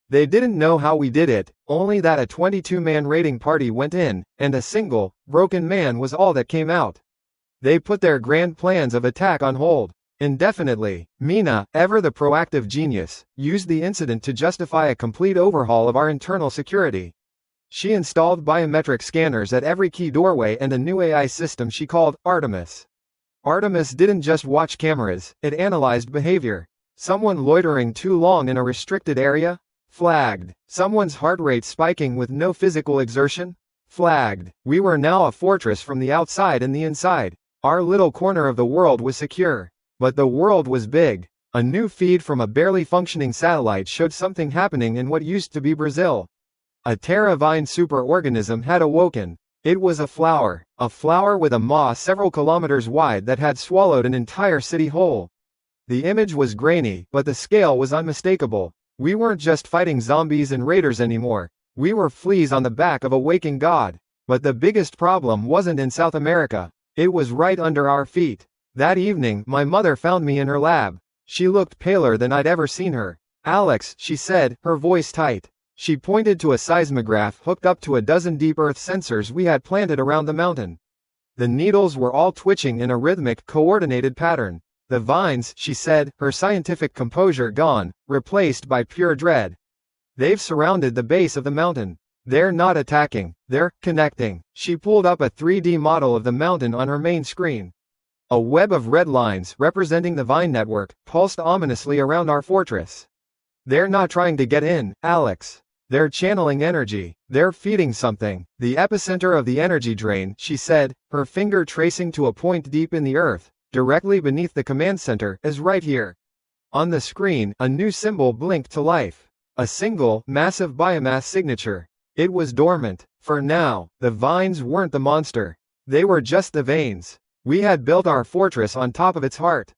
They didn't know how we did it, only that a 22-man raiding party went in, and a single, broken man was all that came out. They put their grand plans of attack on hold. Indefinitely. Mina, ever the proactive genius, used the incident to justify a complete overhaul of our internal security. She installed biometric scanners at every key doorway and a new AI system she called Artemis. Artemis didn't just watch cameras, it analyzed behavior. Someone loitering too long in a restricted area? Flagged. Someone's heart rate spiking with no physical exertion? Flagged. We were now a fortress from the outside and the inside. Our little corner of the world was secure. But the world was big. A new feed from a barely functioning satellite showed something happening in what used to be Brazil. A Terravine superorganism had awoken. It was a flower with a maw several kilometers wide that had swallowed an entire city whole. The image was grainy, but the scale was unmistakable. We weren't just fighting zombies and raiders anymore. We were fleas on the back of a waking god. But the biggest problem wasn't in South America. It was right under our feet. That evening, my mother found me in her lab. She looked paler than I'd ever seen her. "Alex," she said, her voice tight. She pointed to a seismograph hooked up to a dozen deep earth sensors we had planted around the mountain. The needles were all twitching in a rhythmic, coordinated pattern. "The vines," she said, her scientific composure gone, replaced by pure dread. "They've surrounded the base of the mountain. They're not attacking, they're connecting." She pulled up a 3D model of the mountain on her main screen. A web of red lines, representing the vine network, pulsed ominously around our fortress. "They're not trying to get in, Alex. They're channeling energy. They're feeding something. The epicenter of the energy drain," she said, her finger tracing to a point deep in the earth, directly beneath the command center, "is right here." On the screen, a new symbol blinked to life. A single, massive biomass signature. It was dormant. For now, the vines weren't the monster. They were just the veins. We had built our fortress on top of its heart.